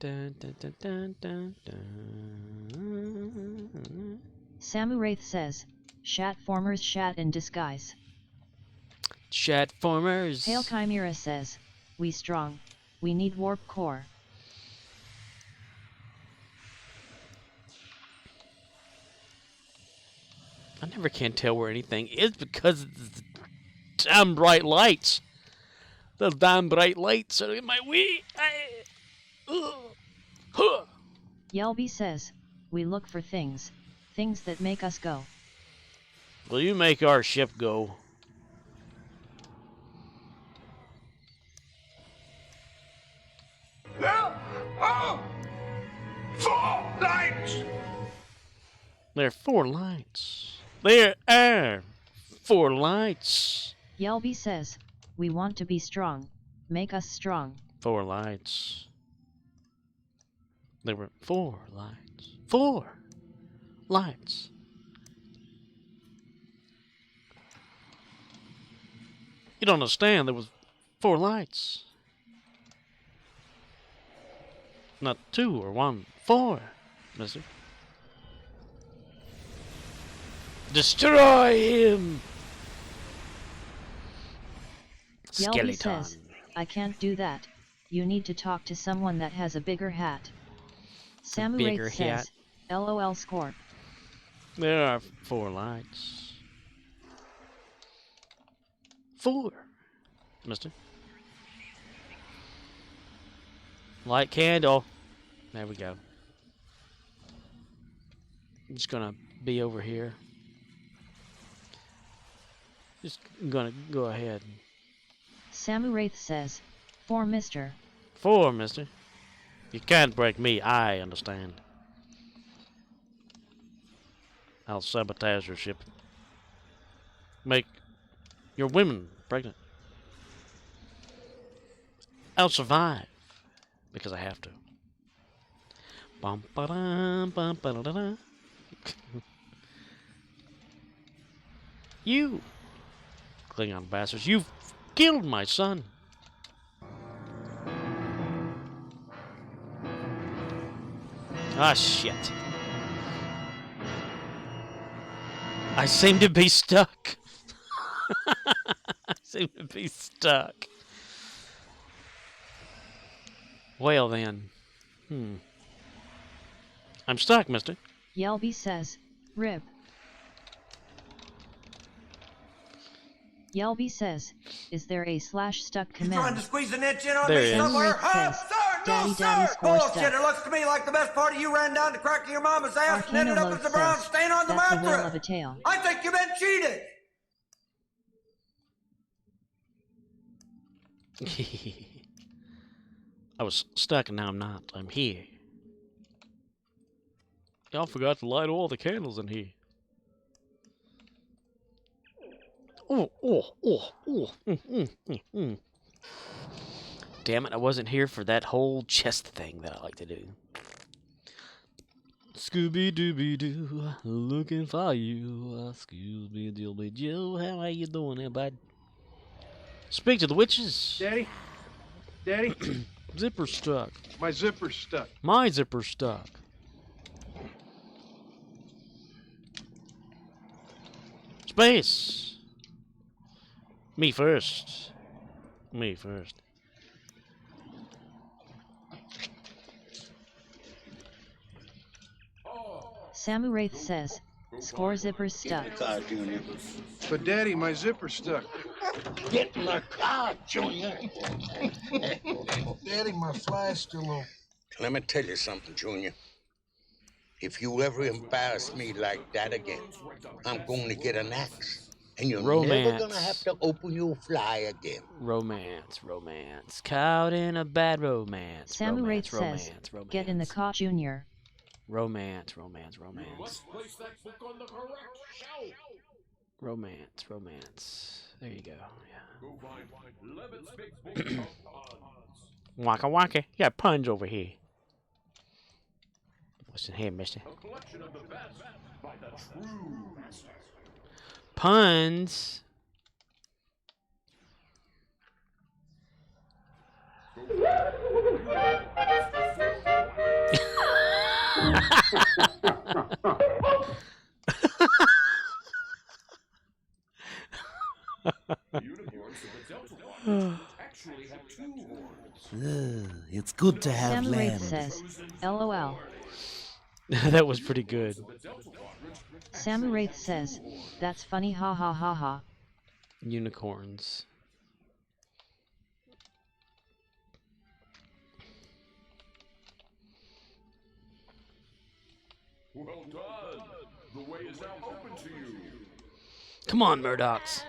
dun dun dun dun dun dun. Samuraith says, Shat formers shat in disguise. Shat formers. Pale Chimera says, we strong. We need warp core. I never can tell where anything is because of the damn bright lights. The damn bright lights are in my way. Yelby says, we look for things that make us go. Will you make our ship go? Oh! 4 lights! There are 4 lights. There are 4 lights. Yelby says, we want to be strong. Make us strong. 4 lights. There were 4 lights. 4 lights. You don't understand. There was 4 lights. Not 2 or 1. 4, mister. Destroy him! Yelby Skeleton. says, I can't do that. You need to talk to someone that has a bigger hat. Samuraith says, LOL Scorp. There are 4 lights. 4, mister. Light candle. There we go. I'm just gonna be over here. Just gonna go ahead. Samuraith says, 4 mister. 4, mister. You can't break me, I understand. I'll sabotage your ship. Make your women pregnant. I'll survive. Because I have to. Bum ba dum bum ba da da da. You Klingon bastards, you've killed my son. Ah, shit. I seem to be stuck. I seem to be stuck. Well then. I'm stuck, mister. Yelby says, rib. Yelby says, is there a /stuck command? Trying to squeeze an inch in on There me is. somewhere? Says, Daddy score Bullshit, stuck. it looks to me like the best part of you ran down the crack of your mama's ass and ended up Arcanoloth as the brown says, stain on the that's a whale mattress. of a tail. I think you've been cheated. I was stuck and now I'm not. I'm here. Y'all forgot to light all the candles in here. Oh. Damn it, I wasn't here for that whole chest thing that I like to do. Scooby-Dooby-Doo, looking for you. Scooby-Dooby-Doo, how are you doing there, bud? Speak to the witches. Daddy? Daddy? Zipper stuck. My zipper's stuck. My zipper's stuck. Space. Me first. Me first. Samuraith says, score zipper's stuck. Car, Junior. But Daddy, my zipper's stuck. Get in the car, Junior. Daddy, my fly's still open. Let me tell you something, Junior. If you ever embarrass me like that again, I'm going to get an axe. And you're never going to have to open your fly again. Romance. Caught in a bad romance. Samuraith says, get in the car, Junior. Romance. Place that book on the correct shelf. Romance. There you go. Yeah. Go find Levitt's big book of puns. Waka. You got puns over here. What's in here, mister? A collection of the best by the true masters. Puns. It's good to have Samuraith land. says, LOL. That was pretty good. Samuraith says, that's funny, ha ha ha ha. Unicorns. Well done. The way is now open to you. Come on, Murdochs.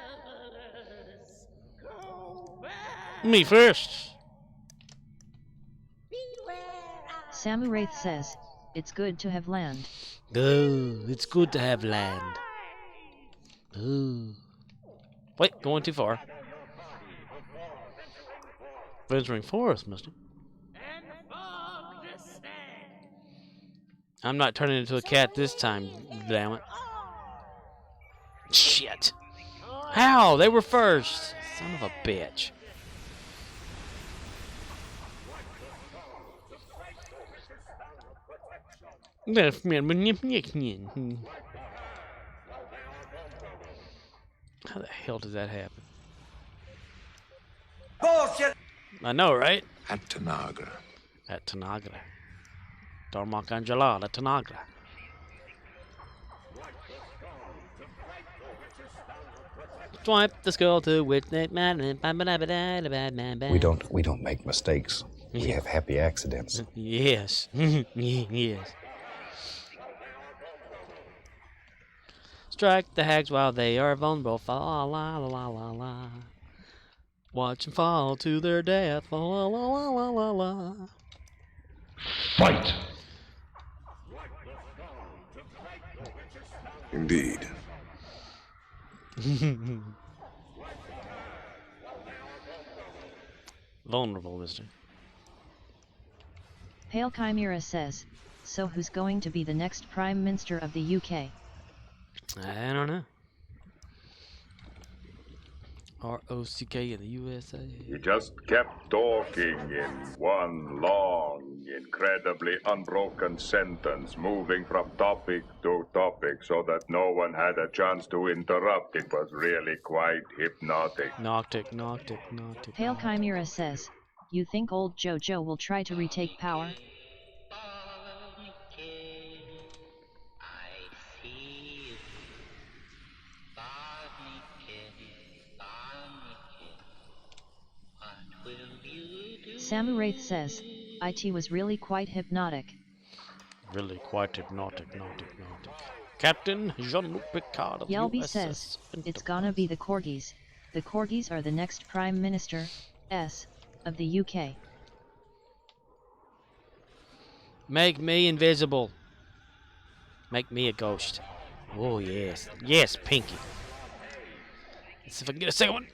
Me first. Samuraith says, it's good to have land. Oh, it's good to have land. Oh. Wait, going too far. Venturing forest, mister. I'm not turning into a cat this time, damn it. Shit. How? They were first. Son of a bitch. How the hell does that happen? Bullshit! I know, right? At Tanagra. At Tanagra. Darmok Angela at Tanagra. Swipe the skull to which we don't make mistakes. We have happy accidents. Yes. Yes. Strike the hags while they are vulnerable. Fa la la la la la. Watch them fall to their death. Fa la la la la la la. Fight. Indeed. Vulnerable, mister. Pale Chimera says, so who's going to be the next Prime Minister of the UK? I don't know. ROCK in the USA. He just kept talking in one long, incredibly unbroken sentence, moving from topic to topic so that no one had a chance to interrupt. It was really quite hypnotic. Noctic. Pale Chimera says, you think old Jojo will try to retake power? Samuraith says, IT was really quite hypnotic. Really quite hypnotic. Captain Jean-Luc Picard of Yelby USS says, it's gonna be the Corgis. The Corgis are the next Prime Minister. S. of the UK. Make me invisible. Make me a ghost. Oh, yes. Yes, Pinky. Let's see if I can get a second one.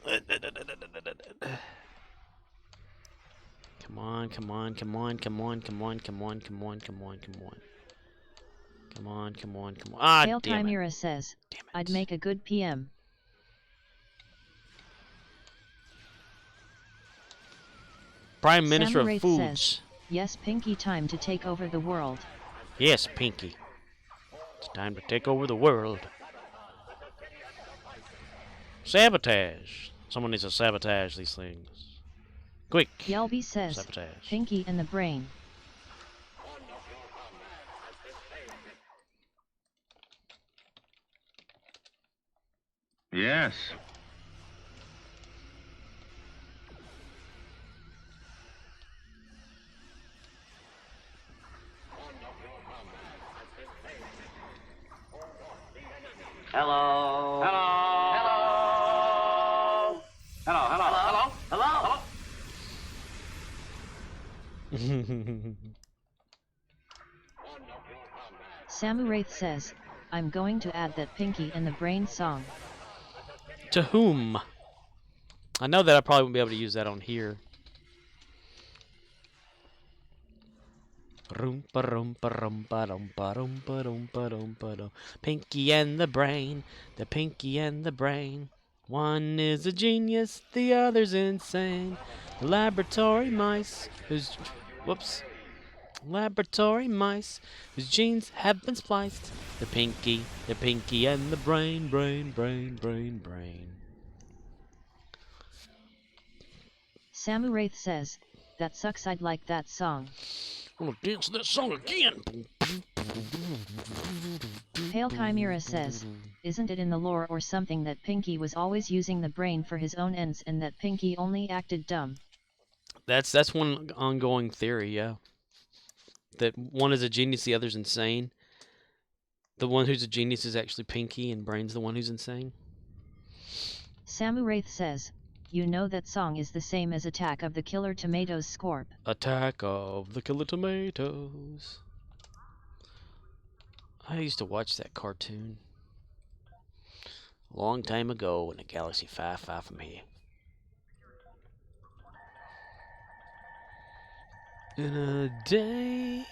Come on, come on, come on, come on, come on, come on, come on, come on, come on. Come on, come on, come on. Ah, Hail damn it. Chimera says, I'd make a good PM. Prime Minister of Samarath Foods. says, yes, Pinky, time to take over the world. Yes, Pinky. It's time to take over the world. Sabotage. Someone needs to sabotage these things. Quick. Yelby says, Sabotage. Pinky and the brain. Yes. Hello. Hello. Hello. Hello. Hello. Hello. Hello. Samurath says, I'm going to add that Pinky and the Brain song. To whom? I know that I probably won't be able to use that on here. Pinky and the Brain, the Pinky and the Brain. One is a genius, the other's insane. The laboratory mice whose laboratory mice whose genes have been spliced. The Pinky and the Brain, brain, brain, brain, brain. Samurath says, that sucks, I'd like that song. I'm gonna dance that song again. Hail Chimera says, isn't it in the lore or something that Pinky was always using the brain for his own ends and that Pinky only acted dumb? That's one ongoing theory, yeah. That one is a genius, the other's insane. The one who's a genius is actually Pinky, and Brain's the one who's insane. Samurath says, you know that song is the same as Attack of the Killer Tomatoes Scorp. Attack of the Killer Tomatoes. I used to watch that cartoon a long time ago in a galaxy far, far from here. In a day.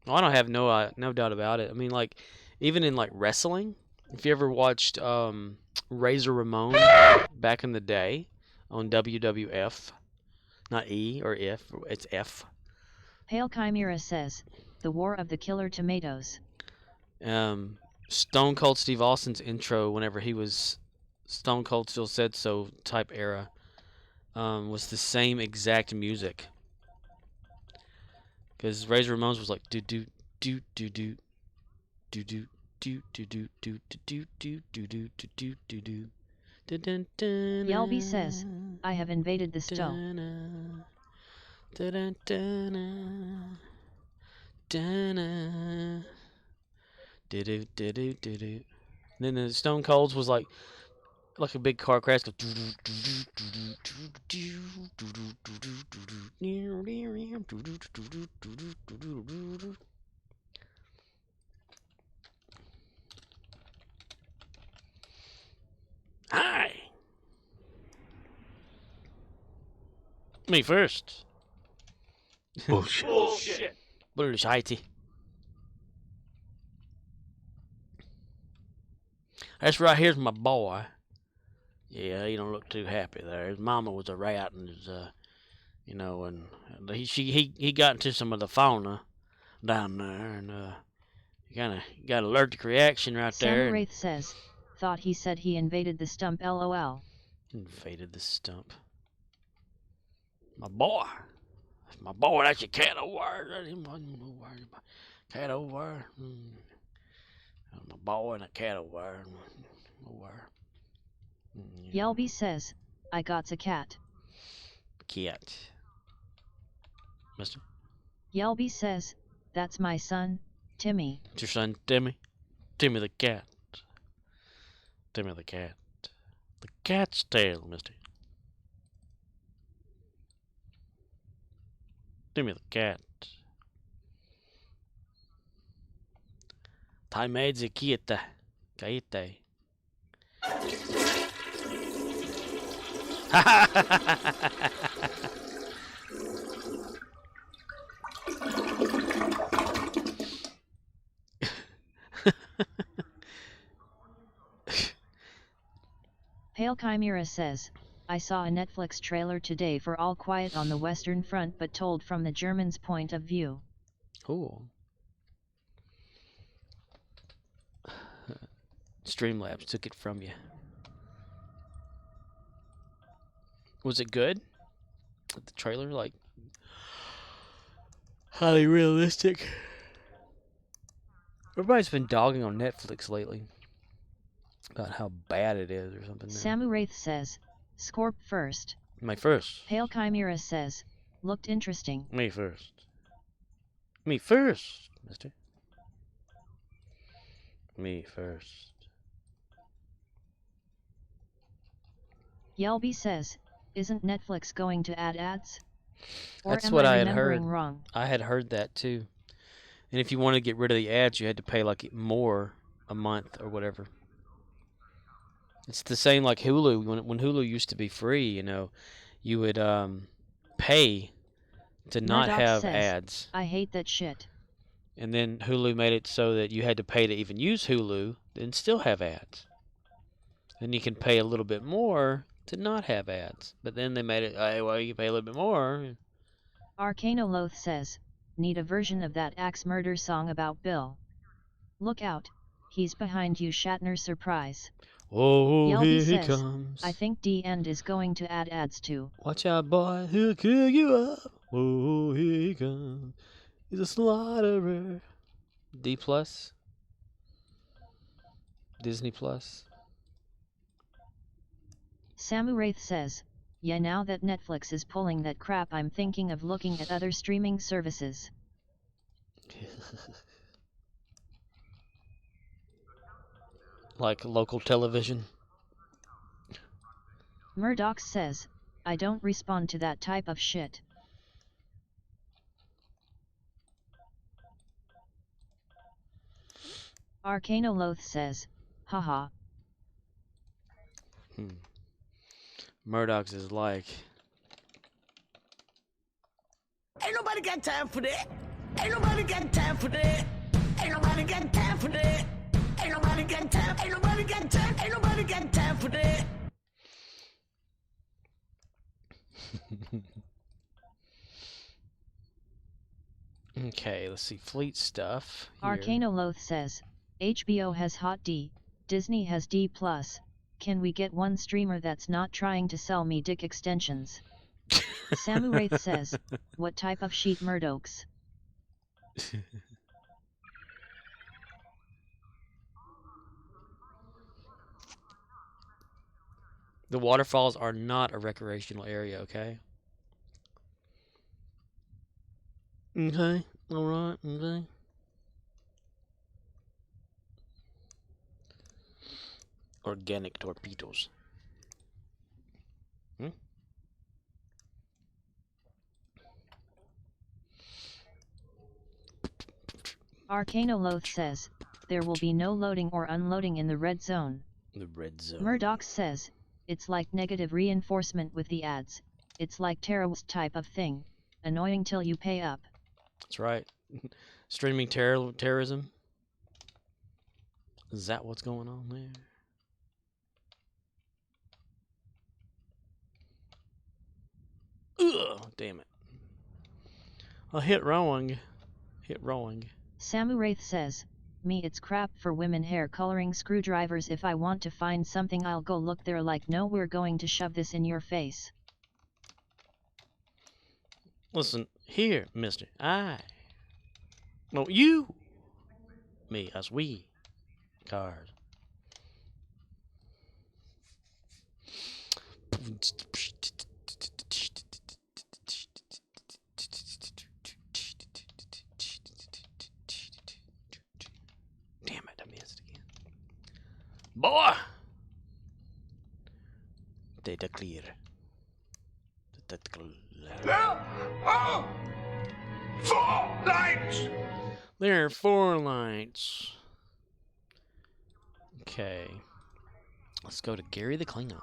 Well, I don't have no doubt about it. I mean, like, even in like wrestling, if you ever watched Razor Ramon back in the day on WWF, not E or F, it's F. Hail Chimera says, the War of the Killer Tomatoes. Stone Cold Steve Austin's intro, whenever he was Stone Cold Still Said So type era, was the same exact music. Because Razor Ramon's was like do do do do do do do do do do do do do do do do do do. Yelby says, I have invaded the stove. Then the Stone Cold's was like a big car crash. Hi. Me first. Bullshit. Bullshit. Bullshit. That's right. Here's my boy. Yeah, he don't look too happy there. His mama was a rat, and his, you know, and he got into some of the fauna down there, and he kind of got an allergic reaction right there. Samurath says, thought he said he invaded the stump. LOL. Invaded the stump. My boy. That's my boy. That's your cat over there. Cat over there. My boy and a cat over there. Yelby says, I got a cat. Cat. Mister? Yelby says, that's my son, Timmy. It's your son, Timmy? Timmy the cat. Tell me the cat. The cat's tail, mister. Give me the cat. Tai mezzi quieta. Caete. Pale Chimera says, I saw a Netflix trailer today for All Quiet on the Western Front but told from the Germans' point of view. Cool. Streamlabs took it from you. Was it good? The trailer, like, highly realistic. Everybody's been dogging on Netflix lately about how bad it is or something. Samu Wraith says, Scorp first. Me first. Pale Chimera says, looked interesting. Me first. Me first, mister. Me first. Yelby says, isn't Netflix going to add ads? Or That's am what I I had heard. remembering wrong? I had heard that too. And if you want to get rid of the ads, you had to pay like more a month or whatever. It's the same like Hulu. When Hulu used to be free, you know, you would pay to not Murdoch have says, ads. I hate that shit. And then Hulu made it so that you had to pay to even use Hulu and still have ads. And you can pay a little bit more to not have ads. But then they made it, hey, well, you pay a little bit more. Arcanoloth says, need a version of that axe murder song about Bill. Look out, he's behind you, Shatner surprise. Oh, Yelby here he says, comes. I think D-End is going to add ads too. Watch out, boy, he'll kick you up. Oh, here he comes. He's a slaughterer. D+. Disney+. Samu Wraith says, yeah, now that Netflix is pulling that crap, I'm thinking of looking at other streaming services. Like local television. Murdoch says, I don't respond to that type of shit. Arcanoloth says, haha. Murdoch's is like, Ain't nobody got time for that. Ain't nobody got time for that. Ain't nobody got time for that. Ain't nobody got time. Ain't nobody got time. Ain't nobody got time for that. okay, let's see, Fleet stuff. Here. Arcanoloth says, HBO has Hot D, Disney has D+. Can we get one streamer that's not trying to sell me dick extensions? Samu Wraith says, what type of sheet Murdochs? The waterfalls are not a recreational area, okay? Okay, alright, okay. Organic torpedoes. Arcanoloth says, there will be no loading or unloading in the red zone. The red zone. Murdoch says, it's like negative reinforcement with the ads. It's like terrorist type of thing. Annoying till you pay up. That's right. Streaming terrorism. Is that what's going on there? Ugh, damn it. I hit wrong. Hit wrong. Samu Wraith says, me it's crap for women hair coloring screwdrivers. If I want to find something I'll go look there, like no, we're going to shove this in your face. Listen, here, mister. No, you. Me, us, we. Cars. Damn it, I missed again. Boy, the clear. There are 4 lights! There are 4 lights. Okay. Let's go to Gary the Klingon.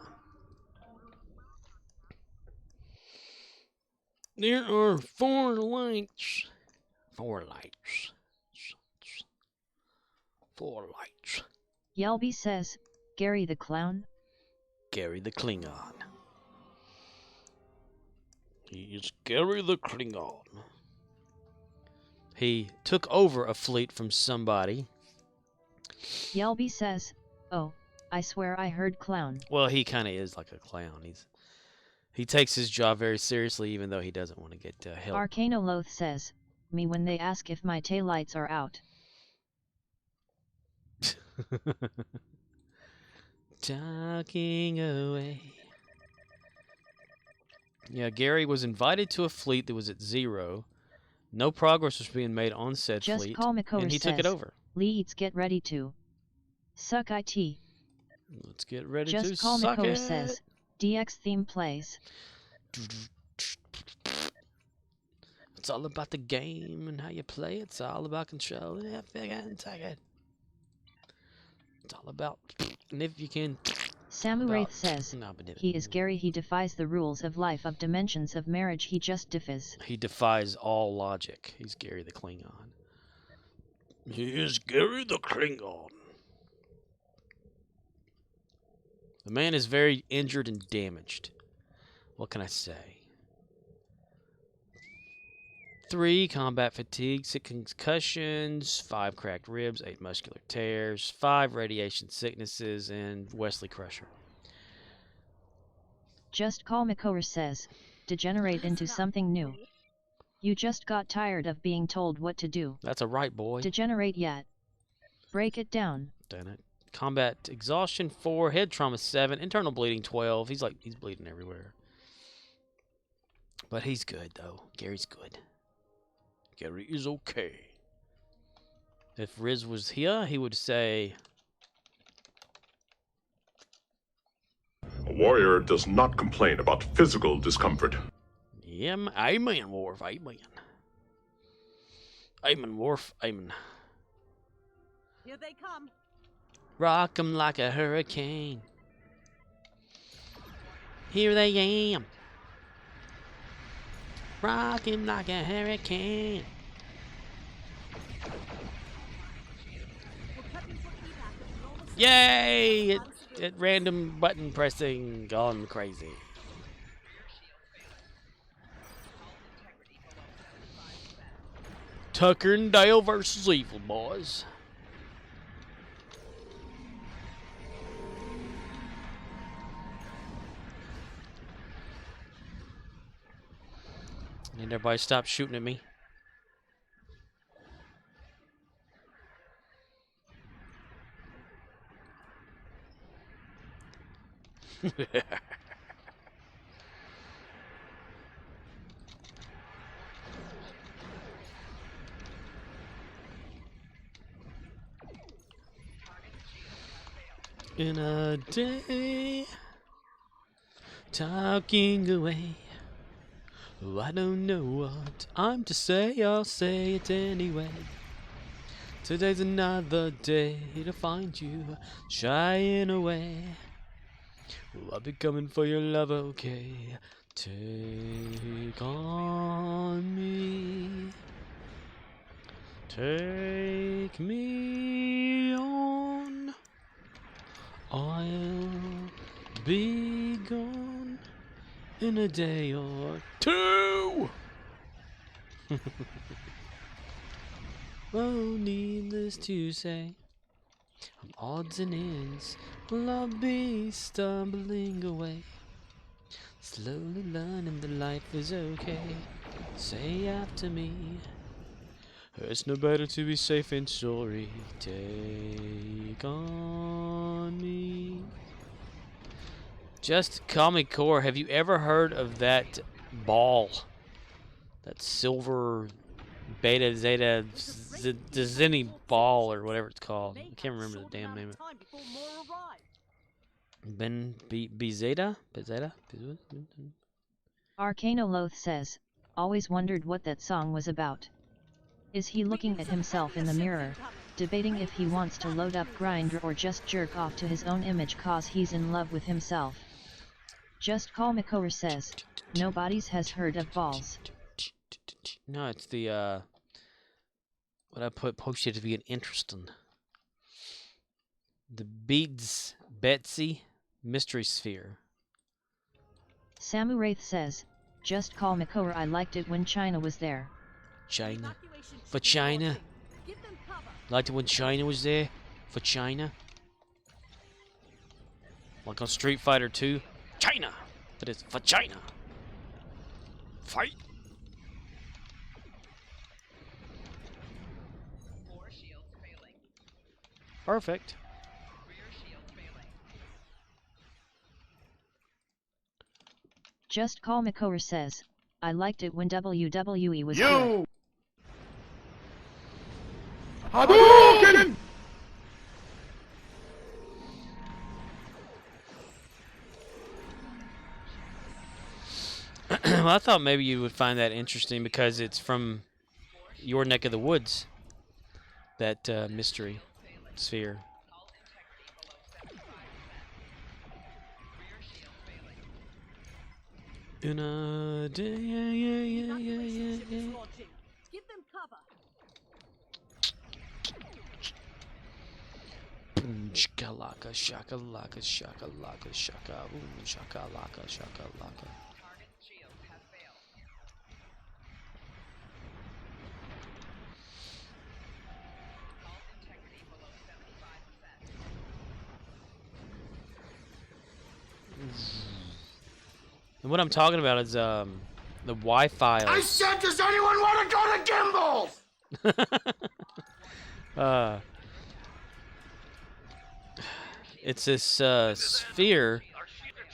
There are 4 lights. 4 lights. 4 lights. Yelby says, Gary the Clown? Gary the Klingon. He is Gary the Klingon. He took over a fleet from somebody. Yelby says, oh, I swear I heard clown. Well, he kind of is like a clown. He takes his job very seriously, even though he doesn't want to get help. Arcanoloth says, me when they ask if my taillights are out. Talking away. Yeah, Gary was invited to a fleet that was at 0. No progress was being made on said Just fleet, call Makor and he says, took it over. Leads get ready to suck IT. Let's get ready Just to call suck Makor it. says, DX theme plays. It's all about the game and how you play. It's all about control. Yeah, take it. It's all about, and if you can. Samuraith says, he is Gary, he defies the rules of life, of dimensions, of marriage, he just defies. He defies all logic. He's Gary the Klingon. He is Gary the Klingon. The man is very injured and damaged. What can I say? 3 combat fatigue, 6 concussions, 5 cracked ribs, 8 muscular tears, 5 radiation sicknesses, and Wesley Crusher. Just call Makor says, degenerate into something new. You just got tired of being told what to do. That's a right, boy. Degenerate yet. Break it down. Done it. Combat exhaustion 4, head trauma 7, internal bleeding 12. He's bleeding everywhere. But he's good though. Gary's good. Gary is okay. If Riz was here, he would say, A warrior does not complain about physical discomfort. yeah, amen, Worf, amen. Amen, Worf, amen. Here they come. Rock 'em like a hurricane. Here they am. Rock him like a hurricane. Yay! At random button pressing gone crazy. Tucker and Dale versus Evil, boys. Need everybody to stop shooting at me. In a day, talking away. Oh, I don't know what I'm to say, I'll say it anyway. Today's another day to find you shying away. Oh, I'll be coming for your love, okay? Take on me. Take me on. I'll be gone in a day or 2. Oh, needless to say, on odds and ends, well, I'll be stumbling away, slowly learning that life is okay. Say after me, it's no better to be safe and sorry. Take on me. Just Comic Core, have you ever heard of that ball? That silver beta zeta zenny ball or whatever it's called. I can't remember the damn name of it. Bezeta? Arcanoloth says, always wondered what that song was about. Is he looking at himself in the mirror, debating if he wants to load up Grindr or just jerk off to his own image cause he's in love with himself? Just Call McCower says, nobody's has heard of balls. No, it's the, what I posted to be an interesting. The Beads Betsy Mystery Sphere. Samu Wraith says, just Call McCower, I liked it when China was there. China? For China? Liked it when China was there? For China? Like on Street Fighter 2? China! But it's for China! Fight! Perfect. Just Call McCower says, I liked it when WWE was good. Hadouken! Well, I thought maybe you would find that interesting because it's from your neck of the woods. That mystery sphere. Yeah. Give them cover. Boom, shakalaka, shakalaka, shakalaka, shaka, boom, shakalaka, shakalaka. And what I'm talking about is the Wi-Fi. I said, does anyone want to go to Gimbal? It's this sphere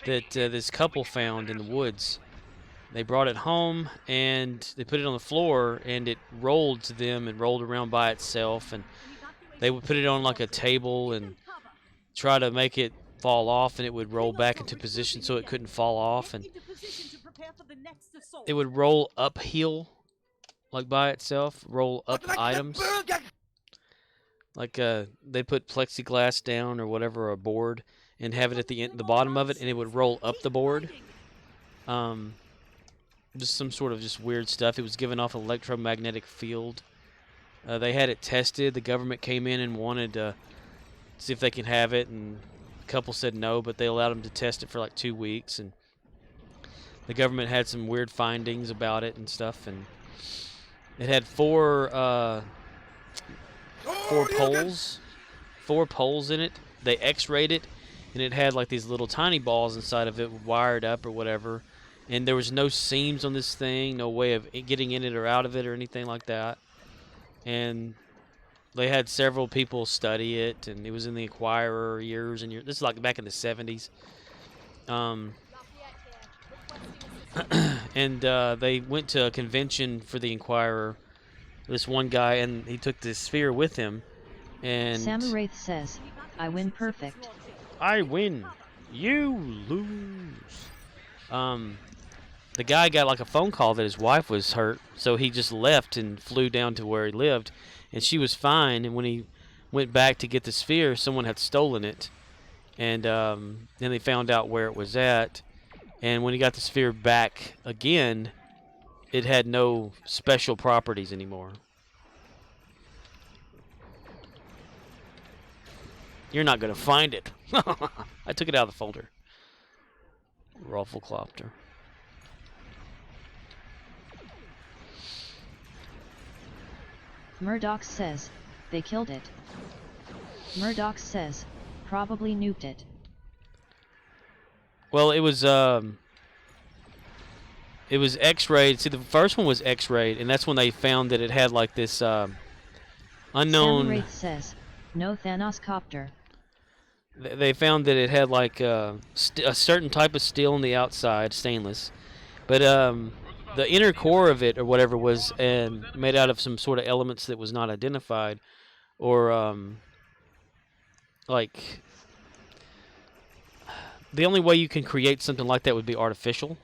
that this couple found in the woods. They brought it home and they put it on the floor, and it rolled to them and rolled around by itself. And they would put it on like a table and try to make it fall off, and it would roll back into position so it couldn't fall off, and it would roll uphill like by itself, roll up items. Like they put plexiglass down or whatever, a board, and have it at the bottom of it, and it would roll up the board. Just some sort of just weird stuff. It was giving off an electromagnetic field. They had it tested. The government came in and wanted to see if they can have it, and a couple said no, but they allowed them to test it for like 2 weeks, and the government had some weird findings about it and stuff, and it had four poles in it. They x-rayed it, and it had like these little tiny balls inside of it wired up or whatever, and there was no seams on this thing, no way of getting in it or out of it or anything like that. And they had several people study it, and it was in the Inquirer years and years. This is like back in the 70s. And they went to a convention for the Inquirer, this one guy, and he took this sphere with him. And Samu Wraith says, I win perfect. I win. You lose. The guy got like a phone call that his wife was hurt, so he just left and flew down to where he lived, and she was fine. And when he went back to get the sphere, someone had stolen it, and then they found out where it was at. And when he got the sphere back again, it had no special properties anymore. You're not gonna find it. I took it out of the folder. Raffleclopter. Murdoch says, they killed it. Murdoch says, probably nuked it. Well, it was X-rayed. See, the first one was X-rayed, and that's when they found that it had like this unknown. Sam Wraith says, no Thanos copter. They found that it had like a certain type of steel on the outside, stainless, but the inner core of it or whatever was made out of some sort of elements that was not identified, or like the only way you can create something like that would be artificial,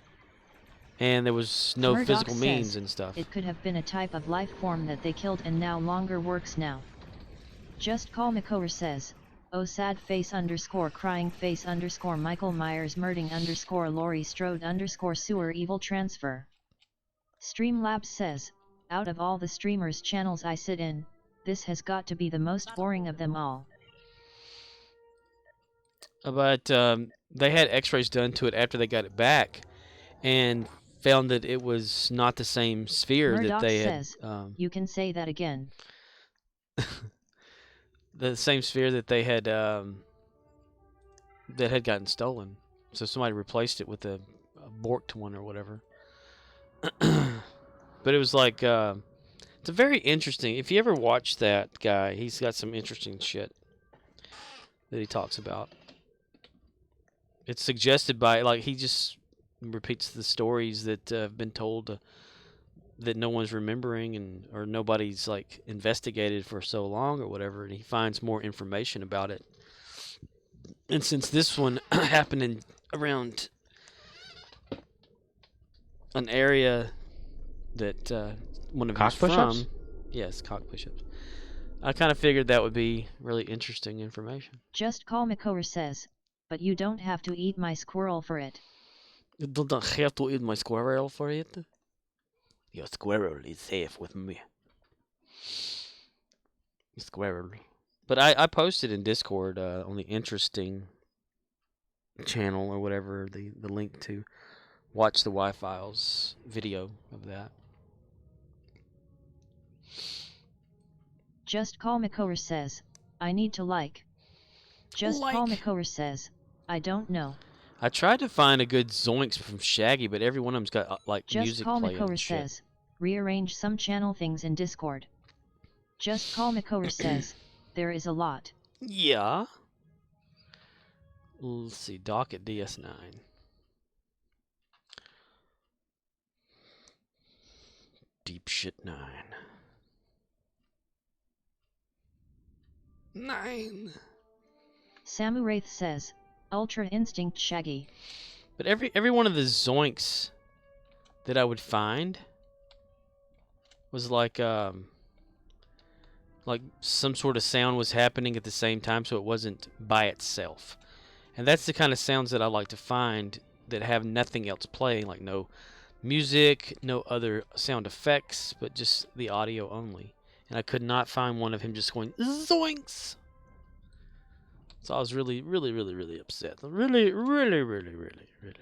and there was no Murdoch physical says, means and stuff. It could have been a type of life form that they killed and now longer works now. Just Call McCower says, oh sad face _ crying face _ Michael Myers murding _ Laurie Strode _ sewer evil transfer. Streamlabs says, out of all the streamers channels I sit in, this has got to be the most boring of them all. But they had x-rays done to it after they got it back and found that it was not the same sphere Murdoch that they says, had. you can say that again. The same sphere that they had that had gotten stolen. So somebody replaced it with a borked one or whatever. But it was like it's a very interesting. If you ever watch that guy, he's got some interesting shit that he talks about. It's suggested by, like, he just repeats the stories that have been told that no one's remembering, and or nobody's like investigated for so long or whatever, and he finds more information about it. And since this one happened in around an area that one of Cock his from, push-ups? yes, cock push-ups, I kind of figured that would be really interesting information. Just Call McCower says, but you don't have to eat my squirrel for it. You don't have to eat my squirrel for it. Your squirrel is safe with me. Squirrel. But I posted in Discord on the interesting channel or whatever the link to watch the Y-Files video of that. Just Call McCower says, I need to like. Just Call McCower says, I don't know. I tried to find a good zoinks from Shaggy, but every one of them's got like Just music Call playing McCower and shit. says, rearrange some channel things in Discord. Just Call McCower says, there is a lot. Yeah. Let's see, docket DS9. Deep shit 9. 9. Samu Wraith says, Ultra Instinct Shaggy. But every one of the zoinks that I would find was like some sort of sound was happening at the same time, so it wasn't by itself. And that's the kind of sounds that I like to find that have nothing else playing, like no music, no other sound effects, but just the audio only. And I could not find one of him just going zoinks. So I was really, really, really, really upset. Really, really, really, really, really, really.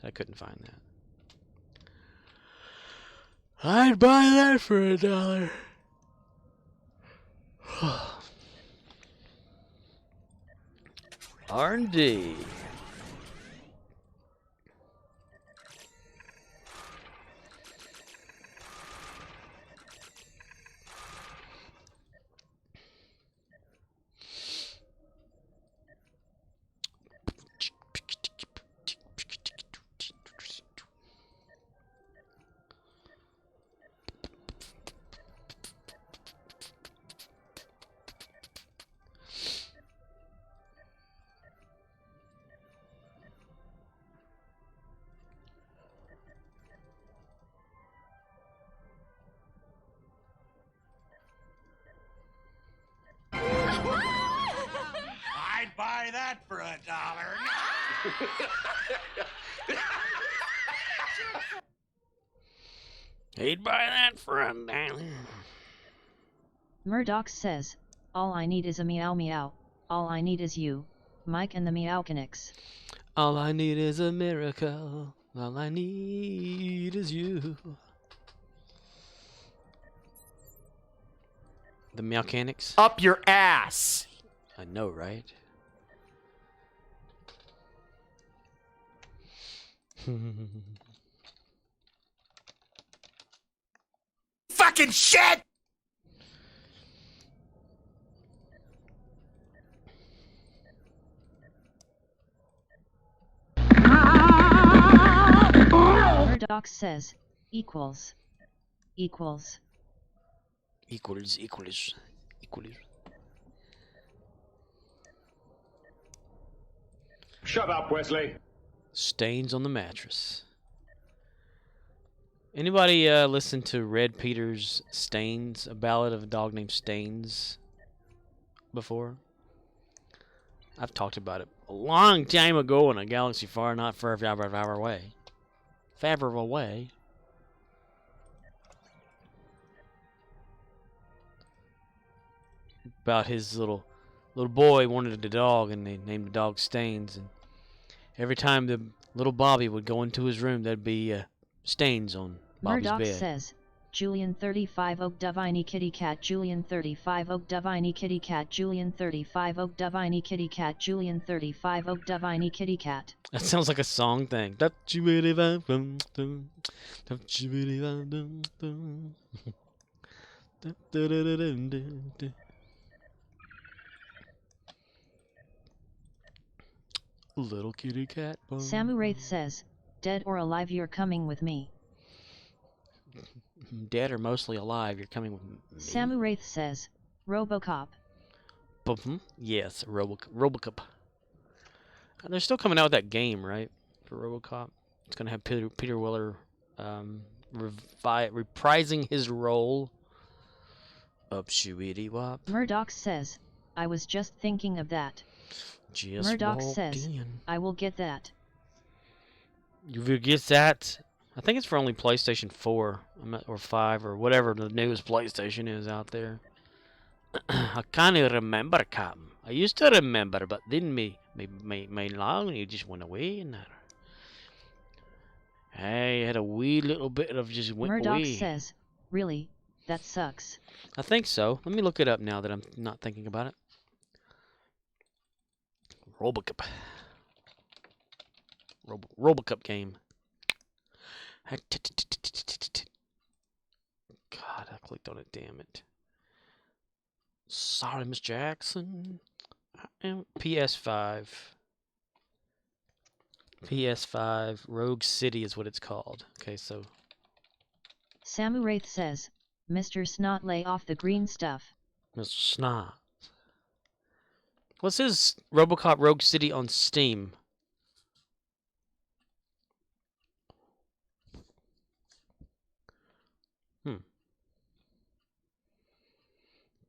I couldn't find that. I'd buy that for $1. R&D. I'd buy that for $1. He'd buy that for $1. Murdoch says, all I need is a meow meow, all I need is you, Mike and the Meowcanics. All I need is a miracle, all I need is you. The Meowcanics? Up your ass! I know, right? Fucking shit! Murdoch says, equals. Equals. Shut up, Wesley. Stains on the mattress. Anybody listen to Red Peter's Stains, a ballad of a dog named Stains, before? I've talked about it a long time ago in a galaxy far, not far away. Far away. About his little boy wanted a dog, and they named the dog Stains. And every time the little Bobby would go into his room, there'd be stains on Bobby's Murdoch bed. says, Julian 35 Oak Davini Kitty Cat Julian 35 Oak Davini Kitty Cat Julian 35 Oak Davini Kitty Cat Julian 35 Oak Davini Kitty Cat. That sounds like a song thing. Little kitty cat. Samu Wraith says, dead or alive you're coming with me. Dead or mostly alive, you're coming with me. Samu Wraith says, Robocop. Yes, Robocop. They're still coming out with that game, right? For Robocop. It's going to have Peter Weller reprising his role of Shooity Wop. Murdoch says, I was just thinking of that. Murdoch says, I will get that. You will get that? I think it's for only PlayStation 4 or 5 or whatever the newest PlayStation is out there. I can't remember, Captain. I used to remember, but then my long you just went away and I had a wee little bit of just went Murdoch away. says, really? That sucks. I think so. Let me look it up now that I'm not thinking about it. Robocop. Robocop game. God, I clicked on it, damn it. Sorry, Miss Jackson. PS5. PS5 Rogue City is what it's called. Okay, so. Samu Wraith says, Mr. Snot, lay off the green stuff. Mr. Snot. What's his Robocop Rogue City on Steam?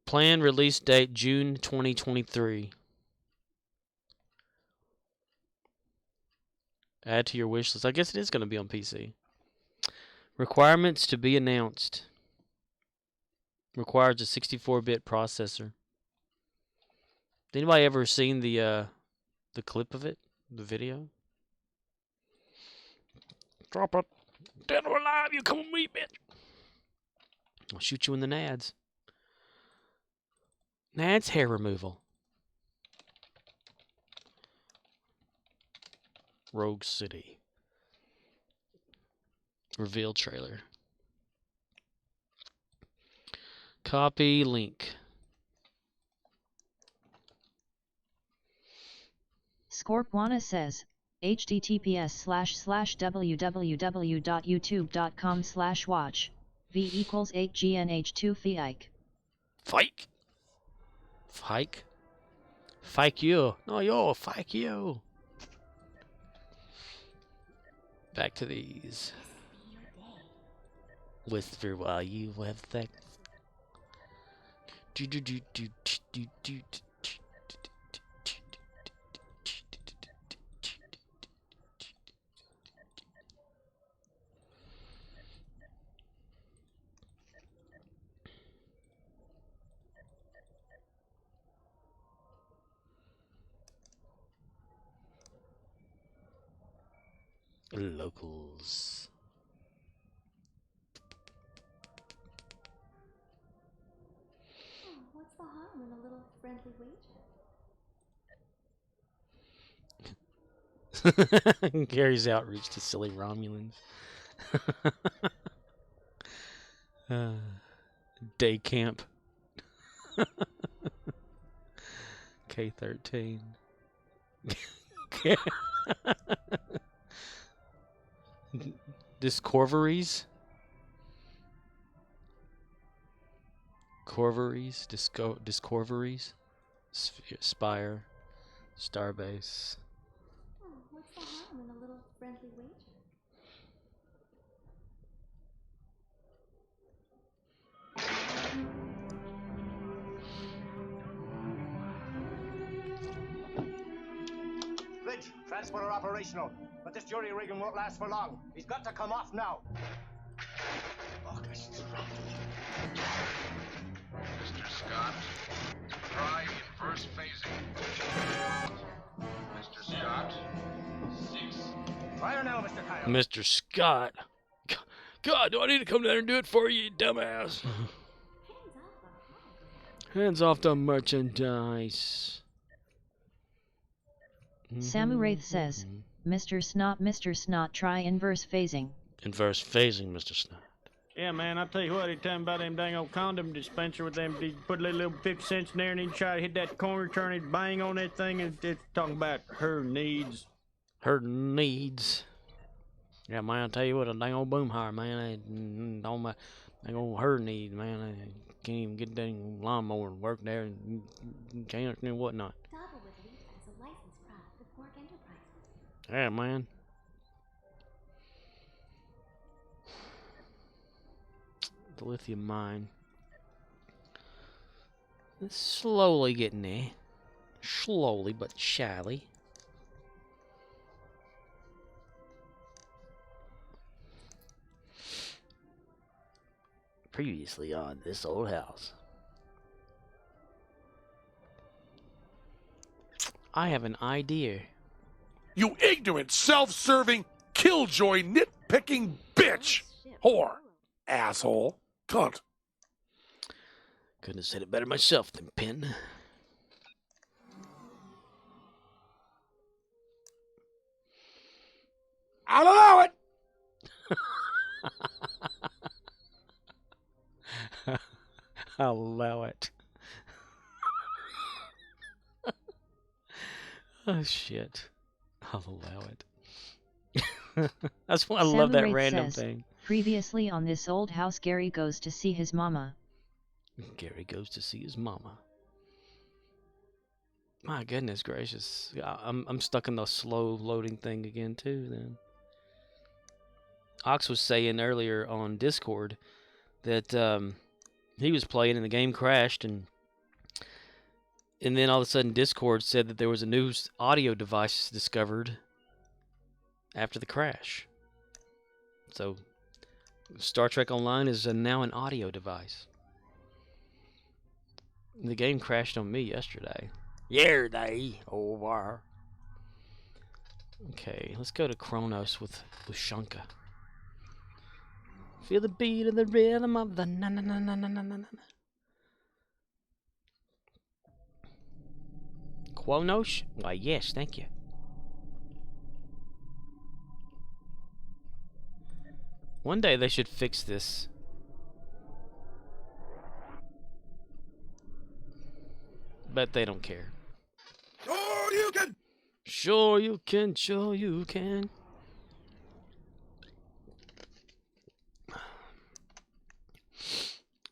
Planned release date June 2023. Add to your wish list. I guess it is going to be on PC. Requirements to be announced. Requires a 64-bit processor. Did anybody ever seen the clip of it? The video? Drop it. Dead or alive, you come with me, bitch. I'll shoot you in the nads. Nads hair removal. Rogue City. Reveal trailer. Copy link. Scorpwana says, https://www.youtube.com/watch v equals 8gnh2 fike. Fike? Fike? Fike you. No, yo, fike you. Back to these. Whisper while you have sex. Locals. What's the harm in a little friendly wager? Gary's outreach to silly Romulans. Day camp. K-13. Discorveries? Corveries? Discorveries? Spire. Starbase. Transporter operational, but this jury rigging won't last for long. He's got to come off now. August. Mr. Scott, try inverse phasing. Mr. Scott, 6. Fire now, Mr. Kyle. Mr. Scott. God, do I need to come down and do it for you, dumbass? Hands off the merchandise. Samu Wraith says, Mr. Snot, try inverse phasing. Inverse phasing, Mr. Snot. Yeah, man, I tell you what, every time about them dang old condom dispenser with them, they put a little 50 cents in there and then try to hit that corner, turn it, bang on that thing, and it's talking about her needs. Her needs. Yeah, man, I tell you what, a dang old boom hire, man, on my dang old her needs, man. I can't even get dang lawnmower and work there and can't and whatnot. Yeah, man. The lithium mine. It's slowly getting there. Slowly but shyly. Previously on This Old House. I have an idea. You ignorant, self-serving, killjoy, nitpicking bitch! Whore. Asshole. Cunt. Couldn't have said it better myself than Penn. I'll allow it! I'll allow it. Oh, shit. I'll allow it. That's why I love that random thing. Previously on This Old House, Gary goes to see his mama. Gary goes to see his mama. My goodness gracious. I'm stuck in the slow loading thing again too then. Ox was saying earlier on Discord that he was playing and the game crashed and then all of a sudden Discord said that there was a new audio device discovered after the crash. So Star Trek Online is now an audio device. The game crashed on me yesterday. Yesterday, over. Okay, let's go to Kronos with Shanka. Feel the beat of the rhythm of the na na na na na na na na. Kronos? Why, yes, thank you. One day they should fix this. But they don't care. Sure you can! Sure you can, sure you can.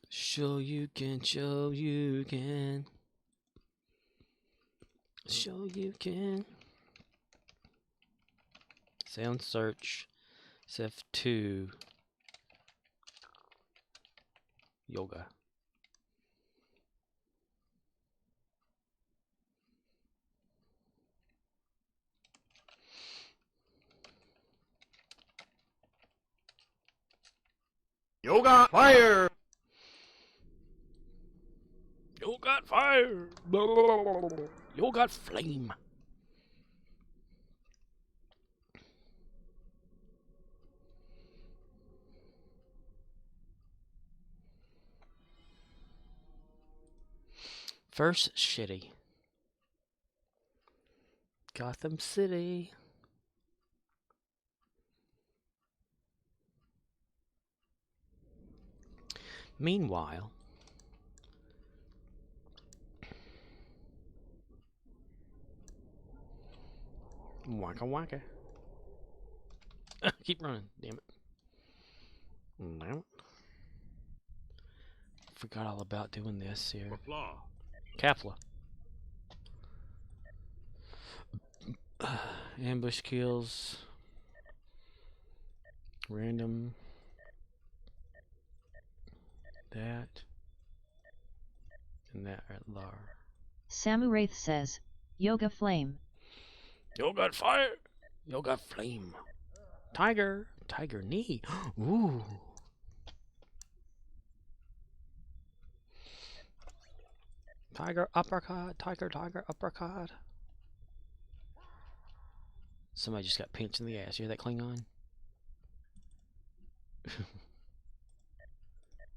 Sure you can, sure you can. Sure you can. Sound search. SF2. Yoga. Yoga fire! You got fire! You got flame! First shitty. Gotham City. Meanwhile, waka waka. Keep running, damn it. Damn it. Forgot all about doing this here. Kapla. Ambush kills. Random. That. And that are Lar. Samu Wraith says, Yoga Flame. You got fire. You got flame. Tiger. Tiger knee. Ooh. Tiger uppercut. Tiger uppercut. Somebody just got pinched in the ass. You hear that Klingon?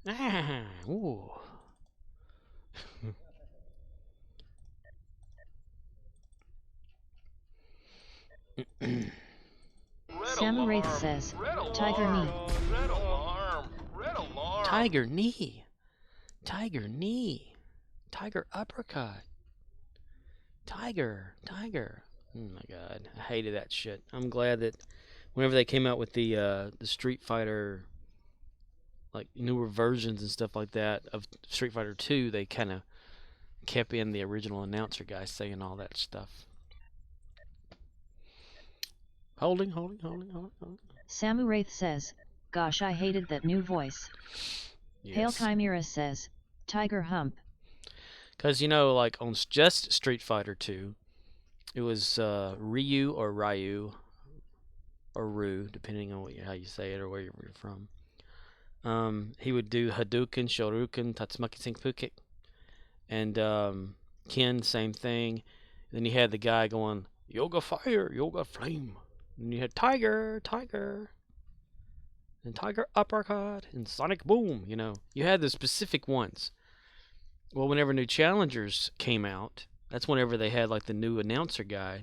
Ah, ooh. Sam Wraith says, Tiger knee. Tiger knee. Tiger knee. Tiger uppercut. Tiger. Oh my god. I hated that shit. I'm glad that whenever they came out with the Street Fighter, like newer versions and stuff like that of Street Fighter 2, they kind of kept in the original announcer guy saying all that stuff. Holding. Samu Wraith says, gosh, I hated that new voice. Yes. Hail Chimera says, Tiger hump. Because, you know, like on just Street Fighter 2, it was Ryu or Ryu, or Ryu, depending on how you say it or where you're from. He would do Hadouken, Shoryuken, Tatsumaki Senpu kick. And Ken, same thing. Then you had the guy going, Yoga Fire, Yoga Flame. And you had Tiger. And Tiger Uppercut, and Sonic Boom, you know. You had the specific ones. Well, whenever new challengers came out, that's whenever they had like the new announcer guy.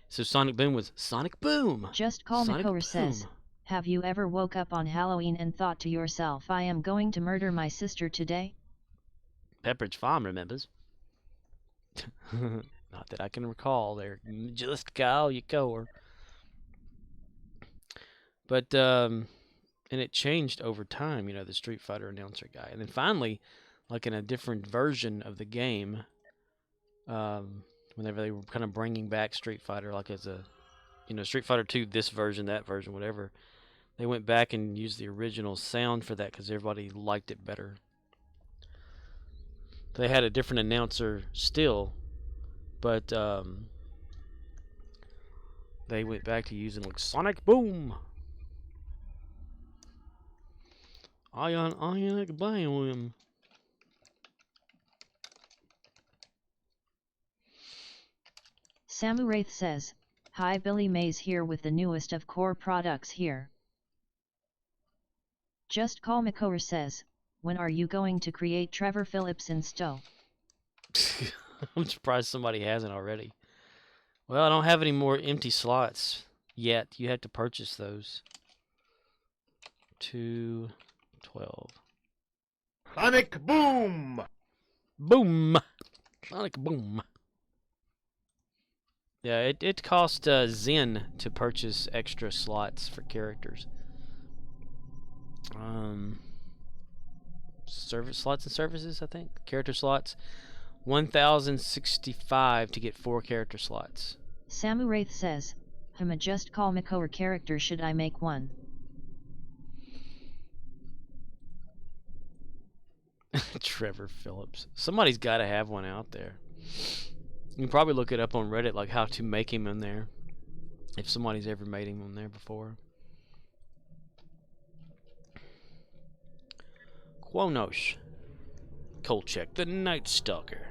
So Sonic Boom was Sonic Boom. Just Call Makover says, have you ever woke up on Halloween and thought to yourself, I am going to murder my sister today? Pepperidge Farm remembers. Not that I can recall. They're just Kyle Yakower. But, and it changed over time, you know, the Street Fighter announcer guy. And then finally, like in a different version of the game, whenever they were kind of bringing back Street Fighter, like as a, you know, Street Fighter 2, this version, that version, whatever, they went back and used the original sound for that because everybody liked it better. They had a different announcer still, but they went back to using like Sonic Boom. Ion Ionic Biome. Samu Wraith says, hi, Billy Mays here with the newest of core products here. Just Call Makover says, when are you going to create Trevor Phillips in Stowe? I'm surprised somebody hasn't already. Well, I don't have any more empty slots yet. You have to purchase those. 212. Sonic Boom! Boom! Sonic Boom. Yeah, it cost Zen to purchase extra slots for characters. Service slots and services, I think. Character slots. 1,065 to get 4 character slots. Samu Wraith says, Just Call Makover character, should I make one? Trevor Phillips. Somebody's got to have one out there. You can probably look it up on Reddit, like how to make him in there. If somebody's ever made him on there before. Quonos. Kolchak, the Night Stalker.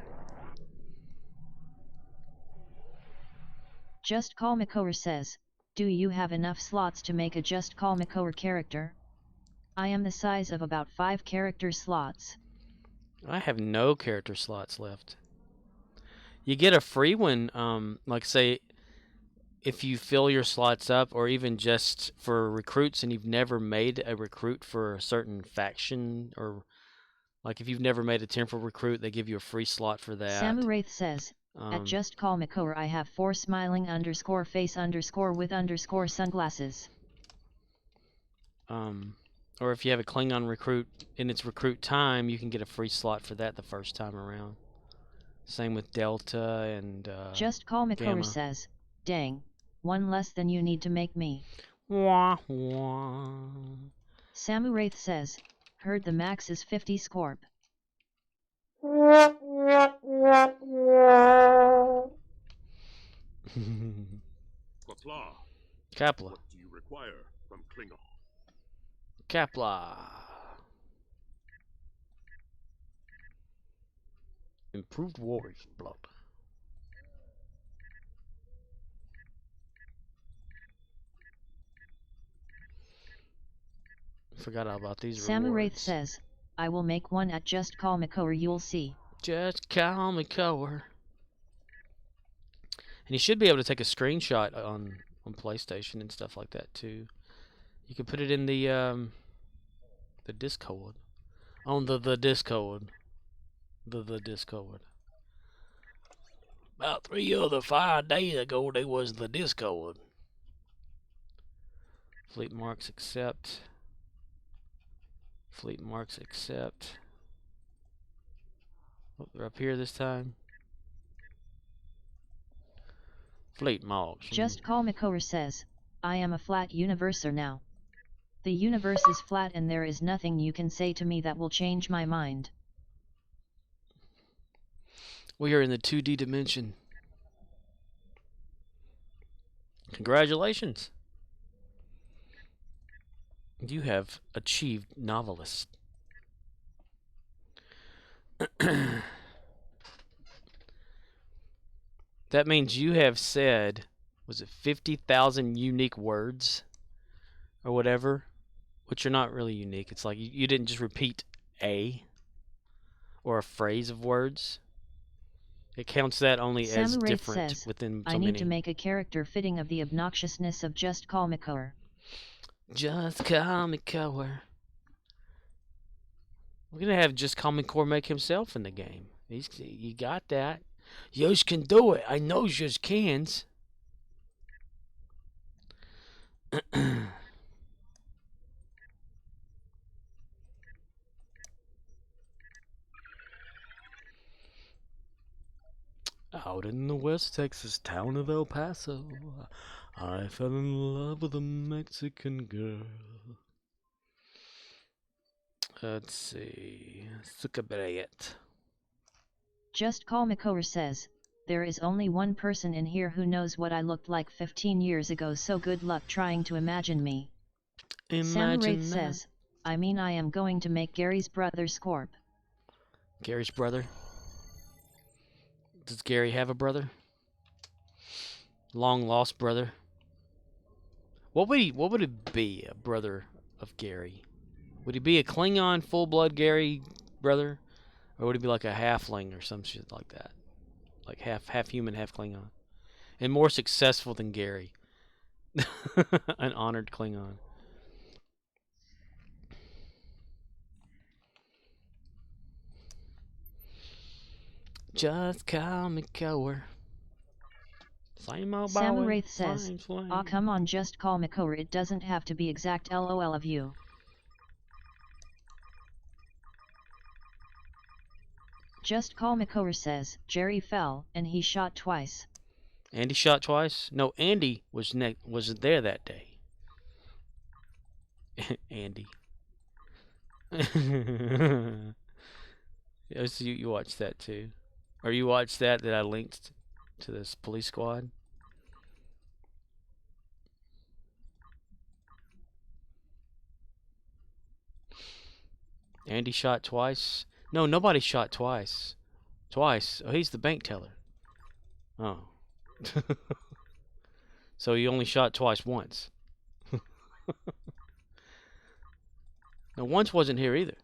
Just Call Makover says, do you have enough slots to make a Just Call Makover character? I am the size of about 5 character slots. I have no character slots left. You get a free one, like say, if you fill your slots up, or even just for recruits and you've never made a recruit for a certain faction, or like if you've never made a temporal recruit, they give you a free slot for that. Samu Wraith says, at Just Call Makover I have 4 smiling _ face _ with _ sunglasses. Or if you have a Klingon recruit in its recruit time, you can get a free slot for that the first time around. Same with Delta and Just Call Makover Gamma. says, dang, 1 less than you need to make me. Wah, wah. Samu Wraith says, heard the max is 50 Scorp. Kapla. What do you require from Klingon? Kapla. Improved warrior's blood. Forgot all about these Samu Wraith rewards. says, I will make one at Just Call McCower, you'll see. Just call me cower. And you should be able to take a screenshot on PlayStation and stuff like that too. You can put it in the Discord. On the Discord. The Discord. About 3 or 5 days ago, there was the Discord. Fleet marks accept. Fleet marks accept. Oh, they're up here this time. Fleet marks. Just Call McCower says, I am a flat universer now. The universe is flat and there is nothing you can say to me that will change my mind. We are in the 2D dimension. Congratulations. You have achieved novelist. That means you have said, was it 50,000 unique words or whatever, which are not really unique. It's like you didn't just repeat a or a phrase of words. It counts that only as Samu Wraith different says, within so I need many. to make a character fitting of the obnoxiousness of Just Call McCower. Just Call Me Core. We're gonna have Just Call Me Core make himself in the game. You got that. Yours can do it. I know yours cans. Out in the West Texas town of El Paso, I fell in love with a Mexican girl. Let's see. Sukabayet. Just Call McCower says, there is only one person in here who knows what I looked like 15 years ago, so good luck trying to imagine me. Samu Wraith says, I mean I am going to make Gary's brother Scorp. Gary's brother? Does Gary have a brother? Long lost brother? What would it be, a brother of Gary? Would he be a Klingon full-blood Gary brother? Or would he be like a halfling or some shit like that? Like half human, half Klingon. And more successful than Gary. An honored Klingon. Just call me Cower. Same old Samu boy, Wraith says, same flame. aw come on, just call McCower, it doesn't have to be exact, lol of you. Just Call McCower says, Jerry fell, and he shot twice. Andy shot twice? No, Andy wasn't there that day. Andy. Yes, you watched that too. Or you watched that I linked to this police squad? Andy shot twice? No, nobody shot twice. Twice? Oh, he's the bank teller. Oh. So he only shot twice once. No, once wasn't here either.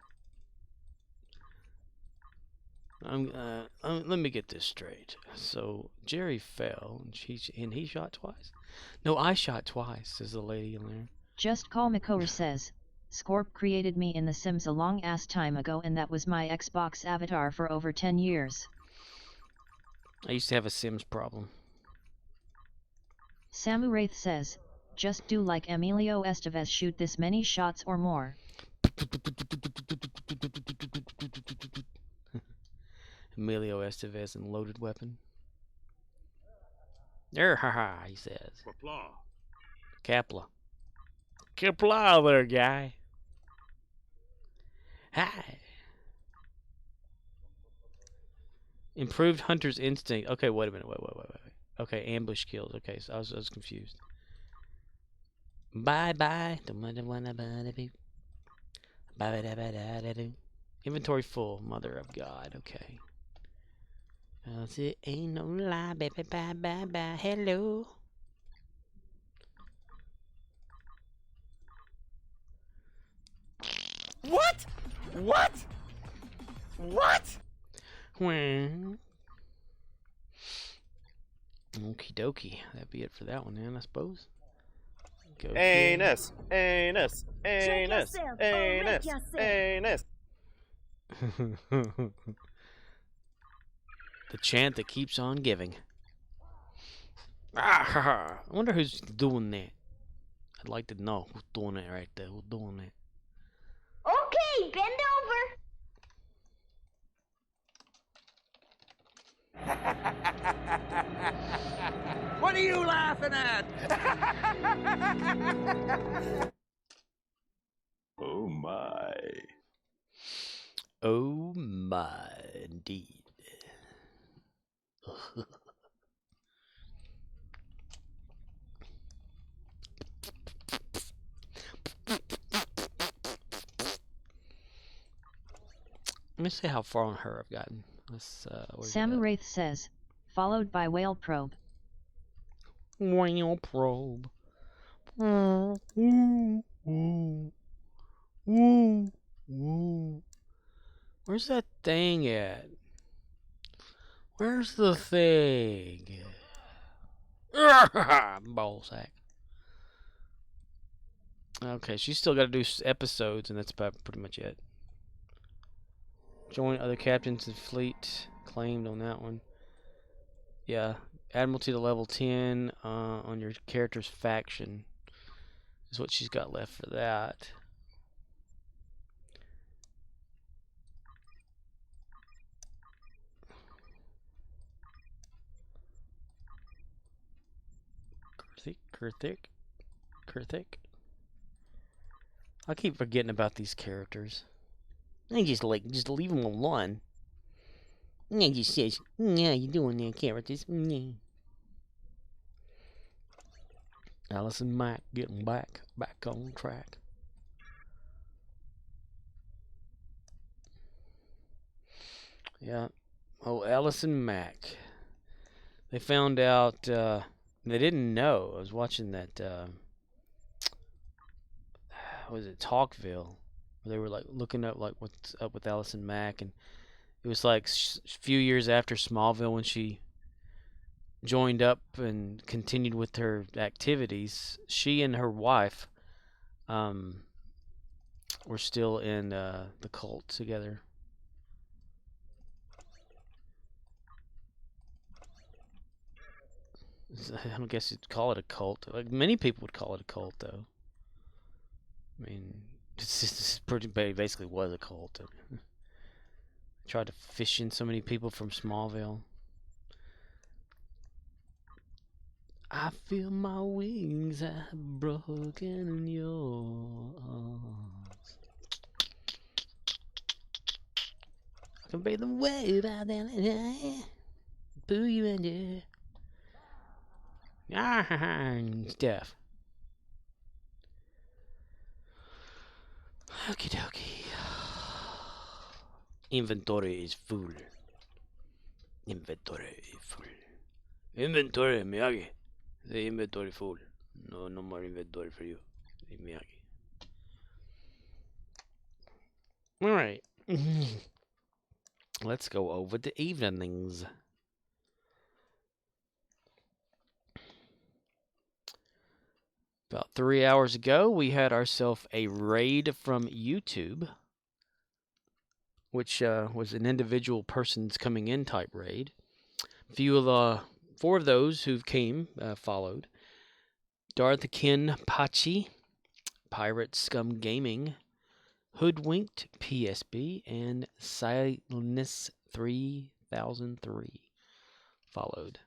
Let me get this straight. So Jerry fell, and he shot twice? No, I shot twice, says the lady in there. Just Call McCower says, Scorp created me in The Sims a long ass time ago, and that was my Xbox avatar for over 10 years. I used to have a Sims problem. Samu Wraith says, just do like Emilio Estevez, shoot this many shots or more. Emilio Estevez and loaded weapon. There, haha, he says. Kapla. Kapla there, guy. Hi. Improved hunter's instinct. Okay, wait a minute. Wait. Okay, ambush kills. Okay, so I was confused. Bye bye. Inventory full. Mother of God. Okay. It ain't no lie, baby. Bye bye bye. Hello. What? What? What? Okie dokie. That'd be it for that one, then, I suppose. Go Anus, anus, Check anus, yourself. anus, Yourself. anus. The chant that keeps on giving. I wonder who's doing that. I'd like to know who's doing it right there. Who's doing that? Okay, bend What are you laughing at? Oh my. Oh my, indeed. Let me see how far on her I've gotten. Let's, Samu Wraith says, followed by Whale Probe. Whale Probe. Where's that thing at? Where's the thing? Ballsack. Okay, she's still got to do episodes, and that's about pretty much it. Join other captains of fleet. Claimed on that one. Yeah, Admiralty to level 10 on your character's faction is what she's got left for that. Kurthik. I keep forgetting about these characters. I just leave them alone. Yeah, just says, yeah, you doing there, characters. Yeah. Alice and Mac getting back on track. Yeah. Oh, Alice and Mac. They found out, they didn't know. I was watching that, was it Talkville? Where they were like looking up like what's up with Alice and Mac, and it was like a few years after Smallville when she joined up and continued with her activities. She and her wife were still in the cult together. I don't guess you'd call it a cult. Like many people would call it a cult, though. I mean, it's pretty basically was a cult. Tried to fish in so many people from Smallville. I feel my wings are broken in your arms. I can be the way about that. Pull you under. Stuff. Okie dokie. Inventory is full. Inventory is full. Inventory, Miyagi. The inventory full. No more inventory for you, Miyagi. Alright. Let's go over the evenings. About 3 hours ago, we had ourselves a raid from YouTube, which was an individual person's coming in type raid. Four of those who came followed: Darthakin Pachi, Pirate Scum Gaming, Hoodwinked PSB, and Silence 3003 followed.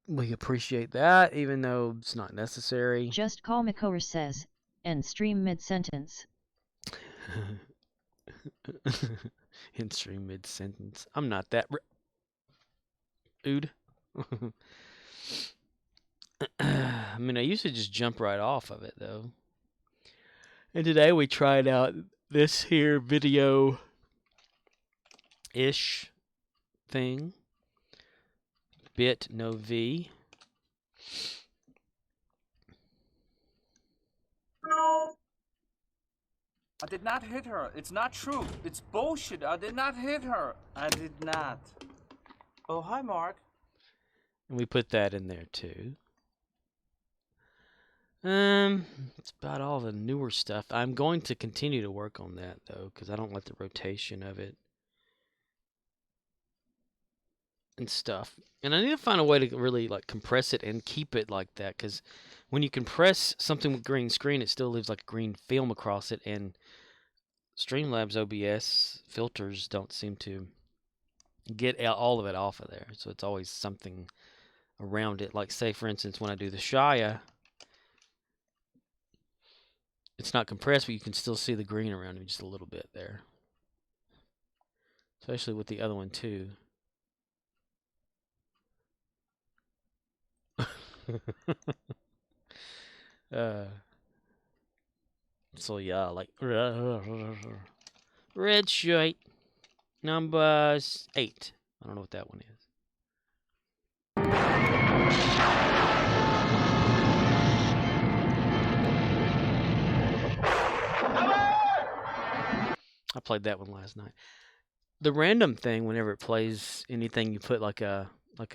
We appreciate that, even though it's not necessary. Just Call Makor says, end stream mid-sentence. In stream mid-sentence. I'm not that... Ood. I mean, I used to just jump right off of it, though. And today we tried out this here video-ish thing. Bit, no V. I did not hit her. It's not true. It's bullshit. I did not hit her. I did not. Oh, hi, Mark. And we put that in there, too. It's about all the newer stuff. I'm going to continue to work on that, though, because I don't like the rotation of it and stuff. And I need to find a way to really like compress it and keep it like that, because when you compress something with green screen, it still leaves like a green film across it, and Streamlabs OBS filters don't seem to get all of it off of there. So it's always something around it. Like, say, for instance, when I do the Shia, it's not compressed, but you can still see the green around it just a little bit there. Especially with the other one, too. So yeah, like red shirt number 8. I don't know what that one is. I played that one last night. The random thing, whenever it plays anything, you put like a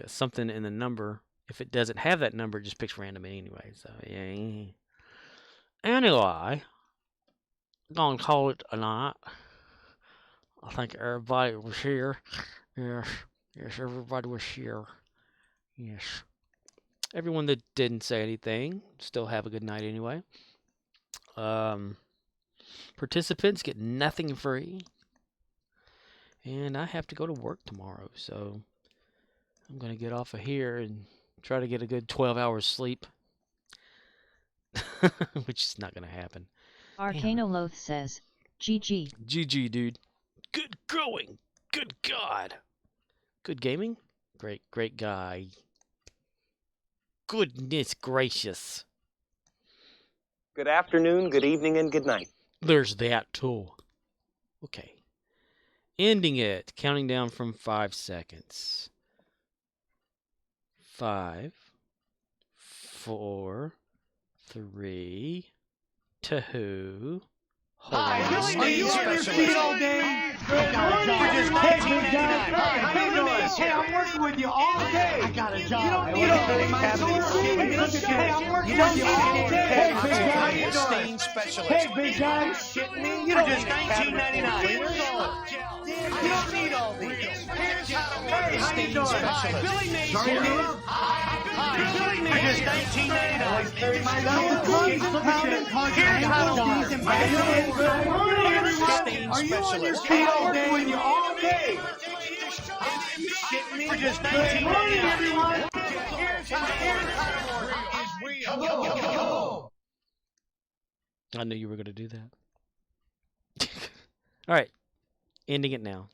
something in the number. If it doesn't have that number, it just picks random anyway. So yeah. Anyway, I'm gonna call it a night. I think everybody was here. Yes, everybody was here. Yes. Everyone that didn't say anything, still have a good night anyway. Participants get nothing free. And I have to go to work tomorrow, so I'm going to get off of here and try to get a good 12 hours sleep. Which is not going to happen. Arcanoloth says, GG. GG, dude. Good going. Good God. Good gaming? Great guy. Goodness gracious. Good afternoon, good evening, and good night. There's that too. Okay. Ending it. Counting down from 5 seconds. 5, 4, 3, 2. Hi, are you on your feet all day? Hey, I'm working with you all day. I got a job. You don't need my source. Hey, I'm working with you all day. Hey, big guy. Stain specialist. Hey, big guy. You don't just $19.99. You don't need all these. Hey, how you doing? Hi, Billy Mays here. Hi, Billy Mays. Just $19.99. Here's how to do it. Are you on your feet all day? With you all day. For just $19.99. Everyone. Here's how to work. I knew you were going to do that. All right. Ending it now.